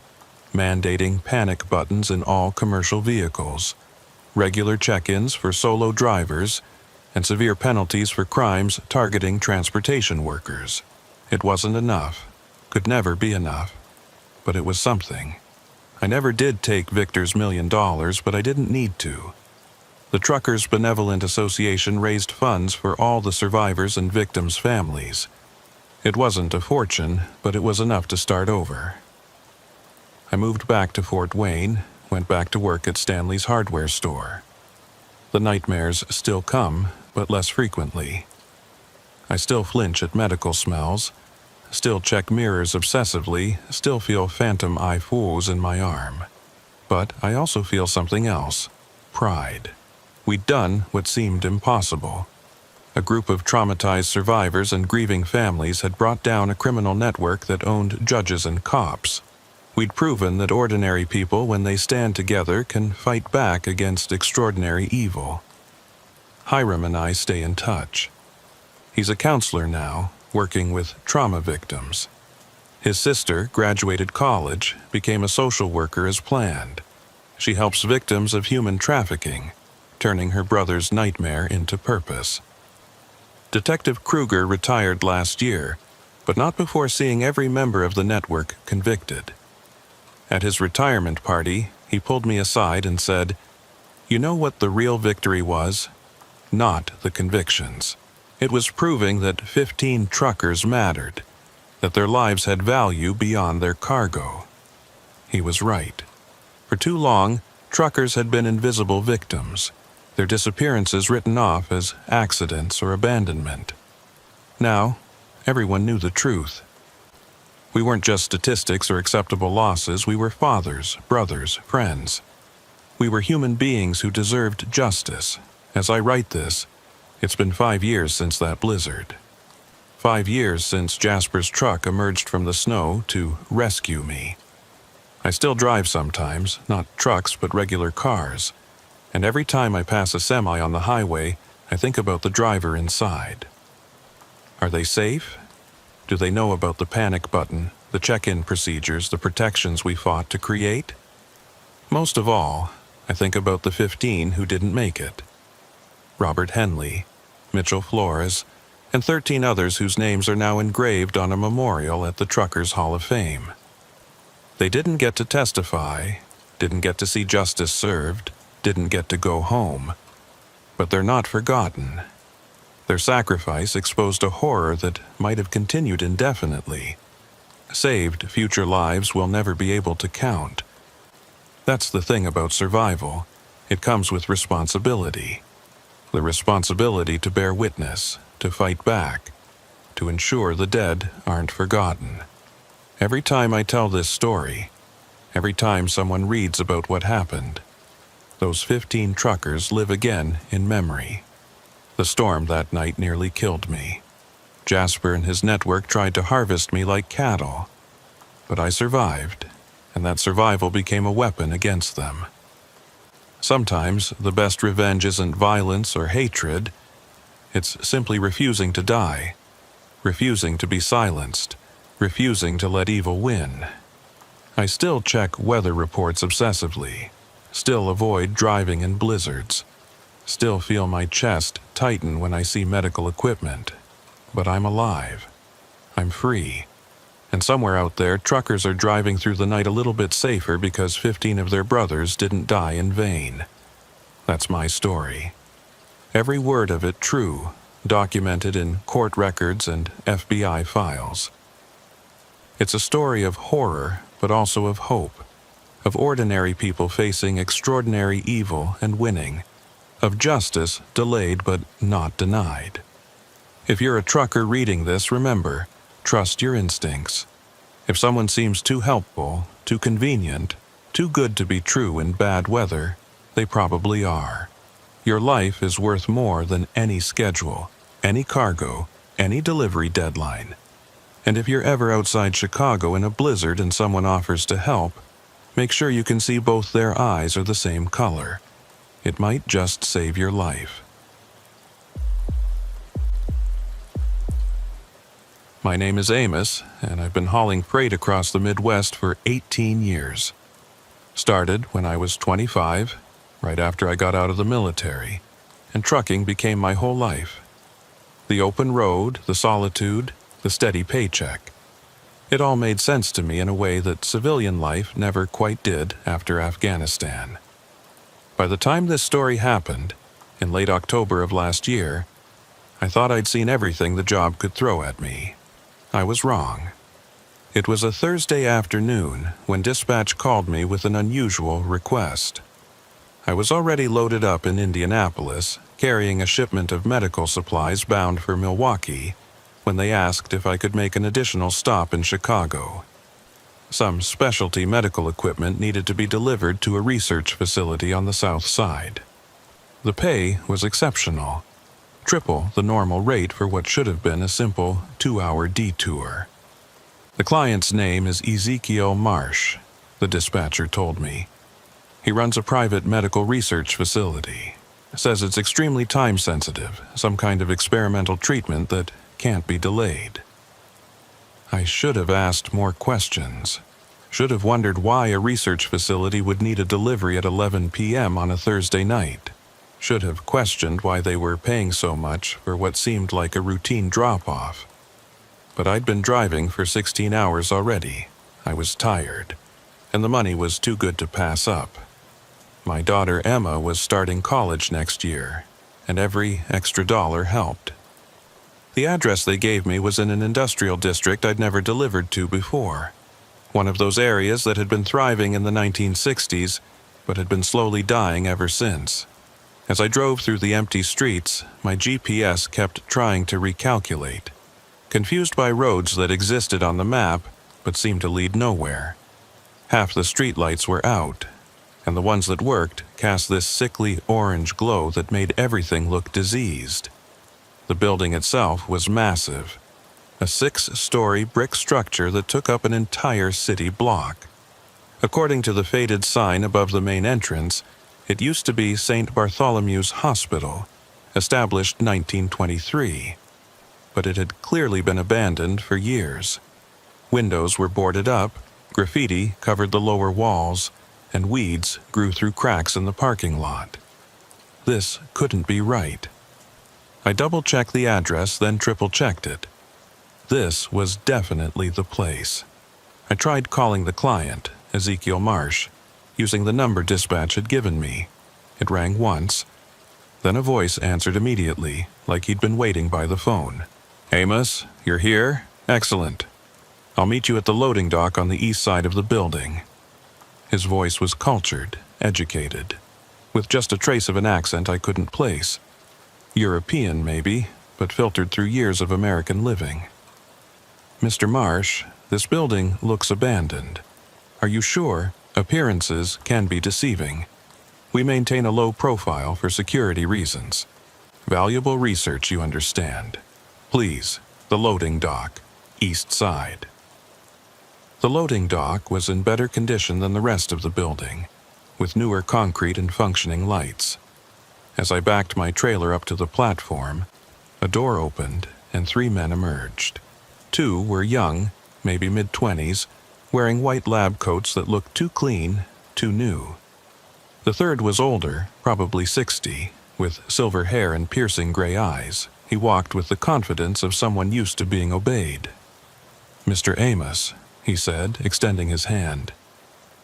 mandating panic buttons in all commercial vehicles, regular check-ins for solo drivers, and severe penalties for crimes targeting transportation workers. It wasn't enough, could never be enough, but it was something. I never did take Victor's $1 million, but I didn't need to. The Truckers' Benevolent Association raised funds for all the survivors and victims' families. It wasn't a fortune, but it was enough to start over. I moved back to Fort Wayne, went back to work at Stanley's hardware store. The nightmares still come, but less frequently. I still flinch at medical smells, still check mirrors obsessively, still feel phantom eye fours in my arm. But I also feel something else: pride. We'd done what seemed impossible. A group of traumatized survivors and grieving families had brought down a criminal network that owned judges and cops. We'd proven that ordinary people, when they stand together, can fight back against extraordinary evil. Hiram and I stay in touch. He's a counselor now, working with trauma victims. His sister graduated college, became a social worker as planned. She helps victims of human trafficking, turning her brother's nightmare into purpose. Detective Kruger retired last year, but not before seeing every member of the network convicted. At his retirement party, he pulled me aside and said, "You know what the real victory was? Not the convictions. It was proving that 15 truckers mattered, that their lives had value beyond their cargo." He was right. For too long, truckers had been invisible victims, their disappearances written off as accidents or abandonment. Now, everyone knew the truth. We weren't just statistics or acceptable losses, we were fathers, brothers, friends. We were human beings who deserved justice. As I write this, it's been 5 years since that blizzard. 5 years since Jasper's truck emerged from the snow to rescue me. I still drive sometimes, not trucks but regular cars, and every time I pass a semi on the highway, I think about the driver inside. Are they safe? Do they know about the panic button, the check-in procedures, the protections we fought to create? Most of all, I think about the 15 who didn't make it. Robert Henley, Mitchell Flores, and 13 others whose names are now engraved on a memorial at the Truckers' Hall of Fame. They didn't get to testify, didn't get to see justice served, didn't get to go home, But they're not forgotten. Their sacrifice exposed a horror that might have continued indefinitely. Saved future lives we'll never be able to count. That's the thing about survival. It comes with responsibility. The responsibility to bear witness, to fight back, to ensure the dead aren't forgotten. Every time I tell this story, every time someone reads about what happened, those 15 truckers live again in memory. The storm that night nearly killed me. Jasper and his network tried to harvest me like cattle. But I survived, and that survival became a weapon against them. Sometimes the best revenge isn't violence or hatred. It's simply refusing to die, refusing to be silenced, refusing to let evil win. I still check weather reports obsessively, still avoid driving in blizzards, still feel my chest tighten when I see medical equipment. But I'm alive. I'm free. And somewhere out there, truckers are driving through the night a little bit safer because 15 of their brothers didn't die in vain. That's my story. Every word of it true, documented in court records and FBI files. It's a story of horror, but also of hope, of ordinary people facing extraordinary evil and winning, of justice delayed but not denied. If you're a trucker reading this, remember, trust your instincts. If someone seems too helpful, too convenient, too good to be true in bad weather, they probably are. Your life is worth more than any schedule, any cargo, any delivery deadline. And if you're ever outside Chicago in a blizzard and someone offers to help, make sure you can see both their eyes are the same color. It might just save your life. My name is Amos, and I've been hauling freight across the Midwest for 18 years. Started when I was 25, right after I got out of the military, and trucking became my whole life. The open road, the solitude, the steady paycheck. It all made sense to me in a way that civilian life never quite did after Afghanistan. By the time this story happened, in late October of last year, I thought I'd seen everything the job could throw at me. I was wrong. It was a Thursday afternoon when dispatch called me with an unusual request. I was already loaded up in Indianapolis, carrying a shipment of medical supplies bound for Milwaukee, when they asked if I could make an additional stop in Chicago. Some specialty medical equipment needed to be delivered to a research facility on the south side. The pay was exceptional, triple the normal rate for what should have been a simple 2-hour detour. The client's name is Ezekiel Marsh, the dispatcher told me. He runs a private medical research facility. Says it's extremely time-sensitive, some kind of experimental treatment that can't be delayed. I should have asked more questions. Should have wondered why a research facility would need a delivery at 11 p.m. on a Thursday night. Should have questioned why they were paying so much for what seemed like a routine drop-off. But I'd been driving for 16 hours already. I was tired, and the money was too good to pass up. My daughter Emma was starting college next year, and every extra dollar helped. The address they gave me was in an industrial district I'd never delivered to before. One of those areas that had been thriving in the 1960s, but had been slowly dying ever since. As I drove through the empty streets, my GPS kept trying to recalculate, confused by roads that existed on the map, but seemed to lead nowhere. Half the streetlights were out, and the ones that worked cast this sickly orange glow that made everything look diseased. The building itself was massive, a 6-story brick structure that took up an entire city block. According to the faded sign above the main entrance, it used to be St. Bartholomew's Hospital, established 1923, but it had clearly been abandoned for years. Windows were boarded up, graffiti covered the lower walls, and weeds grew through cracks in the parking lot. This couldn't be right. I double-checked the address, then triple-checked it. This was definitely the place. I tried calling the client, Ezekiel Marsh, using the number dispatch had given me. It rang once, Then a voice answered immediately, like he'd been waiting by the phone. "Amos, you're here? Excellent. I'll meet you at the loading dock on the east side of the building." His voice was cultured, educated, with just a trace of an accent I couldn't place. European, maybe, but filtered through years of American living. "Mr. Marsh, this building looks abandoned. Are you sure? Appearances can be deceiving. We maintain a low profile for security reasons. Valuable research, you understand. Please, the loading dock, east side." The loading dock was in better condition than the rest of the building, with newer concrete and functioning lights. As I backed my trailer up to the platform, a door opened and 3 men emerged. 2 were young, maybe mid-20s, wearing white lab coats that looked too clean, too new. The third was older, probably 60, with silver hair and piercing gray eyes. He walked with the confidence of someone used to being obeyed. "Mr. Amos," he said, extending his hand.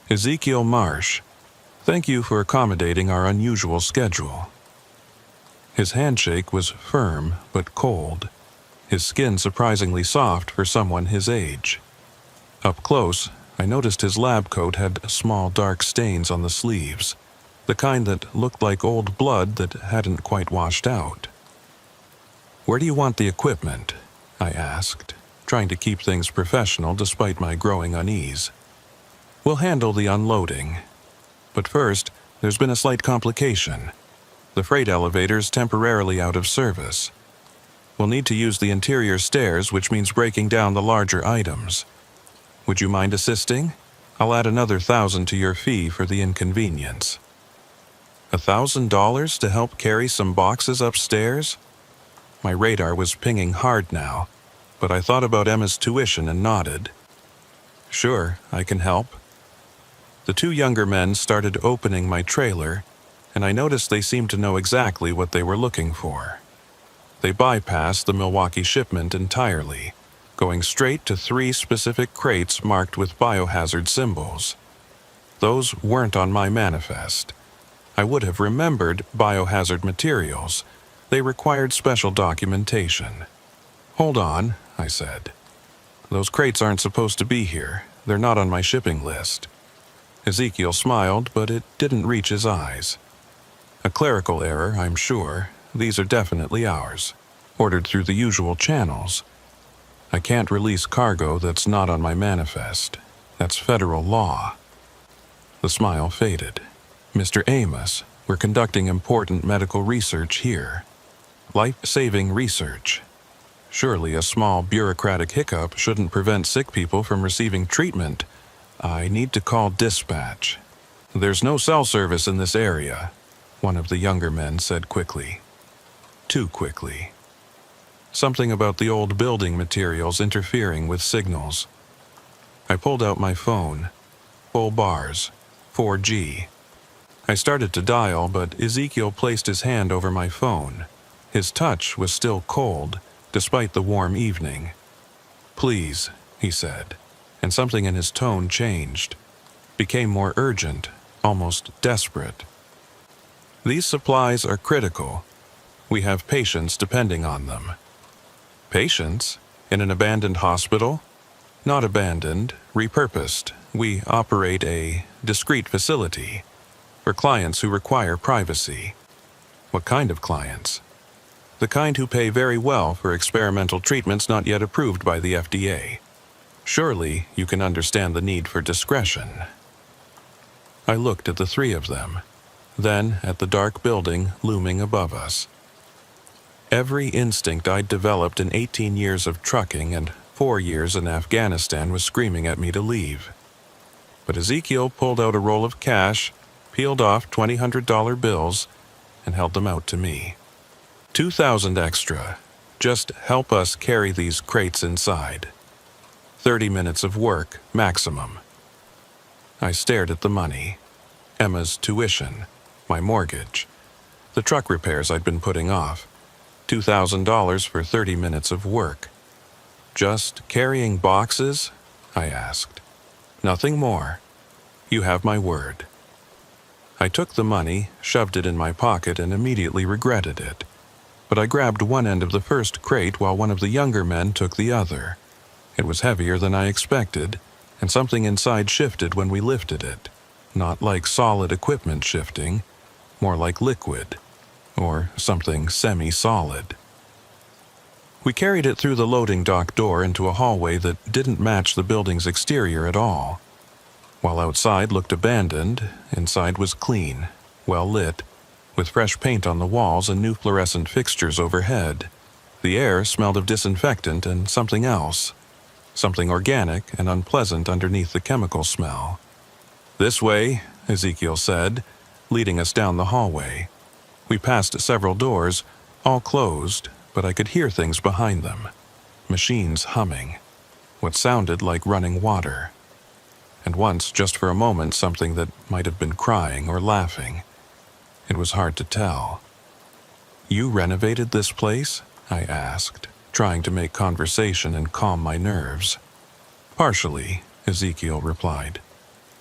"Ezekiel Marsh, thank you for accommodating our unusual schedule." His handshake was firm but cold, his skin surprisingly soft for someone his age. Up close, I noticed his lab coat had small dark stains on the sleeves, the kind that looked like old blood that hadn't quite washed out. "Where do you want the equipment?" I asked, trying to keep things professional despite my growing unease. "We'll handle the unloading. But first, there's been a slight complication. The freight elevator's temporarily out of service. We'll need to use the interior stairs, which means breaking down the larger items. Would you mind assisting? I'll add another $1,000 to your fee for the inconvenience." $1,000 to help carry some boxes upstairs? My radar was pinging hard now, but I thought about Emma's tuition and nodded. "Sure, I can help." The 2 younger men started opening my trailer, and I noticed they seemed to know exactly what they were looking for. They bypassed the Milwaukee shipment entirely, going straight to 3 specific crates marked with biohazard symbols. Those weren't on my manifest. I would have remembered biohazard materials. They required special documentation. "Hold on," I said. "Those crates aren't supposed to be here. They're not on my shipping list." Ezekiel smiled, but it didn't reach his eyes. "A clerical error, I'm sure. These are definitely ours, ordered through the usual channels. I can't release cargo that's not on my manifest. That's federal law." The smile faded. "Mr. Amos, we're conducting important medical research here. Life-saving research. Surely a small bureaucratic hiccup shouldn't prevent sick people from receiving treatment. I need to call dispatch." "There's no cell service in this area," one of the younger men said quickly. Too quickly. Something about the old building materials interfering with signals. I pulled out my phone. Full bars. 4G. I started to dial, but Ezekiel placed his hand over my phone. His touch was still cold, despite the warm evening. "Please," he said, and something in his tone changed. Became more urgent, almost desperate. "These supplies are critical. We have patients depending on them." "Patients? In an abandoned hospital?" "Not abandoned, repurposed. We operate a discreet facility for clients who require privacy." "What kind of clients?" "The kind who pay very well for experimental treatments not yet approved by the FDA. Surely you can understand the need for discretion." I looked at the 3 of them, then at the dark building looming above us. Every instinct I'd developed in 18 years of trucking and 4 years in Afghanistan was screaming at me to leave. But Ezekiel pulled out a roll of cash, peeled off $200 bills, and held them out to me. $2,000 extra. Just help us carry these crates inside. 30 minutes of work, maximum. I stared at the money. Emma's tuition, my mortgage, the truck repairs I'd been putting off. $2,000 for 30 minutes of work. "Just carrying boxes?" I asked. "Nothing more. You have my word." I took the money, shoved it in my pocket, and immediately regretted it. But I grabbed one end of the first crate while one of the younger men took the other. It was heavier than I expected, and something inside shifted when we lifted it. Not like solid equipment shifting, more like liquid, or something semi-solid. We carried it through the loading dock door into a hallway that didn't match the building's exterior at all. While outside looked abandoned, inside was clean, well lit, with fresh paint on the walls and new fluorescent fixtures overhead. The air smelled of disinfectant and something else, something organic and unpleasant underneath the chemical smell. "This way," Ezekiel said, leading us down the hallway. We passed several doors, all closed, but I could hear things behind them. Machines humming, what sounded like running water. And once, just for a moment, something that might have been crying or laughing. It was hard to tell. "You renovated this place?" I asked, trying to make conversation and calm my nerves. "Partially," Ezekiel replied.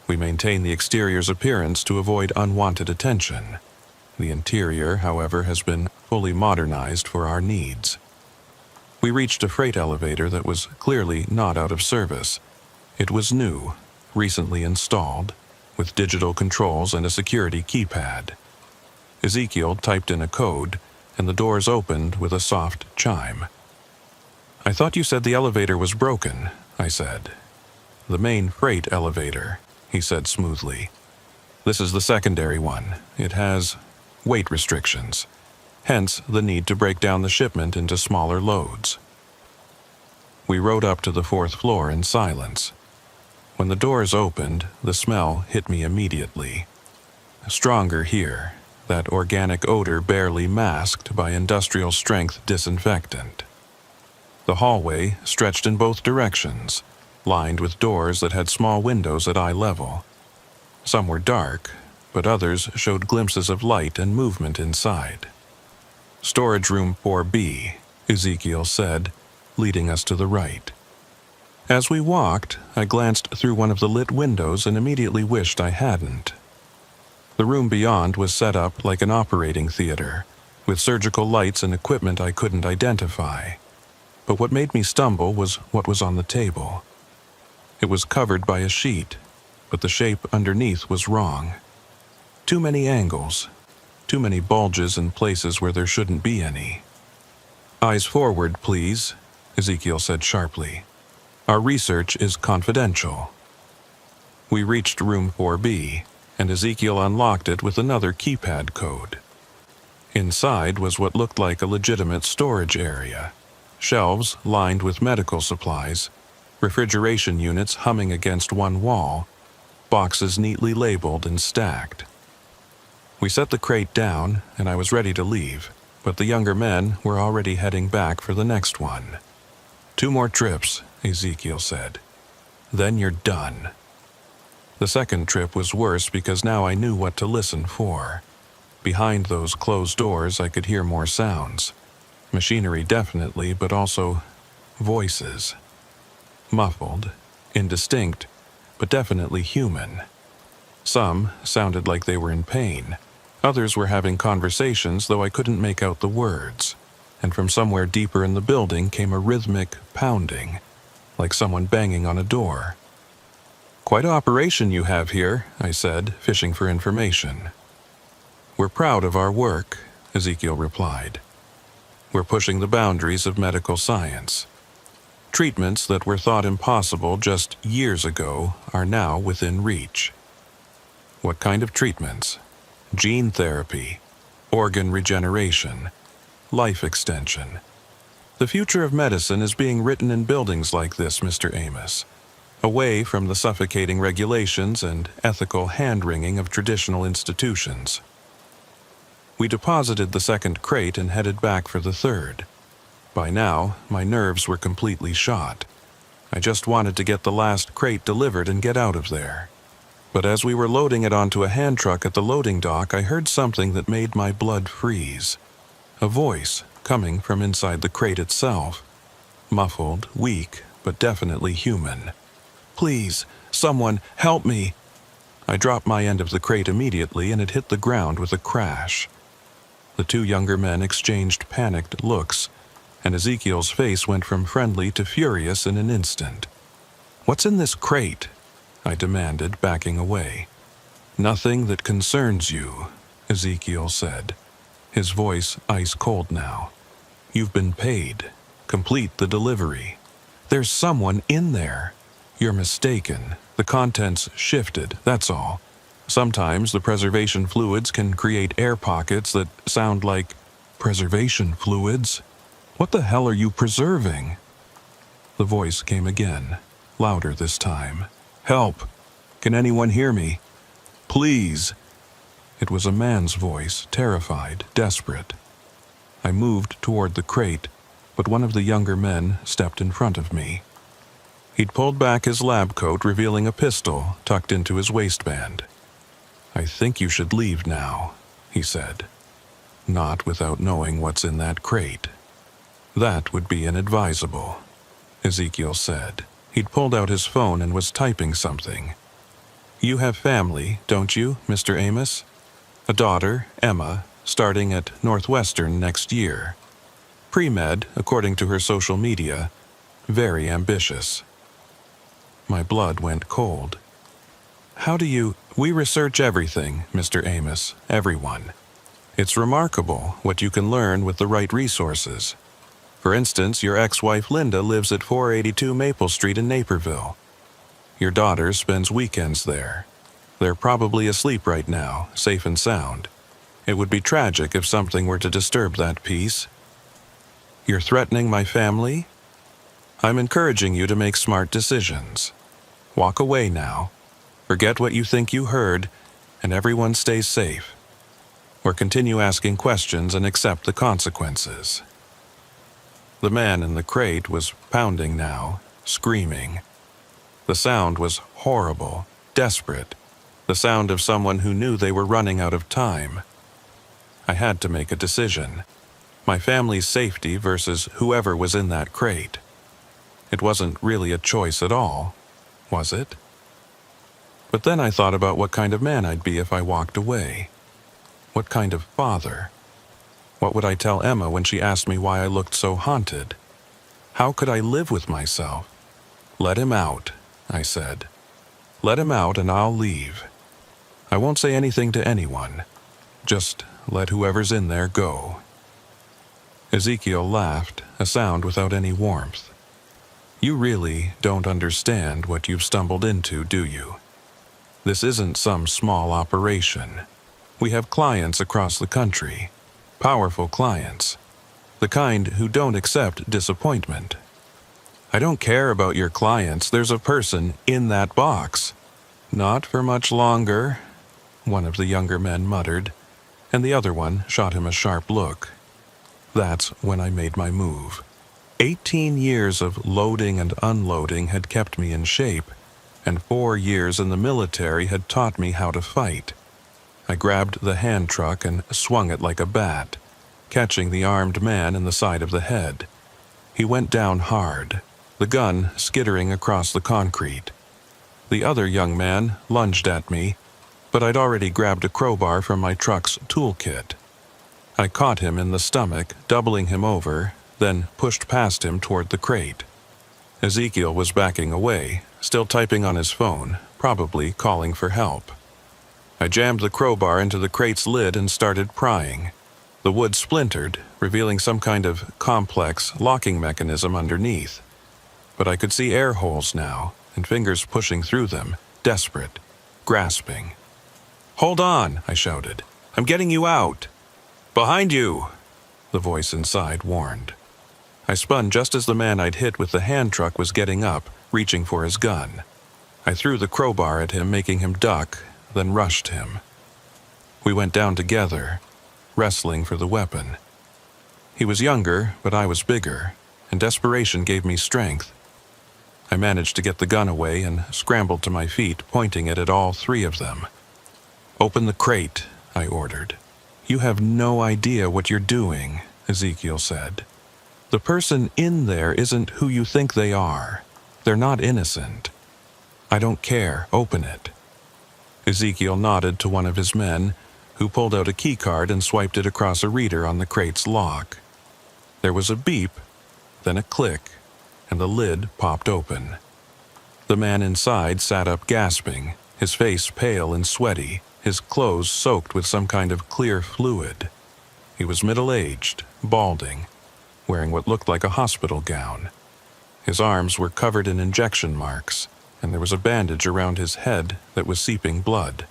"We maintain the exterior's appearance to avoid unwanted attention. The interior, however, has been fully modernized for our needs." We reached a freight elevator that was clearly not out of service. It was new, recently installed, with digital controls and a security keypad. Ezekiel typed in a code, and the doors opened with a soft chime. "I thought you said the elevator was broken," I said. "The main freight elevator," he said smoothly. "This is the secondary one. It has weight restrictions, hence the need to break down the shipment into smaller loads." We rode up to the 4th floor in silence. When the doors opened, the smell hit me immediately. Stronger here, that organic odor barely masked by industrial-strength disinfectant. The hallway stretched in both directions, lined with doors that had small windows at eye level. Some were dark, but others showed glimpses of light and movement inside. "Storage room 4B, Ezekiel said, leading us to the right. As we walked, I glanced through one of the lit windows and immediately wished I hadn't. The room beyond was set up like an operating theater, with surgical lights and equipment I couldn't identify. But what made me stumble was what was on the table. It was covered by a sheet, but the shape underneath was wrong. Too many angles, too many bulges in places where there shouldn't be any. "Eyes forward, please," Ezekiel said sharply. "Our research is confidential." We reached room 4B, and Ezekiel unlocked it with another keypad code. Inside was what looked like a legitimate storage area. Shelves lined with medical supplies, refrigeration units humming against one wall, boxes neatly labeled and stacked. We set the crate down, and I was ready to leave, but the younger men were already heading back for the next one. "2 more trips," Ezekiel said. "Then you're done." The second trip was worse because now I knew what to listen for. Behind those closed doors I could hear more sounds. Machinery definitely, but also voices. Muffled, indistinct, but definitely human. Some sounded like they were in pain. Others were having conversations, though I couldn't make out the words. And from somewhere deeper in the building came a rhythmic pounding, like someone banging on a door. "Quite an operation you have here," I said, fishing for information. "We're proud of our work," Ezekiel replied. "We're pushing the boundaries of medical science. Treatments that were thought impossible just years ago are now within reach." "What kind of treatments?" "Gene therapy, organ regeneration, life extension. The future of medicine is being written in buildings like this, Mr. Amos, away from the suffocating regulations and ethical hand-wringing of traditional institutions." We deposited the second crate and headed back for the third. By now, my nerves were completely shot. I just wanted to get the last crate delivered and get out of there. But as we were loading it onto a hand truck at the loading dock, I heard something that made my blood freeze. A voice coming from inside the crate itself. Muffled, weak, but definitely human. "Please, someone, help me." I dropped my end of the crate immediately and it hit the ground with a crash. The two younger men exchanged panicked looks, and Ezekiel's face went from friendly to furious in an instant. "What's in this crate?" I demanded, backing away. "Nothing that concerns you," Ezekiel said, his voice ice cold now. "You've been paid. Complete the delivery. There's someone in there. You're mistaken. The contents shifted, that's all. Sometimes the preservation fluids can create air pockets that sound like preservation fluids. What the hell are you preserving?" The voice came again, louder this time. "Help! Can anyone hear me? Please!" It was a man's voice, terrified, desperate. I moved toward the crate, but one of the younger men stepped in front of me. He'd pulled back his lab coat, revealing a pistol tucked into his waistband. "I think you should leave now," he said. "Not without knowing what's in that crate." "That would be inadvisable," Ezekiel said. He'd pulled out his phone and was typing something. "You have family, don't you, Mr. Amos? A daughter, Emma, starting at Northwestern next year. Pre-med, according to her social media. Very ambitious." My blood went cold. "How do you—" "We research everything, Mr. Amos, everyone. It's remarkable what you can learn with the right resources. For instance, your ex-wife Linda lives at 482 Maple Street in Naperville. Your daughter spends weekends there. They're probably asleep right now, safe and sound. It would be tragic if something were to disturb that peace. You're threatening my family? I'm encouraging you to make smart decisions. Walk away now. Forget what you think you heard, and everyone stays safe. Or continue asking questions and accept the consequences." The man in the crate was pounding now, screaming. The sound was horrible, desperate, the sound of someone who knew they were running out of time. I had to make a decision. My family's safety versus whoever was in that crate. It wasn't really a choice at all, was it? But then I thought about what kind of man I'd be if I walked away. What kind of father? What would I tell Emma when she asked me why I looked so haunted? How could I live with myself? "Let him out," I said. "Let him out and I'll leave. I won't say anything to anyone. Just let whoever's in there go." Ezekiel laughed, a sound without any warmth. "You really don't understand what you've stumbled into, do you? This isn't some small operation. We have clients across the country. Powerful clients. The kind who don't accept disappointment. I don't care about your clients. There's a person in that box." "Not for much longer," one of the younger men muttered, and the other one shot him a sharp look. That's when I made my move. 18 years of loading and unloading had kept me in shape, and 4 years in the military had taught me how to fight. I grabbed the hand truck and swung it like a bat, catching the armed man in the side of the head. He went down hard, the gun skittering across the concrete. The other young man lunged at me, but I'd already grabbed a crowbar from my truck's toolkit. I caught him in the stomach, doubling him over, then pushed past him toward the crate. Ezekiel was backing away, still typing on his phone, probably calling for help. I jammed the crowbar into the crate's lid and started prying. The wood splintered, revealing some kind of complex locking mechanism underneath. But I could see air holes now, and fingers pushing through them, desperate, grasping. "Hold on," I shouted. "I'm getting you out." "Behind you," the voice inside warned. I spun just as the man I'd hit with the hand truck was getting up, reaching for his gun. I threw the crowbar at him, making him duck, then rushed him. We went down together, wrestling for the weapon. He was younger, but I was bigger, and desperation gave me strength. I managed to get the gun away and scrambled to my feet, pointing it at all three of them. "Open the crate," I ordered. "You have no idea what you're doing," Ezekiel said. "The person in there isn't who you think they are. They're not innocent. I don't care. Open it." Ezekiel nodded to one of his men, who pulled out a keycard and swiped it across a reader on the crate's lock. There was a beep, then a click, and the lid popped open. The man inside sat up gasping, his face pale and sweaty, his clothes soaked with some kind of clear fluid. He was middle-aged, balding, wearing what looked like a hospital gown. His arms were covered in injection marks, and there was a bandage around his head that was seeping blood.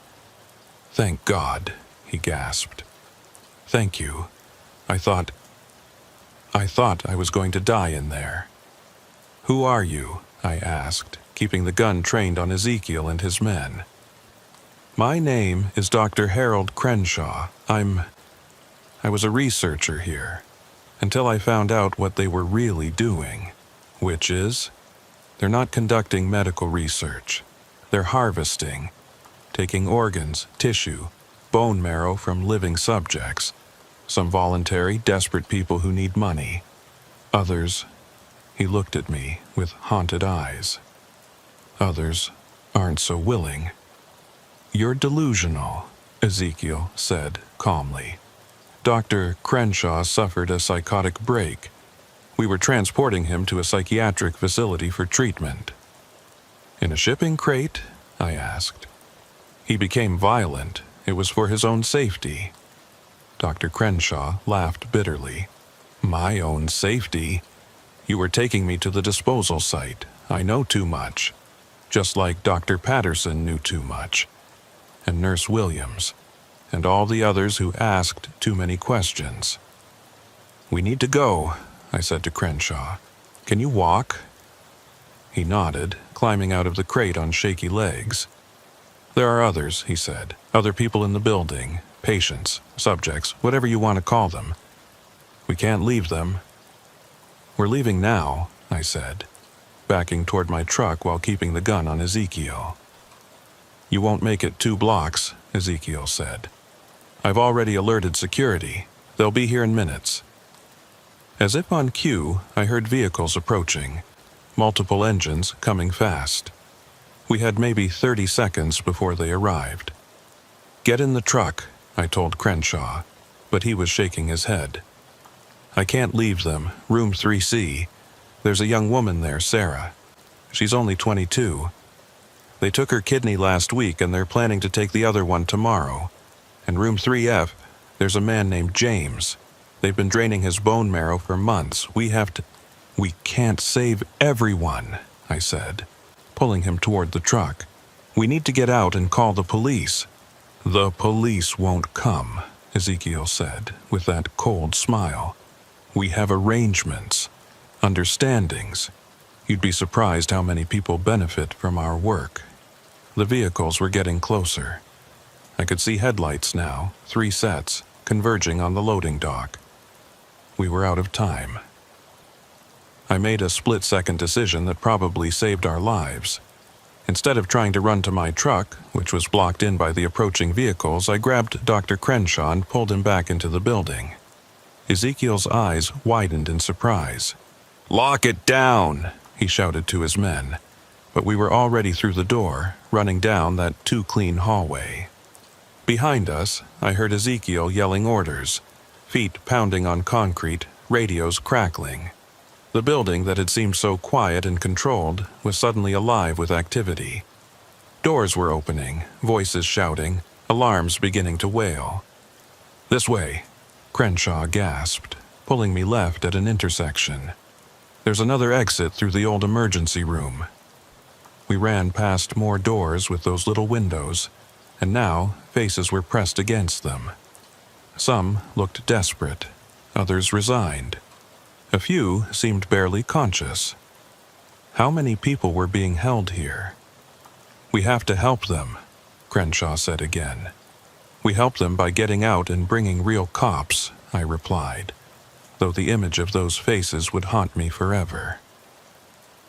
"Thank God," he gasped. "Thank you. I thought I was going to die in there." "Who are you?" I asked, keeping the gun trained on Ezekiel and his men. "My name is Dr. Harold Crenshaw. I was a researcher here, until I found out what they were really doing, which is, they're not conducting medical research. They're harvesting, taking organs, tissue, bone marrow from living subjects, some voluntary, desperate people who need money. Others," he looked at me with haunted eyes, "others aren't so willing." "You're delusional," Ezekiel said calmly. "Dr. Crenshaw suffered a psychotic break. We were transporting him to a psychiatric facility for treatment." "In a shipping crate?" I asked. "He became violent. It was for his own safety." Dr. Crenshaw laughed bitterly. "My own safety? You were taking me to the disposal site. I know too much. Just like Dr. Patterson knew too much. And Nurse Williams. And all the others who asked too many questions." "We need to go," I said to Crenshaw. "Can you walk?" He nodded, climbing out of the crate on shaky legs. "There are others," he said. "Other people in the building. Patients, subjects, whatever you want to call them. We can't leave them." "We're leaving now," I said, backing toward my truck while keeping the gun on Ezekiel. "You won't make it 2 blocks," Ezekiel said. "I've already alerted security. They'll be here in minutes." As if on cue, I heard vehicles approaching, multiple engines coming fast. We had maybe 30 seconds before they arrived. "Get in the truck," I told Crenshaw, but he was shaking his head. "I can't leave them. Room 3C. There's a young woman there, Sarah. She's only 22. They took her kidney last week and they're planning to take the other one tomorrow. And room 3F, there's a man named James. They've been draining his bone marrow for months. We can't save everyone," I said, pulling him toward the truck. "We need to get out and call the police." "The police won't come," Ezekiel said, with that cold smile. "We have arrangements, understandings. You'd be surprised how many people benefit from our work." The vehicles were getting closer. I could see headlights now, 3 sets, converging on the loading dock. We were out of time. I made a split-second decision that probably saved our lives. Instead of trying to run to my truck, which was blocked in by the approaching vehicles, I grabbed Dr. Crenshaw and pulled him back into the building. Ezekiel's eyes widened in surprise. "Lock it down!" he shouted to his men. But we were already through the door, running down that too-clean hallway. Behind us, I heard Ezekiel yelling orders, feet pounding on concrete, radios crackling. The building that had seemed so quiet and controlled was suddenly alive with activity. Doors were opening, voices shouting, alarms beginning to wail. "This way," Crenshaw gasped, pulling me left at an intersection. "There's another exit through the old emergency room." We ran past more doors with those little windows, and now faces were pressed against them. Some looked desperate, others resigned. A few seemed barely conscious. How many people were being held here? "We have to help them," Crenshaw said again. "We help them by getting out and bringing real cops," I replied, though the image of those faces would haunt me forever.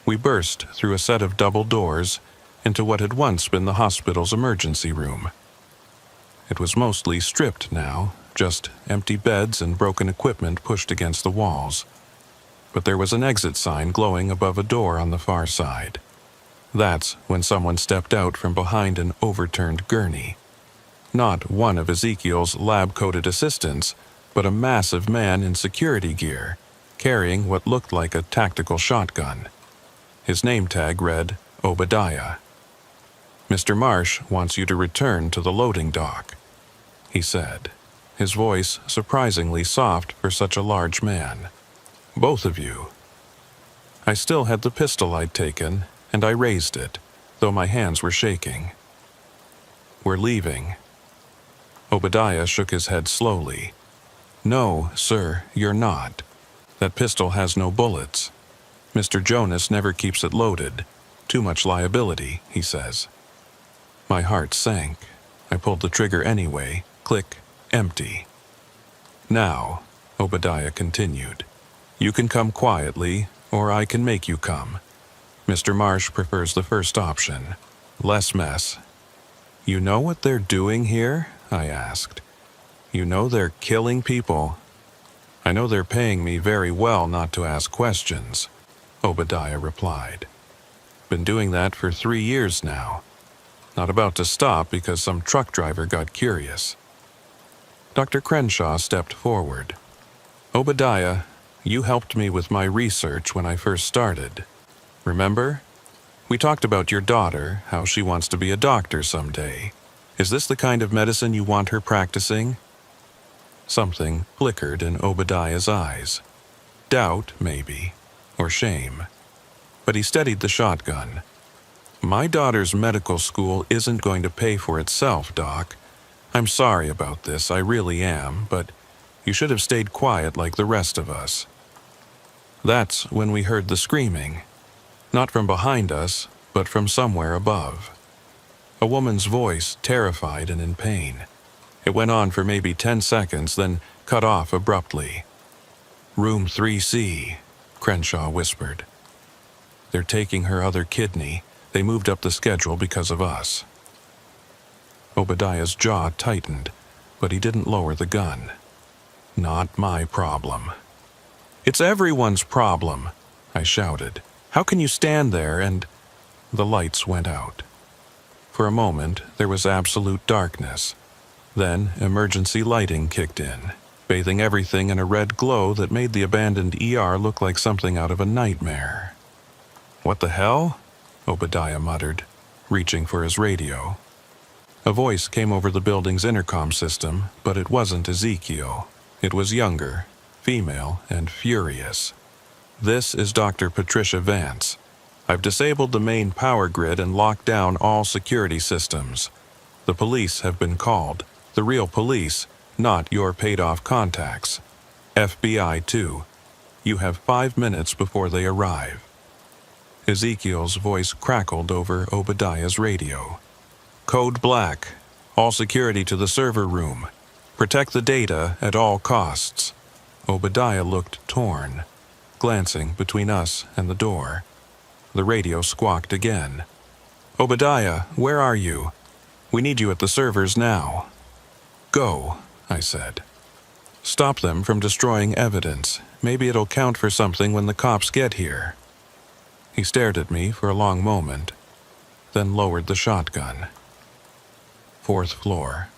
We burst through a set of double doors into what had once been the hospital's emergency room. It was mostly stripped now, just empty beds and broken equipment pushed against the walls. But there was an exit sign glowing above a door on the far side. That's when someone stepped out from behind an overturned gurney. Not one of Ezekiel's lab-coated assistants, but a massive man in security gear, carrying what looked like a tactical shotgun. His name tag read, Obadiah. "Mr. Marsh wants you to return to the loading dock," he said, his voice surprisingly soft for such a large man. "Both of you." I still had the pistol I'd taken, and I raised it, though my hands were shaking. "We're leaving." Obadiah shook his head slowly. "No, sir, you're not. That pistol has no bullets. Mr. Jonas never keeps it loaded. Too much liability, he says." My heart sank. I pulled the trigger anyway. Click, empty. "Now," Obadiah continued, "you can come quietly, or I can make you come. Mr. Marsh prefers the first option. Less mess." "You know what they're doing here?" I asked. "You know they're killing people." "I know they're paying me very well not to ask questions," Obadiah replied. "Been doing that for 3 years now. Not about to stop because some truck driver got curious." Dr. Crenshaw stepped forward. "Obadiah, you helped me with my research when I first started. Remember? We talked about your daughter, how she wants to be a doctor someday. Is this the kind of medicine you want her practicing?" Something flickered in Obadiah's eyes. Doubt, maybe, or shame. But he steadied the shotgun. "My daughter's medical school isn't going to pay for itself, Doc. I'm sorry about this, I really am, but you should have stayed quiet like the rest of us." That's when we heard the screaming. Not from behind us, but from somewhere above. A woman's voice, terrified and in pain. It went on for maybe 10 seconds, then cut off abruptly. "Room 3C, Crenshaw whispered. "They're taking her other kidney. They moved up the schedule because of us." Obadiah's jaw tightened, but he didn't lower the gun. "Not my problem." "It's everyone's problem," I shouted. "How can you stand there and—" The lights went out. For a moment, there was absolute darkness. Then, emergency lighting kicked in, bathing everything in a red glow that made the abandoned ER look like something out of a nightmare. "What the hell?" Obadiah muttered, reaching for his radio. A voice came over the building's intercom system, but it wasn't Ezekiel. It was younger, female, and furious. "This is Dr. Patricia Vance. I've disabled the main power grid and locked down all security systems. The police have been called. The real police, not your paid-off contacts. FBI, too. You have 5 minutes before they arrive." Ezekiel's voice crackled over Obadiah's radio. "Code Black. All security to the server room. Protect the data at all costs." Obadiah looked torn, glancing between us and the door. The radio squawked again. "Obadiah, where are you? We need you at the servers now." "Go," I said. "Stop them from destroying evidence. Maybe it'll count for something when the cops get here." He stared at me for a long moment, then lowered the shotgun. "4th floor,"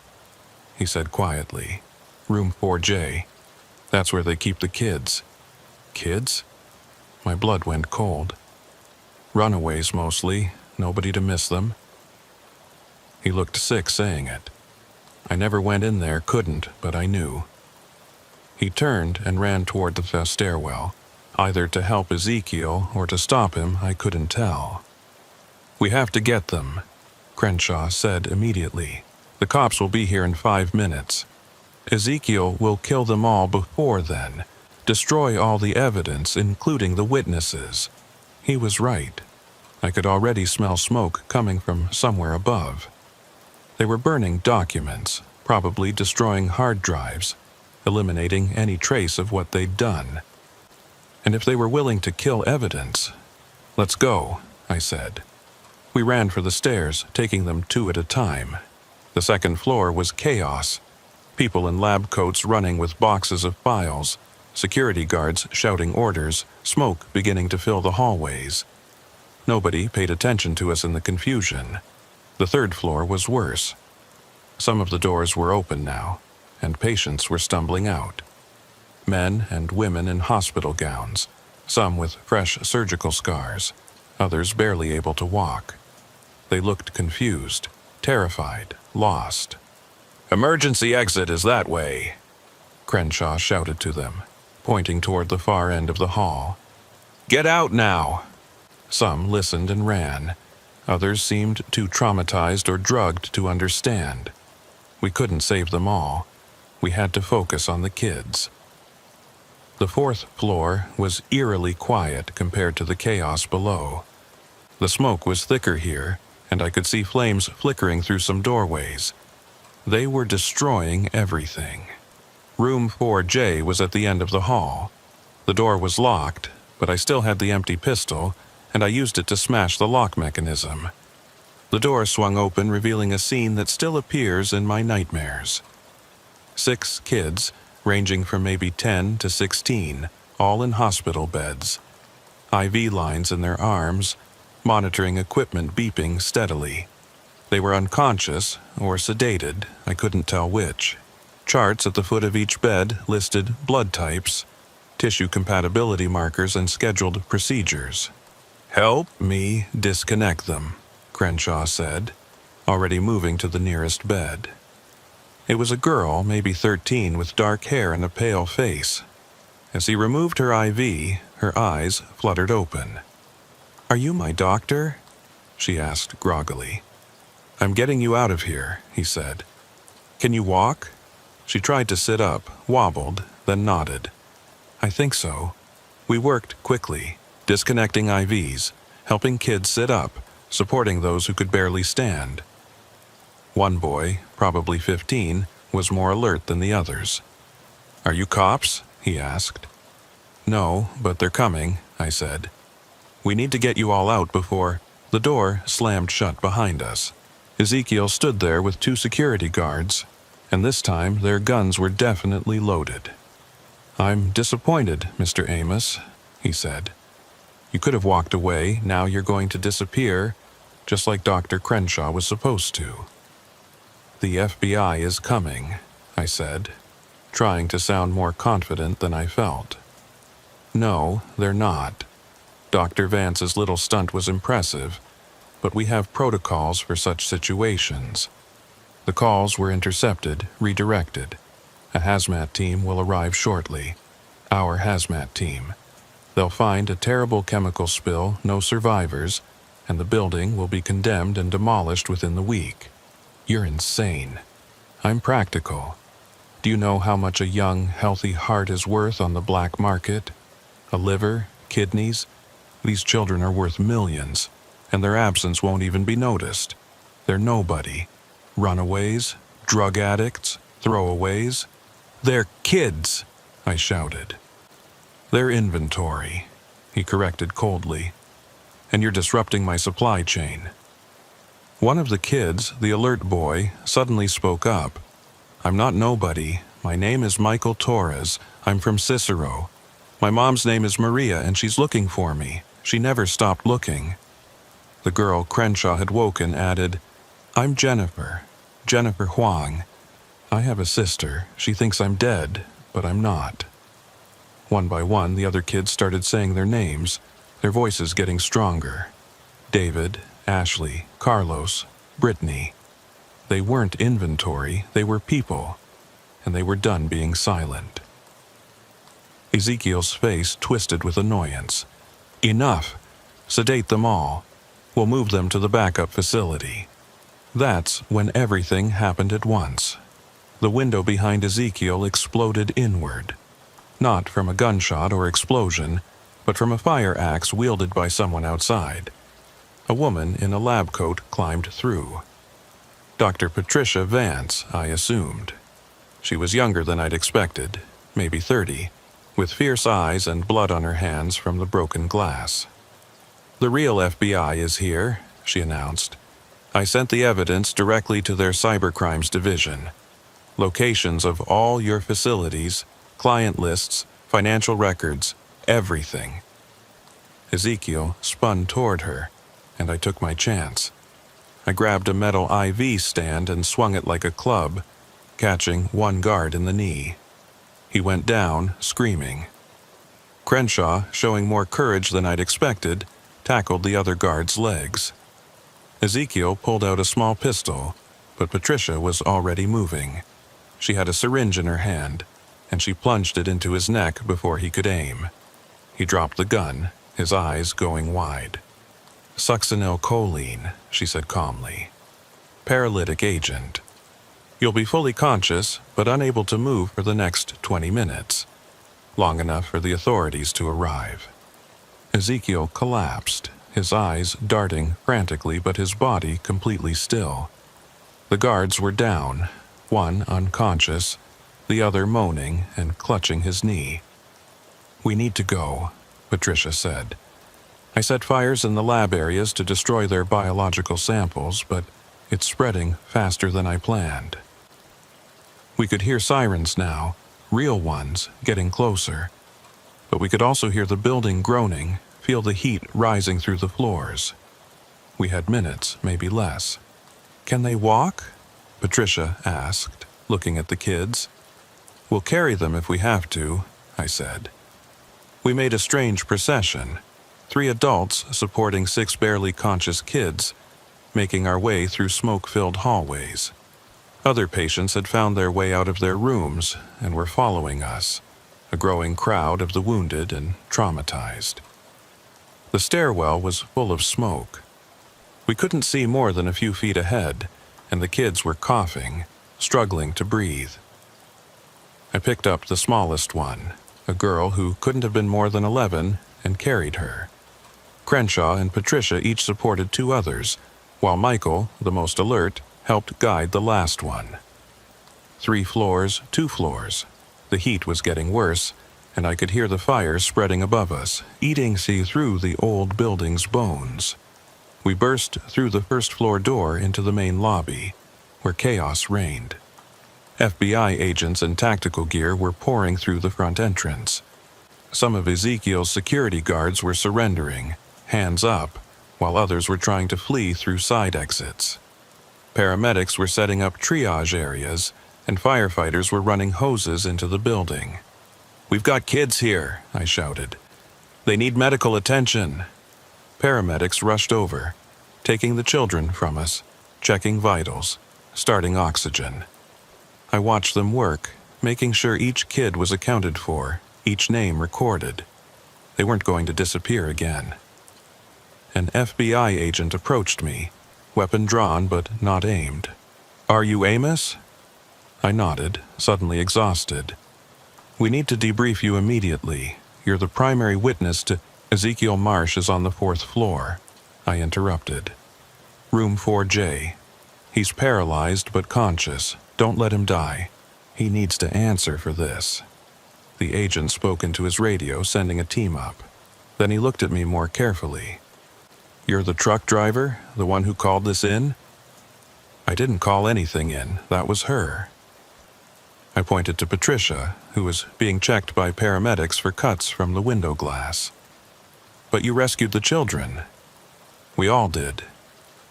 he said quietly. "Room 4J. That's where they keep the kids." "Kids?" My blood went cold. "Runaways mostly, nobody to miss them." He looked sick saying it. I never went in there, couldn't, but I knew. He turned and ran toward the stairwell, either to help Ezekiel or to stop him, I couldn't tell. "We have to get them," Crenshaw said immediately. "The cops will be here in 5 minutes. Ezekiel will kill them all before then, destroy all the evidence, including the witnesses." He was right. I could already smell smoke coming from somewhere above. They were burning documents, probably destroying hard drives, eliminating any trace of what they'd done. And if they were willing to kill evidence— "Let's go," I said. We ran for the stairs, taking them 2 at a time. The 2nd floor was chaos. People in lab coats running with boxes of files, security guards shouting orders, smoke beginning to fill the hallways. Nobody paid attention to us in the confusion. The third floor was worse. Some of the doors were open now, and patients were stumbling out. Men and women in hospital gowns, some with fresh surgical scars, others barely able to walk. They looked confused, terrified, lost. "Emergency exit is that way," Crenshaw shouted to them, pointing toward the far end of the hall. "Get out now!" Some listened and ran. Others seemed too traumatized or drugged to understand. We couldn't save them all. We had to focus on the kids. The fourth floor was eerily quiet compared to the chaos below. The smoke was thicker here, and I could see flames flickering through some doorways. They were destroying everything. Room 4J was at the end of the hall. The door was locked, but I still had the empty pistol, and I used it to smash the lock mechanism. The door swung open, revealing a scene that still appears in my nightmares. 6 kids, ranging from maybe 10 to 16, all in hospital beds. IV lines in their arms, monitoring equipment beeping steadily. They were unconscious or sedated, I couldn't tell which. Charts at the foot of each bed listed blood types, tissue compatibility markers, and scheduled procedures. "Help me disconnect them," Crenshaw said, already moving to the nearest bed. It was a girl, maybe 13, with dark hair and a pale face. As he removed her IV, her eyes fluttered open. "Are you my doctor?" she asked groggily. "I'm getting you out of here," he said. "Can you walk?" She tried to sit up, wobbled, then nodded. "I think so." We worked quickly, disconnecting IVs, helping kids sit up, supporting those who could barely stand. One boy, probably 15, was more alert than the others. "Are you cops?" he asked. "No, but they're coming," I said. "We need to get you all out before—" The door slammed shut behind us. Ezekiel stood there with 2 security guards, and this time their guns were definitely loaded. "I'm disappointed, Mr. Amos," he said. "You could have walked away, now you're going to disappear, just like Dr. Crenshaw was supposed to." "The FBI is coming," I said, trying to sound more confident than I felt. "No, they're not. Dr. Vance's little stunt was impressive, but we have protocols for such situations." The calls were intercepted, redirected. A hazmat team will arrive shortly. Our hazmat team. They'll find a terrible chemical spill, no survivors, and the building will be condemned and demolished within the week. You're insane. I'm practical. Do you know how much a young, healthy heart is worth on the black market? A liver, kidneys? These children are worth millions, and their absence won't even be noticed. They're nobody. Runaways, drug addicts, throwaways. "They're kids," I shouted. "They're inventory," he corrected coldly. "And you're disrupting my supply chain." One of the kids, the alert boy, suddenly spoke up. "I'm not nobody. My name is Michael Torres. I'm from Cicero. My mom's name is Maria, and she's looking for me. She never stopped looking." The girl Crenshaw had woken added, "I'm Jennifer Huang. I have a sister. She thinks I'm dead, but I'm not." One by one, the other kids started saying their names, their voices getting stronger. David, Ashley, Carlos, Brittany. They weren't inventory, they were people, and they were done being silent. Ezekiel's face twisted with annoyance. "Enough! Sedate them all. We'll move them to the backup facility." That's when everything happened at once. The window behind Ezekiel exploded inward. Not from a gunshot or explosion, but from a fire axe wielded by someone outside. A woman in a lab coat climbed through. Dr. Patricia Vance, I assumed. She was younger than I'd expected, maybe 30, with fierce eyes and blood on her hands from the broken glass. "The real FBI is here," she announced. "I sent the evidence directly to their cybercrimes division. Locations of all your facilities, client lists, financial records, everything." Ezekiel spun toward her, and I took my chance. I grabbed a metal IV stand and swung it like a club, catching one guard in the knee. He went down, screaming. Crenshaw, showing more courage than I'd expected, tackled the other guard's legs. Ezekiel pulled out a small pistol, but Patricia was already moving. She had a syringe in her hand, and she plunged it into his neck before he could aim. He dropped the gun, his eyes going wide. "Succinylcholine," she said calmly. "Paralytic agent. You'll be fully conscious, but unable to move for the next 20 minutes. Long enough for the authorities to arrive." Ezekiel collapsed, his eyes darting frantically but his body completely still. The guards were down, one unconscious, the other moaning and clutching his knee. "We need to go," Patricia said. "I set fires in the lab areas to destroy their biological samples, but it's spreading faster than I planned." We could hear sirens now, real ones, getting closer. But we could also hear the building groaning, feel the heat rising through the floors. We had minutes, maybe less. "Can they walk?" Patricia asked, looking at the kids. "We'll carry them if we have to," I said. We made a strange procession, 3 adults supporting 6 barely conscious kids, making our way through smoke-filled hallways. Other patients had found their way out of their rooms and were following us, a growing crowd of the wounded and traumatized. The stairwell was full of smoke. We couldn't see more than a few feet ahead, and the kids were coughing, struggling to breathe. I picked up the smallest one, a girl who couldn't have been more than 11, and carried her. Crenshaw and Patricia each supported 2 others, while Michael, the most alert, helped guide the last one. 3 floors, 2 floors. The heat was getting worse, and I could hear the fire spreading above us, eating through the old building's bones. We burst through the first-floor door into the main lobby, where chaos reigned. FBI agents in tactical gear were pouring through the front entrance. Some of Ezekiel's security guards were surrendering, hands up, while others were trying to flee through side exits. Paramedics were setting up triage areas, and firefighters were running hoses into the building. "We've got kids here," I shouted. "They need medical attention." Paramedics rushed over, taking the children from us, checking vitals, starting oxygen. I watched them work, making sure each kid was accounted for, each name recorded. They weren't going to disappear again. An FBI agent approached me, weapon drawn but not aimed. "Are you Amos?" I nodded, suddenly exhausted. "We need to debrief you immediately. You're the primary witness to—" "Ezekiel Marsh is on the 4th floor," I interrupted. "Room 4J. He's paralyzed but conscious. Don't let him die. He needs to answer for this." The agent spoke into his radio, sending a team up. Then he looked at me more carefully. "You're the truck driver, the one who called this in?" "I didn't call anything in. That was her." I pointed to Patricia, who was being checked by paramedics for cuts from the window glass. "But you rescued the children." "We all did.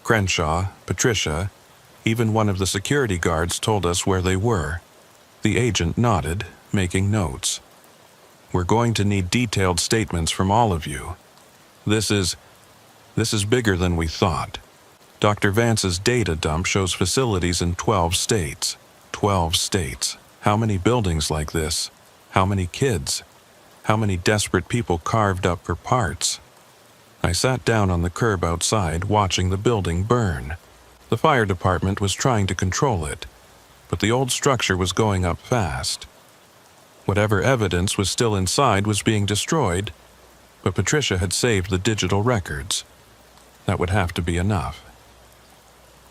Crenshaw, Patricia, even one of the security guards told us where they were." The agent nodded, making notes. "We're going to need detailed statements from all of you. This is bigger than we thought. Dr. Vance's data dump shows facilities in 12 states. 12 states. How many buildings like this? How many kids? How many desperate people carved up for parts?" I sat down on the curb outside, watching the building burn. The fire department was trying to control it, but the old structure was going up fast. Whatever evidence was still inside was being destroyed, but Patricia had saved the digital records. That would have to be enough.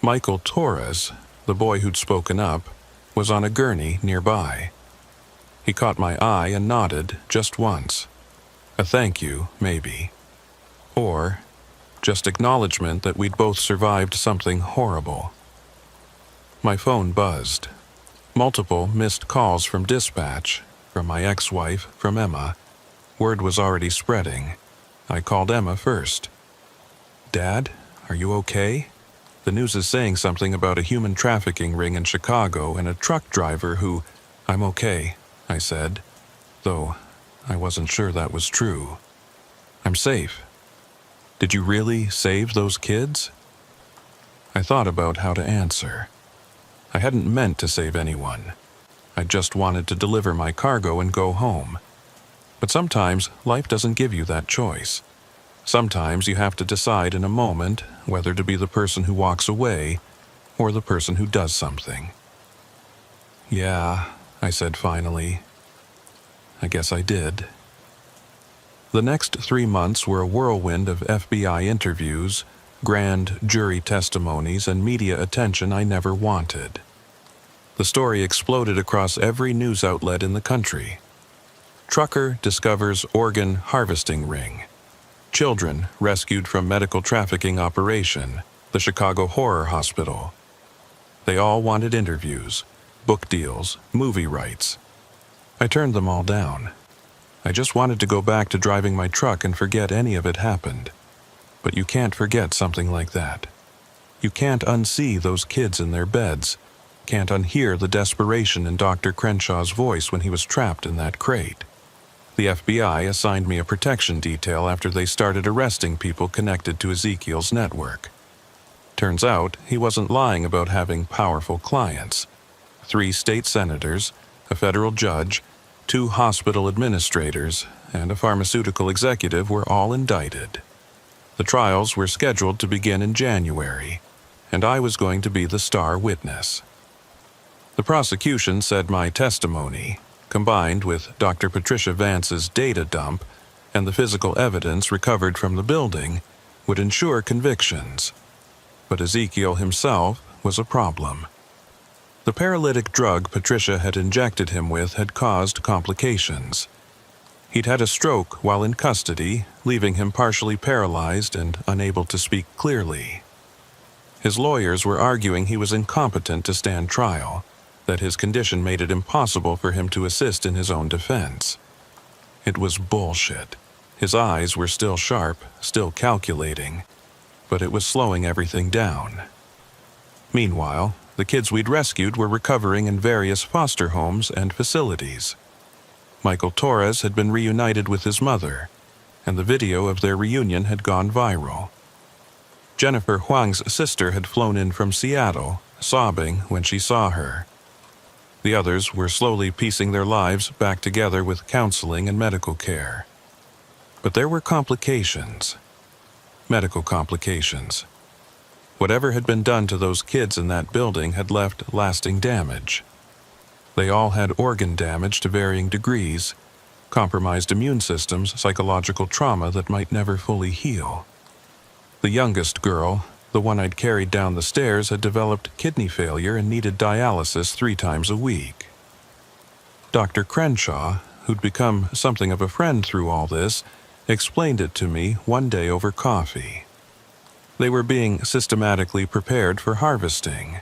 Michael Torres, the boy who'd spoken up, was on a gurney nearby. He caught my eye and nodded just once. A thank you, maybe. Or just acknowledgement that we'd both survived something horrible. My phone buzzed. Multiple missed calls from dispatch, from my ex-wife, from Emma. Word was already spreading. I called Emma first. "Dad, Are you okay? The news is saying something about a human trafficking ring in Chicago and a truck driver who—" "I'm okay," I said, though I wasn't sure that was true. "I'm safe." "Did you really save those kids?" I thought about how to answer. I hadn't meant to save anyone. I just wanted to deliver my cargo and go home. But sometimes life doesn't give you that choice. Sometimes you have to decide in a moment whether to be the person who walks away or the person who does something. "Yeah," I said finally. "I guess I did." The next 3 months were a whirlwind of FBI interviews, grand jury testimonies, and media attention I never wanted. The story exploded across every news outlet in the country. Trucker discovers organ harvesting ring. Children rescued from medical trafficking operation, the Chicago Horror Hospital. They all wanted interviews, book deals, movie rights. I turned them all down. I just wanted to go back to driving my truck and forget any of it happened. But you can't forget something like that. You can't unsee those kids in their beds, can't unhear the desperation in Dr. Crenshaw's voice when he was trapped in that crate. The FBI assigned me a protection detail after they started arresting people connected to Ezekiel's network. Turns out he wasn't lying about having powerful clients. 3 state senators, a federal judge, 2 hospital administrators, and a pharmaceutical executive were all indicted. The trials were scheduled to begin in January, and I was going to be the star witness. The prosecution said my testimony, combined with Dr. Patricia Vance's data dump and the physical evidence recovered from the building, would ensure convictions. But Ezekiel himself was a problem. The paralytic drug Patricia had injected him with had caused complications. He'd had a stroke while in custody, leaving him partially paralyzed and unable to speak clearly. His lawyers were arguing he was incompetent to stand trial, that his condition made it impossible for him to assist in his own defense. It was bullshit. His eyes were still sharp, still calculating, but it was slowing everything down. Meanwhile, the kids we'd rescued were recovering in various foster homes and facilities. Michael Torres had been reunited with his mother, and the video of their reunion had gone viral. Jennifer Huang's sister had flown in from Seattle, sobbing when she saw her. The others were slowly piecing their lives back together with counseling and medical care. But there were complications. Medical complications. Whatever had been done to those kids in that building had left lasting damage. They all had organ damage to varying degrees, compromised immune systems, psychological trauma that might never fully heal. The youngest girl, the one I'd carried down the stairs, had developed kidney failure and needed dialysis 3 times a week. Dr. Crenshaw, who'd become something of a friend through all this, explained it to me one day over coffee. They were being systematically prepared for harvesting,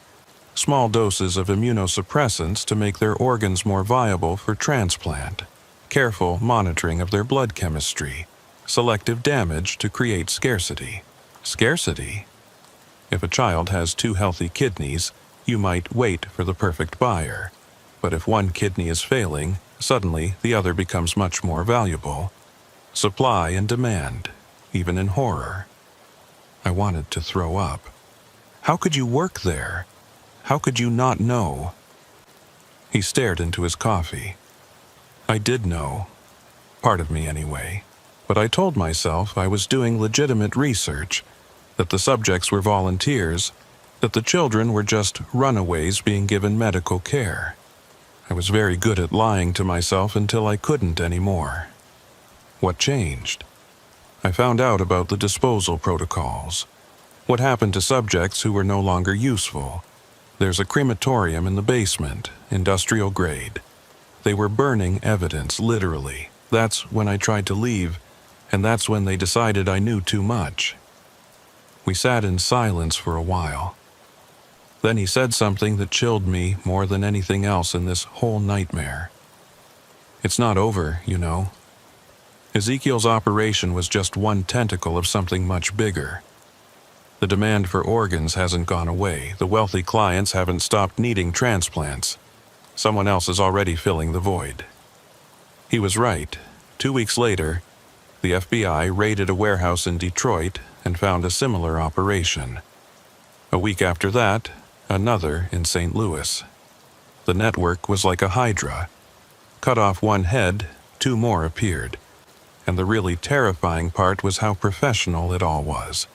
small doses of immunosuppressants to make their organs more viable for transplant, careful monitoring of their blood chemistry, selective damage to create scarcity. Scarcity? If a child has 2 healthy kidneys, you might wait for the perfect buyer. But if one kidney is failing, suddenly the other becomes much more valuable. Supply and demand, even in horror. I wanted to throw up. How could you work there? How could you not know? He stared into his coffee. I did know. Part of me anyway. But I told myself I was doing legitimate research, that the subjects were volunteers, that the children were just runaways being given medical care. I was very good at lying to myself until I couldn't anymore. What changed? I found out about the disposal protocols. What happened to subjects who were no longer useful? There's a crematorium in the basement, industrial grade. They were burning evidence, literally. That's when I tried to leave, and that's when they decided I knew too much. We sat in silence for a while. Then he said something that chilled me more than anything else in this whole nightmare. It's not over, you know. Ezekiel's operation was just one tentacle of something much bigger. The demand for organs hasn't gone away. The wealthy clients haven't stopped needing transplants. Someone else is already filling the void. He was right. 2 weeks later, the FBI raided a warehouse in Detroit and found a similar operation. A week after that, another in St. Louis. The network was like a hydra. Cut off one head, 2 more appeared. And the really terrifying part was how professional it all was.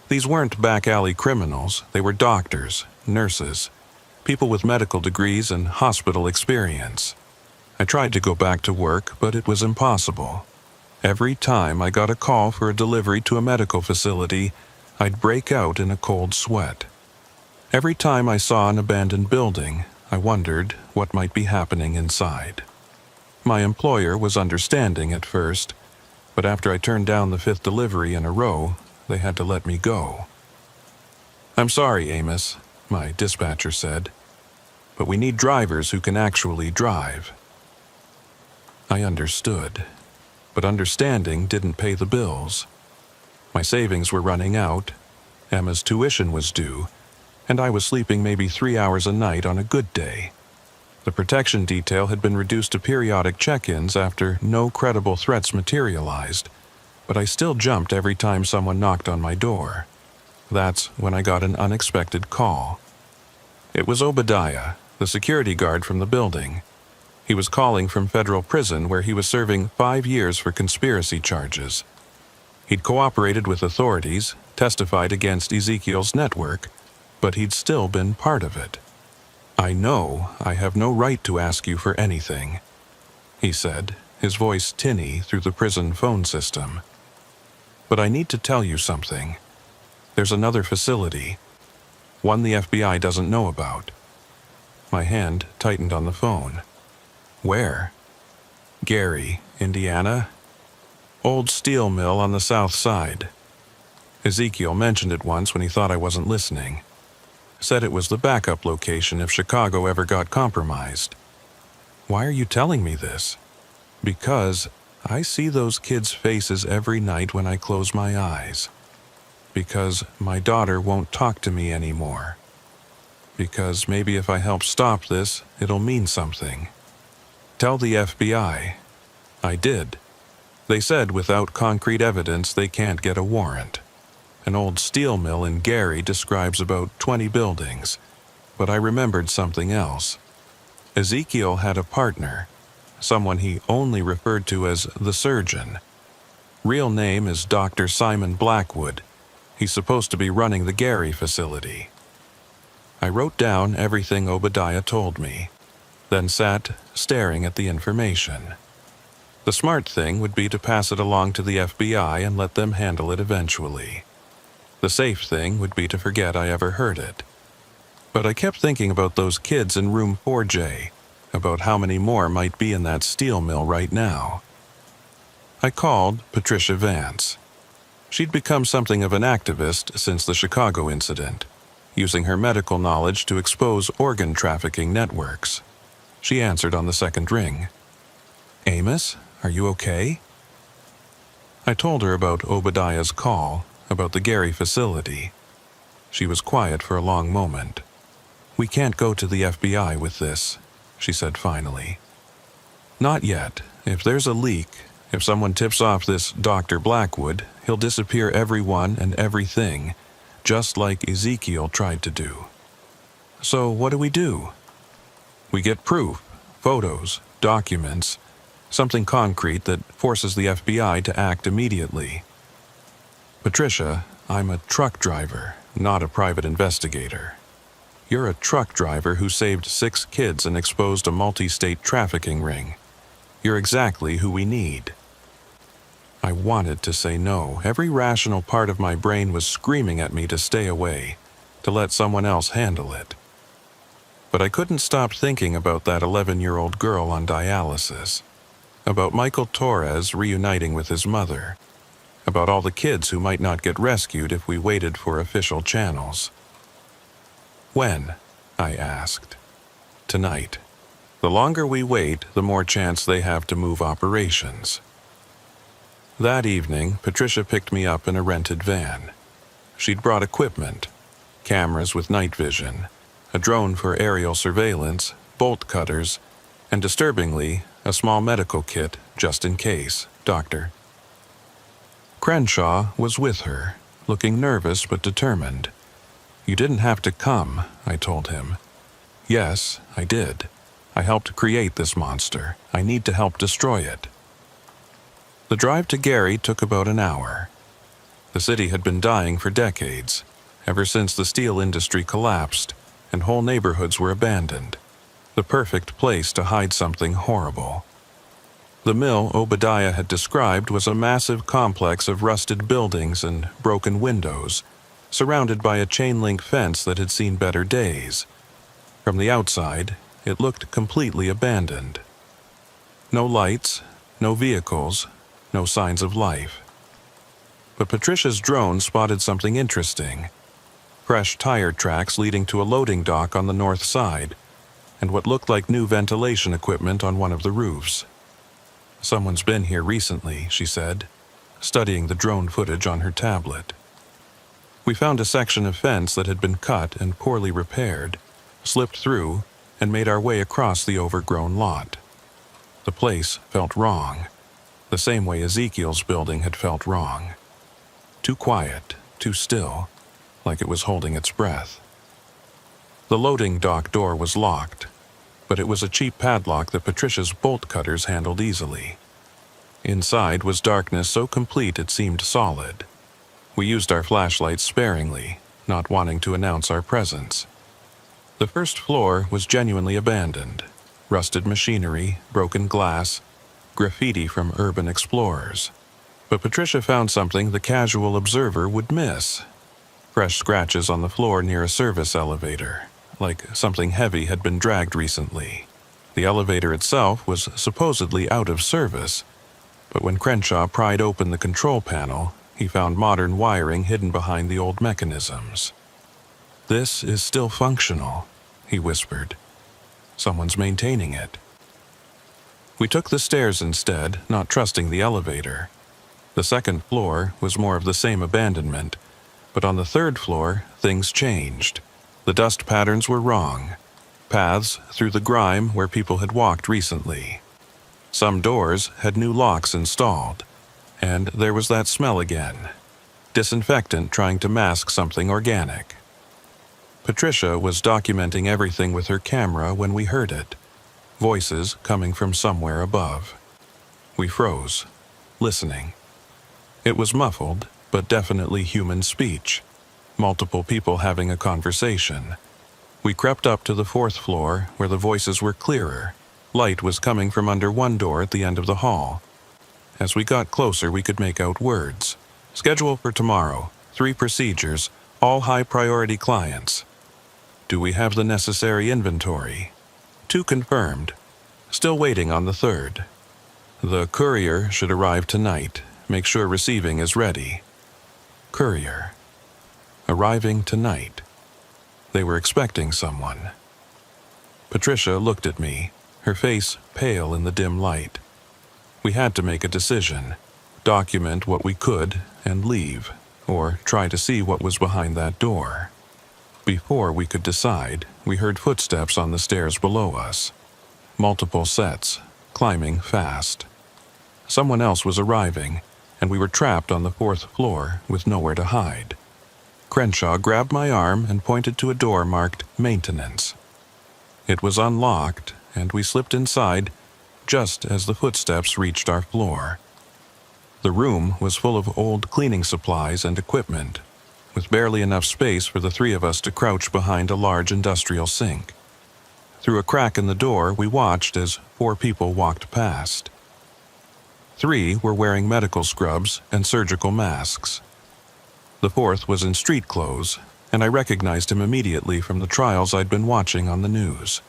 These weren't back-alley criminals. They were doctors, nurses, people with medical degrees and hospital experience. I tried to go back to work, but it was impossible. Every time I got a call for a delivery to a medical facility, I'd break out in a cold sweat. Every time I saw an abandoned building, I wondered what might be happening inside. My employer was understanding at first, but after I turned down the 5th delivery in a row, they had to let me go. "I'm sorry, Amos," my dispatcher said, "but we need drivers who can actually drive." I understood, but understanding didn't pay the bills. My savings were running out, Emma's tuition was due, and I was sleeping maybe 3 hours a night on a good day. The protection detail had been reduced to periodic check-ins after no credible threats materialized, but I still jumped every time someone knocked on my door. That's when I got an unexpected call. It was Obadiah, the security guard from the building. He was calling from federal prison where he was serving 5 years for conspiracy charges. He'd cooperated with authorities, testified against Ezekiel's network, but he'd still been part of it. "I know I have no right to ask you for anything," he said, his voice tinny through the prison phone system. "But I need to tell you something. There's another facility, one the FBI doesn't know about." My hand tightened on the phone. "Where?" "Gary, Indiana. Old steel mill on the south side. Ezekiel mentioned it once when he thought I wasn't listening. Said it was the backup location if Chicago ever got compromised." "Why are you telling me this?" "Because I see those kids' faces every night when I close my eyes. Because my daughter won't talk to me anymore. Because maybe if I help stop this, it'll mean something. Tell the FBI." I did. They said without concrete evidence they can't get a warrant. An old steel mill in Gary describes about 20 buildings, but I remembered something else. Ezekiel had a partner, someone he only referred to as the surgeon. Real name is Dr. Simon Blackwood. He's supposed to be running the Gary facility. I wrote down everything Obadiah told me, then sat staring at the information. The smart thing would be to pass it along to the FBI and let them handle it eventually. The safe thing would be to forget I ever heard it. But I kept thinking about those kids in room 4J, about how many more might be in that steel mill right now. I called Patricia Vance. She'd become something of an activist since the Chicago incident, using her medical knowledge to expose organ trafficking networks. She answered on the second ring. "Amos, are you okay?" I told her about Obadiah's call, about the Gary facility. She was quiet for a long moment. "We can't go to the FBI with this," she said finally. "Not yet. If there's a leak, if someone tips off this Dr. Blackwood, he'll disappear everyone and everything, just like Ezekiel tried to do. So what do? We get proof, photos, documents, something concrete that forces the FBI to act immediately. Patricia, I'm a truck driver, not a private investigator. You're a truck driver who saved 6 kids and exposed a multi-state trafficking ring. You're exactly who we need." I wanted to say no. Every rational part of my brain was screaming at me to stay away, to let someone else handle it. But I couldn't stop thinking about that 11-year-old girl on dialysis, about Michael Torres reuniting with his mother, about all the kids who might not get rescued if we waited for official channels. "When?" I asked. "Tonight. The longer we wait, the more chance they have to move operations." That evening, Patricia picked me up in a rented van. She'd brought equipment, cameras with night vision, a drone for aerial surveillance, bolt cutters, and disturbingly, a small medical kit just in case, Doctor. Crenshaw was with her, looking nervous but determined. "You didn't have to come," I told him. "Yes, I did. I helped create this monster. I need to help destroy it." The drive to Gary took about an hour. The city had been dying for decades, ever since the steel industry collapsed and whole neighborhoods were abandoned. The perfect place to hide something horrible. The mill Obadiah had described was a massive complex of rusted buildings and broken windows, surrounded by a chain-link fence that had seen better days. From the outside, it looked completely abandoned. No lights, no vehicles, no signs of life. But Patricia's drone spotted something interesting. Fresh tire tracks leading to a loading dock on the north side, and what looked like new ventilation equipment on one of the roofs. "Someone's been here recently," she said, studying the drone footage on her tablet. We found a section of fence that had been cut and poorly repaired, slipped through, and made our way across the overgrown lot. The place felt wrong, the same way Ezekiel's building had felt wrong. Too quiet, too still, like it was holding its breath. The loading dock door was locked, but it was a cheap padlock that Patricia's bolt cutters handled easily. Inside was darkness so complete it seemed solid. We used our flashlights sparingly, not wanting to announce our presence. The first floor was genuinely abandoned. Rusted machinery, broken glass, graffiti from urban explorers. But Patricia found something the casual observer would miss. Fresh scratches on the floor near a service elevator, like something heavy had been dragged recently. The elevator itself was supposedly out of service, but when Crenshaw pried open the control panel, he found modern wiring hidden behind the old mechanisms. "This is still functional," he whispered. "Someone's maintaining it." We took the stairs instead, not trusting the elevator. The second floor was more of the same abandonment, but on the third floor, things changed. The dust patterns were wrong. Paths through the grime where people had walked recently. Some doors had new locks installed, and there was that smell again. Disinfectant trying to mask something organic. Patricia was documenting everything with her camera when we heard it. Voices coming from somewhere above. We froze, listening. It was muffled, but definitely human speech. Multiple people having a conversation. We crept up to the fourth floor, where the voices were clearer. Light was coming from under one door at the end of the hall. As we got closer, we could make out words. "Schedule for tomorrow. 3 procedures, all high-priority clients." "Do we have the necessary inventory?" 2 confirmed. Still waiting on the 3rd. "The courier should arrive tonight. Make sure receiving is ready." Courier. Arriving tonight. They were expecting someone. Patricia looked at me, her face pale in the dim light. We had to make a decision. Document what we could and leave, or try to see what was behind that door. Before we could decide, we heard footsteps on the stairs below us. Multiple sets, climbing fast. Someone else was arriving, and we were trapped on the 4th floor with nowhere to hide. Crenshaw grabbed my arm and pointed to a door marked Maintenance. It was unlocked, and we slipped inside just as the footsteps reached our floor. The room was full of old cleaning supplies and equipment, with barely enough space for the 3 of us to crouch behind a large industrial sink. Through a crack in the door, we watched as 4 people walked past. 3 were wearing medical scrubs and surgical masks. The 4th was in street clothes, and I recognized him immediately from the trials I'd been watching on the news.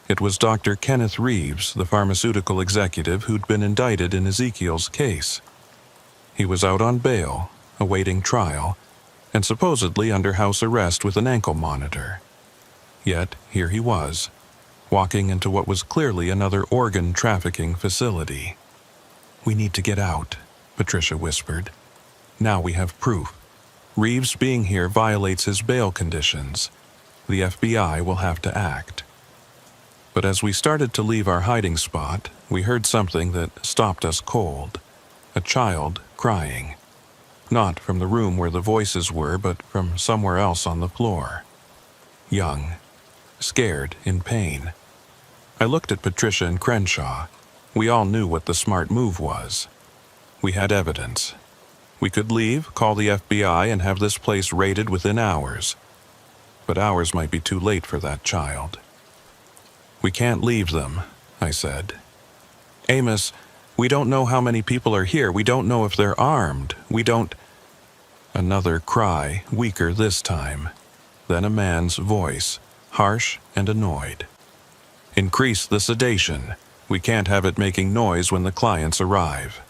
It was Dr. Kenneth Reeves, the pharmaceutical executive who'd been indicted in Ezekiel's case. He was out on bail, awaiting trial, and supposedly under house arrest with an ankle monitor. Yet here he was, walking into what was clearly another organ trafficking facility. "We need to get out," Patricia whispered. "Now we have proof." Reeves being here violates his bail conditions. The FBI will have to act. But as we started to leave our hiding spot, we heard something that stopped us cold. A child crying. Not from the room where the voices were, but from somewhere else on the floor. Young. Scared, in pain. I looked at Patricia and Crenshaw. We all knew what the smart move was. We had evidence. We could leave, call the FBI, and have this place raided within hours. But hours might be too late for that child. We can't leave them, I said. Amos, we don't know how many people are here. We don't know if they're armed. We don't... Another cry, weaker this time. Then a man's voice, harsh and annoyed. Increase the sedation. We can't have it making noise when the clients arrive.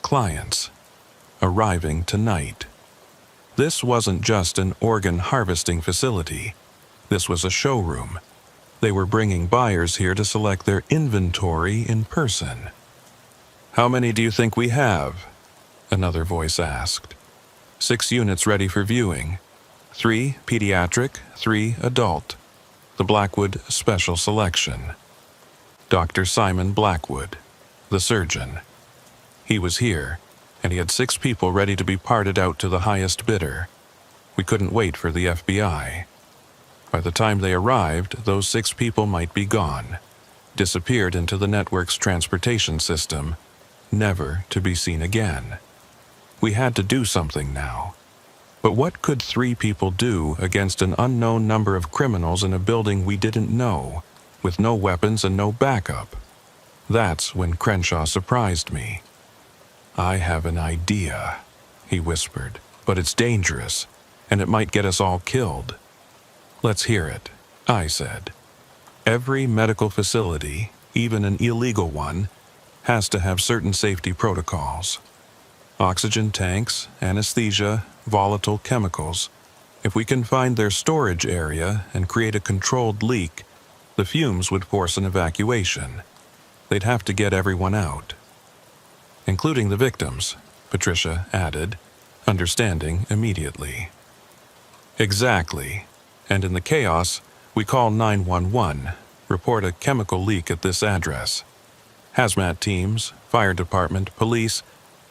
Clients. Arriving tonight. This wasn't just an organ harvesting facility. This was a showroom. They were bringing buyers here to select their inventory in person. How many do you think we have? Another voice asked. 6 units ready for viewing. 3 pediatric, 3 adult. The Blackwood Special Selection. Dr. Simon Blackwood, the surgeon. He was here, and he had 6 people ready to be parted out to the highest bidder. We couldn't wait for the FBI. By the time they arrived, those 6 people might be gone, disappeared into the network's transportation system, never to be seen again. We had to do something now. But what could 3 people do against an unknown number of criminals in a building we didn't know, with no weapons and no backup? That's when Crenshaw surprised me. I have an idea, he whispered, but it's dangerous, and it might get us all killed. Let's hear it, I said. Every medical facility, even an illegal one, has to have certain safety protocols. Oxygen tanks, anesthesia, volatile chemicals. If we can find their storage area and create a controlled leak, the fumes would force an evacuation. They'd have to get everyone out. Including the victims, Patricia added, understanding immediately. Exactly. And in the chaos, we call 911, report a chemical leak at this address. Hazmat teams, fire department, police,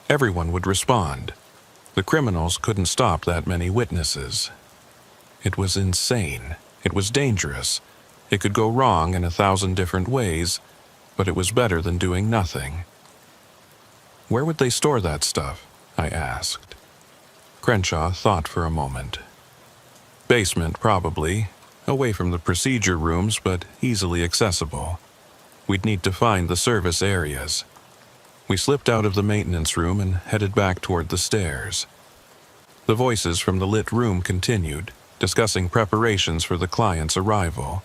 everyone would respond. The criminals couldn't stop that many witnesses. It was insane. It was dangerous. It could go wrong in 1,000 different ways, but it was better than doing nothing. Where would they store that stuff? I asked. Crenshaw thought for a moment. Basement, probably. Away from the procedure rooms, but easily accessible. We'd need to find the service areas. We slipped out of the maintenance room and headed back toward the stairs. The voices from the lit room continued, discussing preparations for the client's arrival.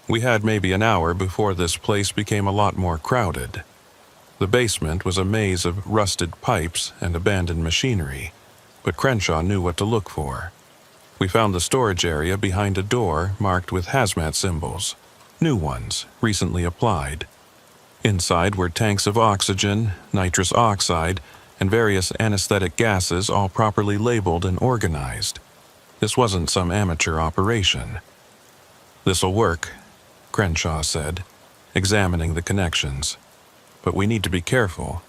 We had maybe an hour before this place became a lot more crowded. The basement was a maze of rusted pipes and abandoned machinery, but Crenshaw knew what to look for. We found the storage area behind a door marked with hazmat symbols, new ones, recently applied. Inside were tanks of oxygen, nitrous oxide, and various anesthetic gases, all properly labeled and organized. This wasn't some amateur operation. "This'll work," Crenshaw said, examining the connections. "But we need to be careful.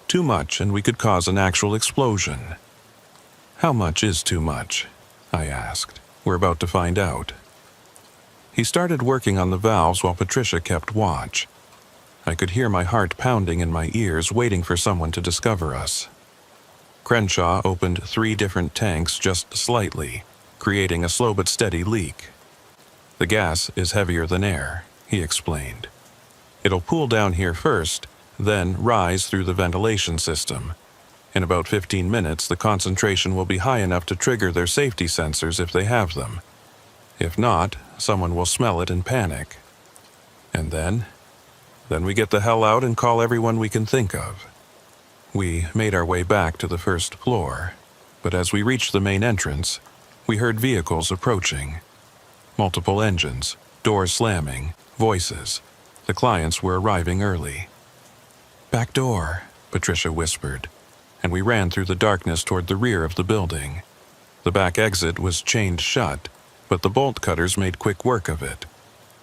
Too much and we could cause an actual explosion." "How much is too much?" I asked. "We're about to find out." He started working on the valves while Patricia kept watch. I could hear my heart pounding in my ears, waiting for someone to discover us. Crenshaw opened 3 different tanks just slightly, creating a slow but steady leak. "The gas is heavier than air," he explained. "It'll pool down here first, then rise through the ventilation system. In about 15 minutes, the concentration will be high enough to trigger their safety sensors if they have them. If not, someone will smell it and panic. And then we get the hell out and call everyone we can think of." We made our way back to the first floor, but as we reached the main entrance, we heard vehicles approaching. Multiple engines, doors slamming, voices. The clients were arriving early. "Back door," Patricia whispered, and we ran through the darkness toward the rear of the building. The back exit was chained shut, but the bolt cutters made quick work of it.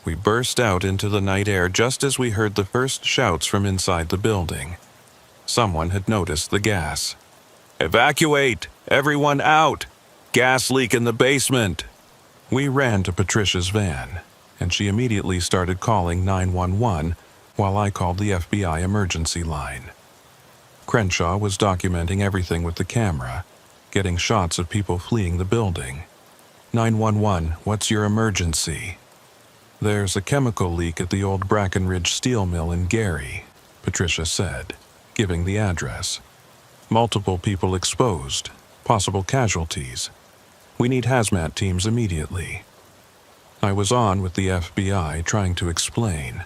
We burst out into the night air just as we heard the first shouts from inside the building. Someone had noticed the gas. "Evacuate! Everyone out! Gas leak in the basement!" We ran to Patricia's van, and she immediately started calling 911 while I called the FBI emergency line. Crenshaw was documenting everything with the camera, getting shots of people fleeing the building. 911, what's your emergency? There's a chemical leak at the old Brackenridge steel mill in Gary, Patricia said, giving the address. Multiple people exposed, possible casualties. We need hazmat teams immediately. I was on with the FBI trying to explain.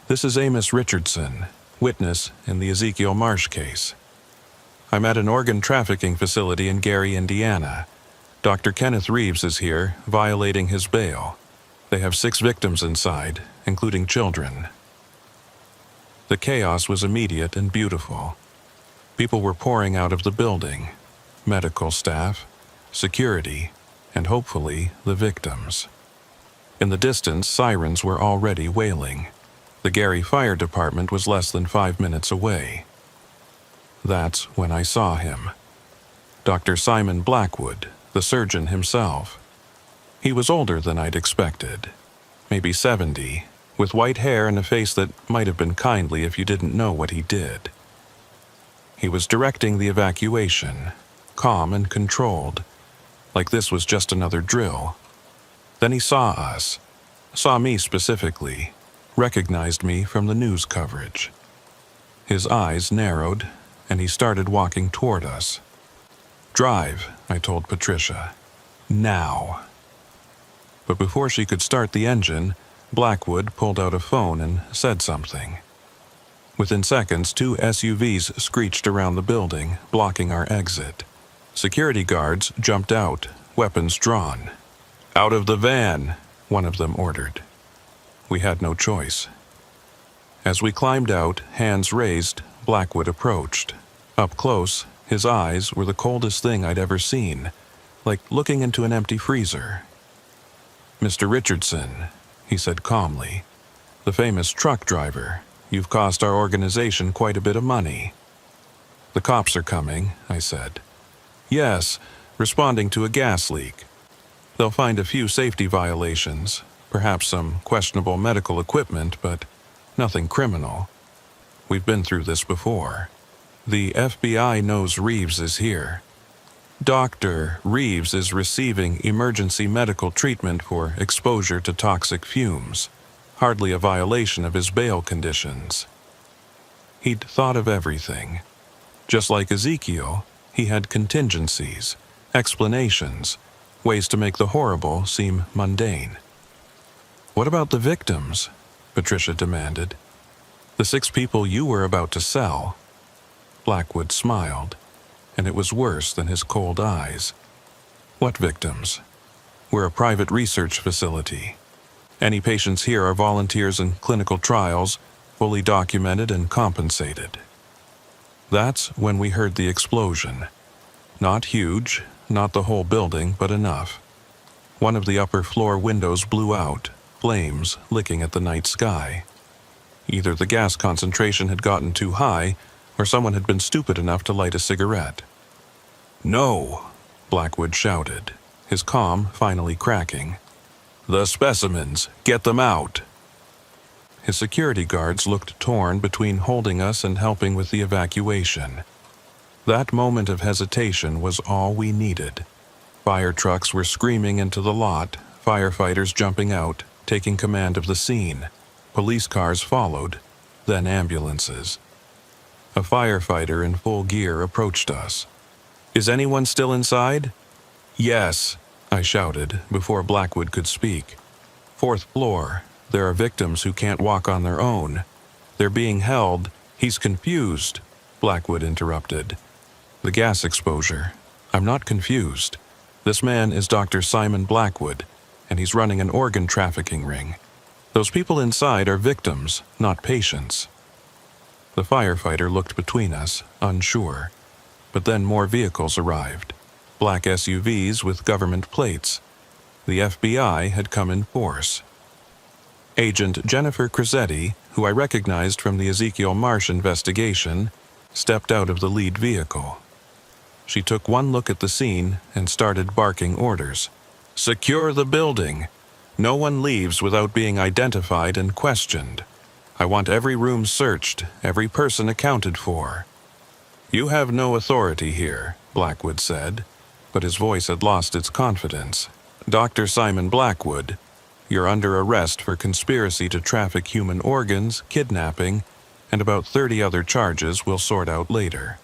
This is Amos Richardson, witness in the Ezekiel Marsh case. I'm at an organ trafficking facility in Gary, Indiana. Dr. Kenneth Reeves is here, violating his bail. They have 6 victims inside, including children. The chaos was immediate and beautiful. People were pouring out of the building. Medical staff, security, and hopefully the victims. In the distance, sirens were already wailing. The Gary Fire Department was less than 5 minutes away. That's when I saw him. Dr. Simon Blackwood, the surgeon himself. He was older than I'd expected, maybe 70, with white hair and a face that might have been kindly if you didn't know what he did. He was directing the evacuation, calm and controlled, like this was just another drill. Then he saw us, saw me specifically, recognized me from the news coverage. His eyes narrowed, and he started walking toward us. "Drive," I told Patricia. "Now." But before she could start the engine, Blackwood pulled out a phone and said something. Within seconds, 2 SUVs screeched around the building, blocking our exit. Security guards jumped out, weapons drawn. "Out of the van," one of them ordered. We had no choice. As we climbed out, hands raised, Blackwood approached. Up close, his eyes were the coldest thing I'd ever seen, like looking into an empty freezer. "Mr. Richardson," he said calmly, "the famous truck driver, you've cost our organization quite a bit of money." "The cops are coming," I said. "Yes, responding to a gas leak. They'll find a few safety violations, perhaps some questionable medical equipment, but nothing criminal. We've been through this before. The FBI knows Reeves is here. Dr. Reeves is receiving emergency medical treatment for exposure to toxic fumes, hardly a violation of his bail conditions." He'd thought of everything. Just like Ezekiel, he had contingencies, explanations, ways to make the horrible seem mundane. "What about the victims?" Patricia demanded. "The 6 people you were about to sell." Blackwood smiled, and it was worse than his cold eyes. "What victims? We're a private research facility. Any patients here are volunteers in clinical trials, fully documented and compensated." That's when we heard the explosion. Not huge, not the whole building, but enough. One of the upper floor windows blew out, flames licking at the night sky. Either the gas concentration had gotten too high, or someone had been stupid enough to light a cigarette. "No!" Blackwood shouted, his calm finally cracking. "The specimens! Get them out!" His security guards looked torn between holding us and helping with the evacuation. That moment of hesitation was all we needed. Fire trucks were screaming into the lot, firefighters jumping out, taking command of the scene. Police cars followed, then ambulances. A firefighter in full gear approached us. "Is anyone still inside?" "Yes," I shouted before Blackwood could speak. "4th floor. There are victims who can't walk on their own. They're being held." "He's confused," Blackwood interrupted. "The gas exposure. I'm not confused. This man is Dr. Simon Blackwood, and he's running an organ trafficking ring. Those people inside are victims, not patients." The firefighter looked between us, unsure, but then more vehicles arrived. black SUVs with government plates. The FBI had come in force. Agent Jennifer Crizzetti, who I recognized from the Ezekiel Marsh investigation, stepped out of the lead vehicle. She took one look at the scene and started barking orders. "Secure the building. No one leaves without being identified and questioned. I want every room searched, every person accounted for." "You have no authority here," Blackwood said, but his voice had lost its confidence. "Dr. Simon Blackwood, you're under arrest for conspiracy to traffic human organs, kidnapping, and about 30 other charges we'll sort out later."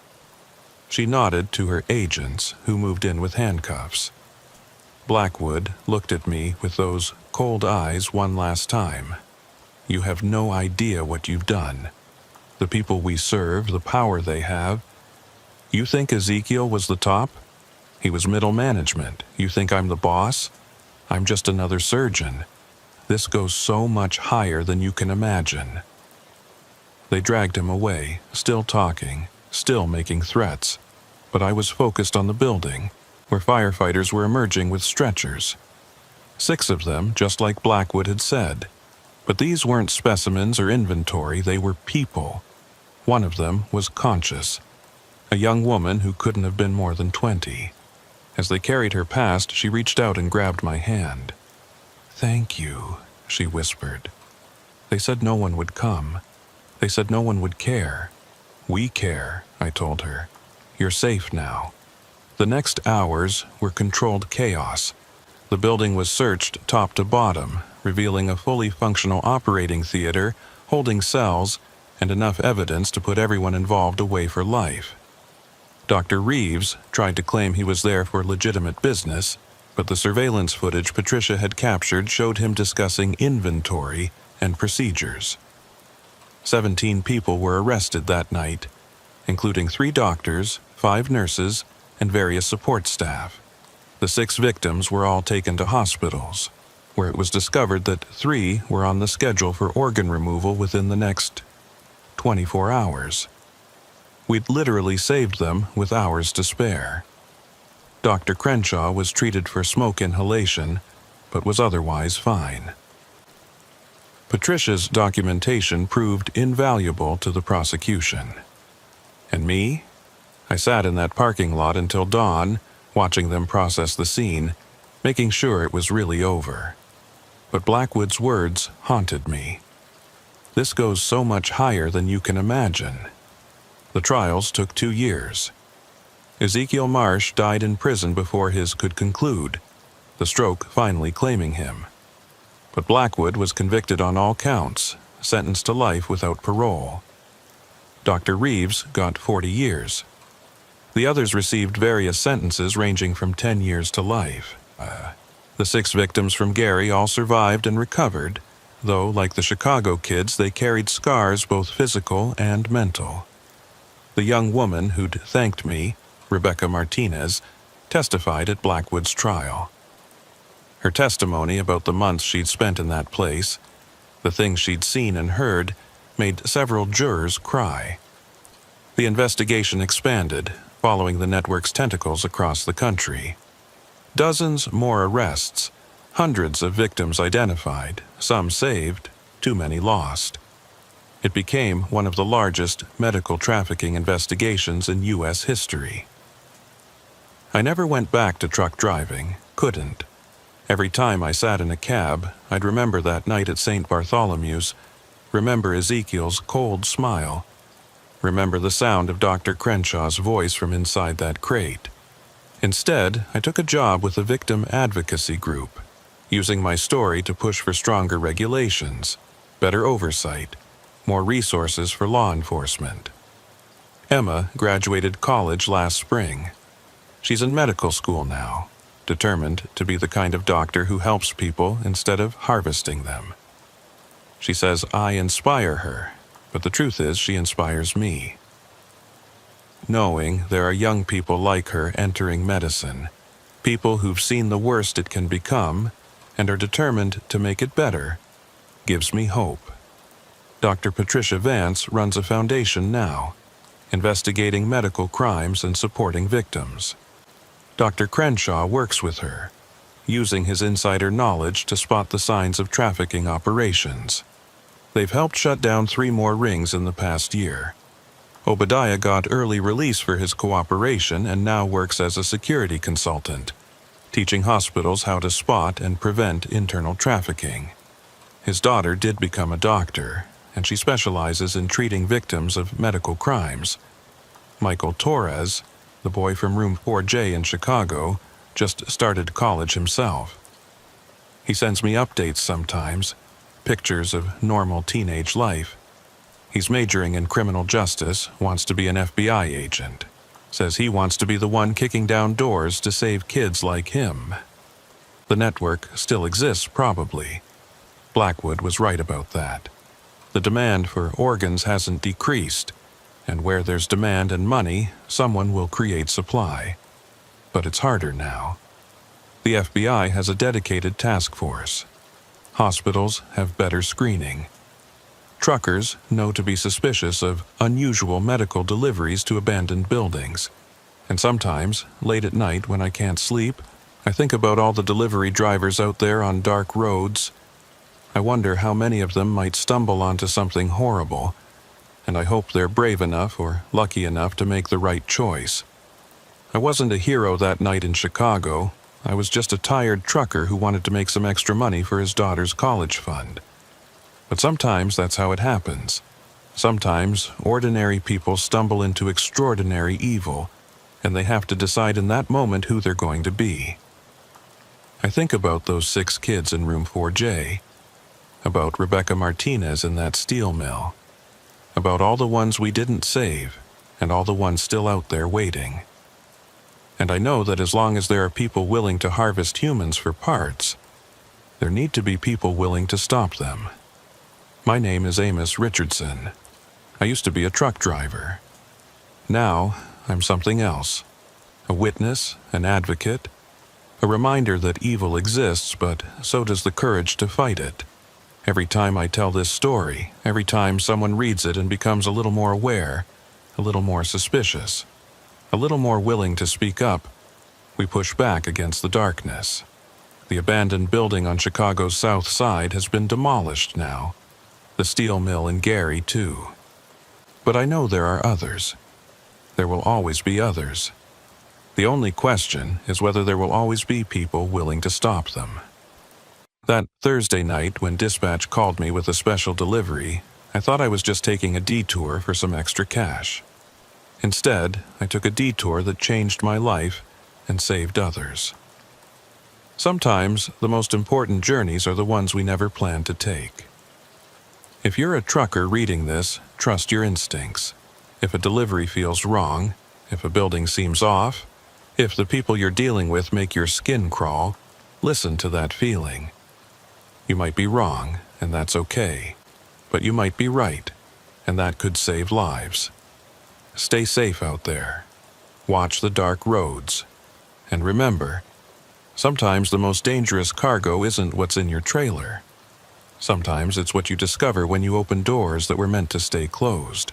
She nodded to her agents, who moved in with handcuffs. Blackwood looked at me with those cold eyes one last time. "You have no idea what you've done. The people we serve, the power they have. You think Ezekiel was the top? He was middle management. You think I'm the boss? I'm just another surgeon. This goes so much higher than you can imagine." They dragged him away, still talking, still making threats, but I was focused on the building, where firefighters were emerging with stretchers. 6 of them, just like Blackwood had said. But these weren't specimens or inventory, they were people. One of them was conscious, a young woman who couldn't have been more than 20. As they carried her past, she reached out and grabbed my hand. "Thank you," she whispered. "They said no one would come. They said no one would care. We care," I told her. "You're safe now." The next hours were controlled chaos. The building was searched top to bottom, revealing a fully functional operating theater, holding cells, and enough evidence to put everyone involved away for life. Dr. Reeves tried to claim he was there for legitimate business, but the surveillance footage Patricia had captured showed him discussing inventory and procedures. 17 people were arrested that night, including 3 doctors, 5 nurses, and various support staff. The 6 victims were all taken to hospitals, where it was discovered that 3 were on the schedule for organ removal within the next 24 hours. We'd literally saved them with hours to spare. Dr. Crenshaw was treated for smoke inhalation, but was otherwise fine. Patricia's documentation proved invaluable to the prosecution. And me? I sat in that parking lot until dawn, watching them process the scene, making sure it was really over. But Blackwood's words haunted me. "This goes so much higher than you can imagine." The trials took 2 years. Ezekiel Marsh died in prison before his could conclude, the stroke finally claiming him. But Blackwood was convicted on all counts, sentenced to life without parole. Dr. Reeves got 40 years. The others received various sentences ranging from 10 years to life. The 6 victims from Gary all survived and recovered, though, like the Chicago kids, they carried scars both physical and mental. The young woman who'd thanked me, Rebecca Martinez, testified at Blackwood's trial. Her testimony about the months she'd spent in that place, the things she'd seen and heard, made several jurors cry. The investigation expanded, following the network's tentacles across the country. Dozens more arrests, hundreds of victims identified, some saved, too many lost. It became one of the largest medical trafficking investigations in U.S. history. I never went back to truck driving, couldn't. Every time I sat in a cab, I'd remember that night at St. Bartholomew's, remember Ezekiel's cold smile, remember the sound of Dr. Crenshaw's voice from inside that crate. Instead, I took a job with a victim advocacy group, using my story to push for stronger regulations, better oversight, more resources for law enforcement. Emma graduated college last spring. She's in medical school now, determined to be the kind of doctor who helps people instead of harvesting them. She says I inspire her, but the truth is she inspires me. Knowing there are young people like her entering medicine, people who've seen the worst it can become and are determined to make it better, gives me hope. Dr. Patricia Vance runs a foundation now, investigating medical crimes and supporting victims. Dr. Crenshaw works with her, using his insider knowledge to spot the signs of trafficking operations. They've helped shut down 3 more rings in the past year. Obadiah got early release for his cooperation and now works as a security consultant, teaching hospitals how to spot and prevent internal trafficking. His daughter did become a doctor, and she specializes in treating victims of medical crimes. Michael Torres, the boy from room 4J in Chicago, just started college himself. He sends me updates sometimes, pictures of normal teenage life. He's majoring in criminal justice, wants to be an FBI agent. Says he wants to be the one kicking down doors to save kids like him. The network still exists, probably. Blackwood was right about that. The demand for organs hasn't decreased, and where there's demand and money, someone will create supply. But it's harder now. The FBI has a dedicated task force. Hospitals have better screening. Truckers know to be suspicious of unusual medical deliveries to abandoned buildings. And sometimes, late at night when I can't sleep, I think about all the delivery drivers out there on dark roads. I wonder how many of them might stumble onto something horrible, and I hope they're brave enough or lucky enough to make the right choice. I wasn't a hero that night in Chicago. I was just a tired trucker who wanted to make some extra money for his daughter's college fund. But sometimes that's how it happens. Sometimes ordinary people stumble into extraordinary evil, and they have to decide in that moment who they're going to be. I think about those 6 kids in room 4J, about Rebecca Martinez in that steel mill, about all the ones we didn't save, and all the ones still out there waiting. And I know that as long as there are people willing to harvest humans for parts, there need to be people willing to stop them. My name is Amos Richardson. I used to be a truck driver. Now, I'm something else. A witness, an advocate, a reminder that evil exists, but so does the courage to fight it. Every time I tell this story, every time someone reads it and becomes a little more aware, a little more suspicious, a little more willing to speak up, we push back against the darkness. The abandoned building on Chicago's South Side has been demolished now. The steel mill in Gary, too. But I know there are others. There will always be others. The only question is whether there will always be people willing to stop them. That Thursday night when dispatch called me with a special delivery, I thought I was just taking a detour for some extra cash. Instead, I took a detour that changed my life and saved others. Sometimes, the most important journeys are the ones we never plan to take. If you're a trucker reading this, trust your instincts. If a delivery feels wrong, if a building seems off, if the people you're dealing with make your skin crawl, listen to that feeling. You might be wrong, and that's okay. But you might be right, and that could save lives. Stay safe out there. Watch the dark roads. And remember, sometimes the most dangerous cargo isn't what's in your trailer. Sometimes it's what you discover when you open doors that were meant to stay closed.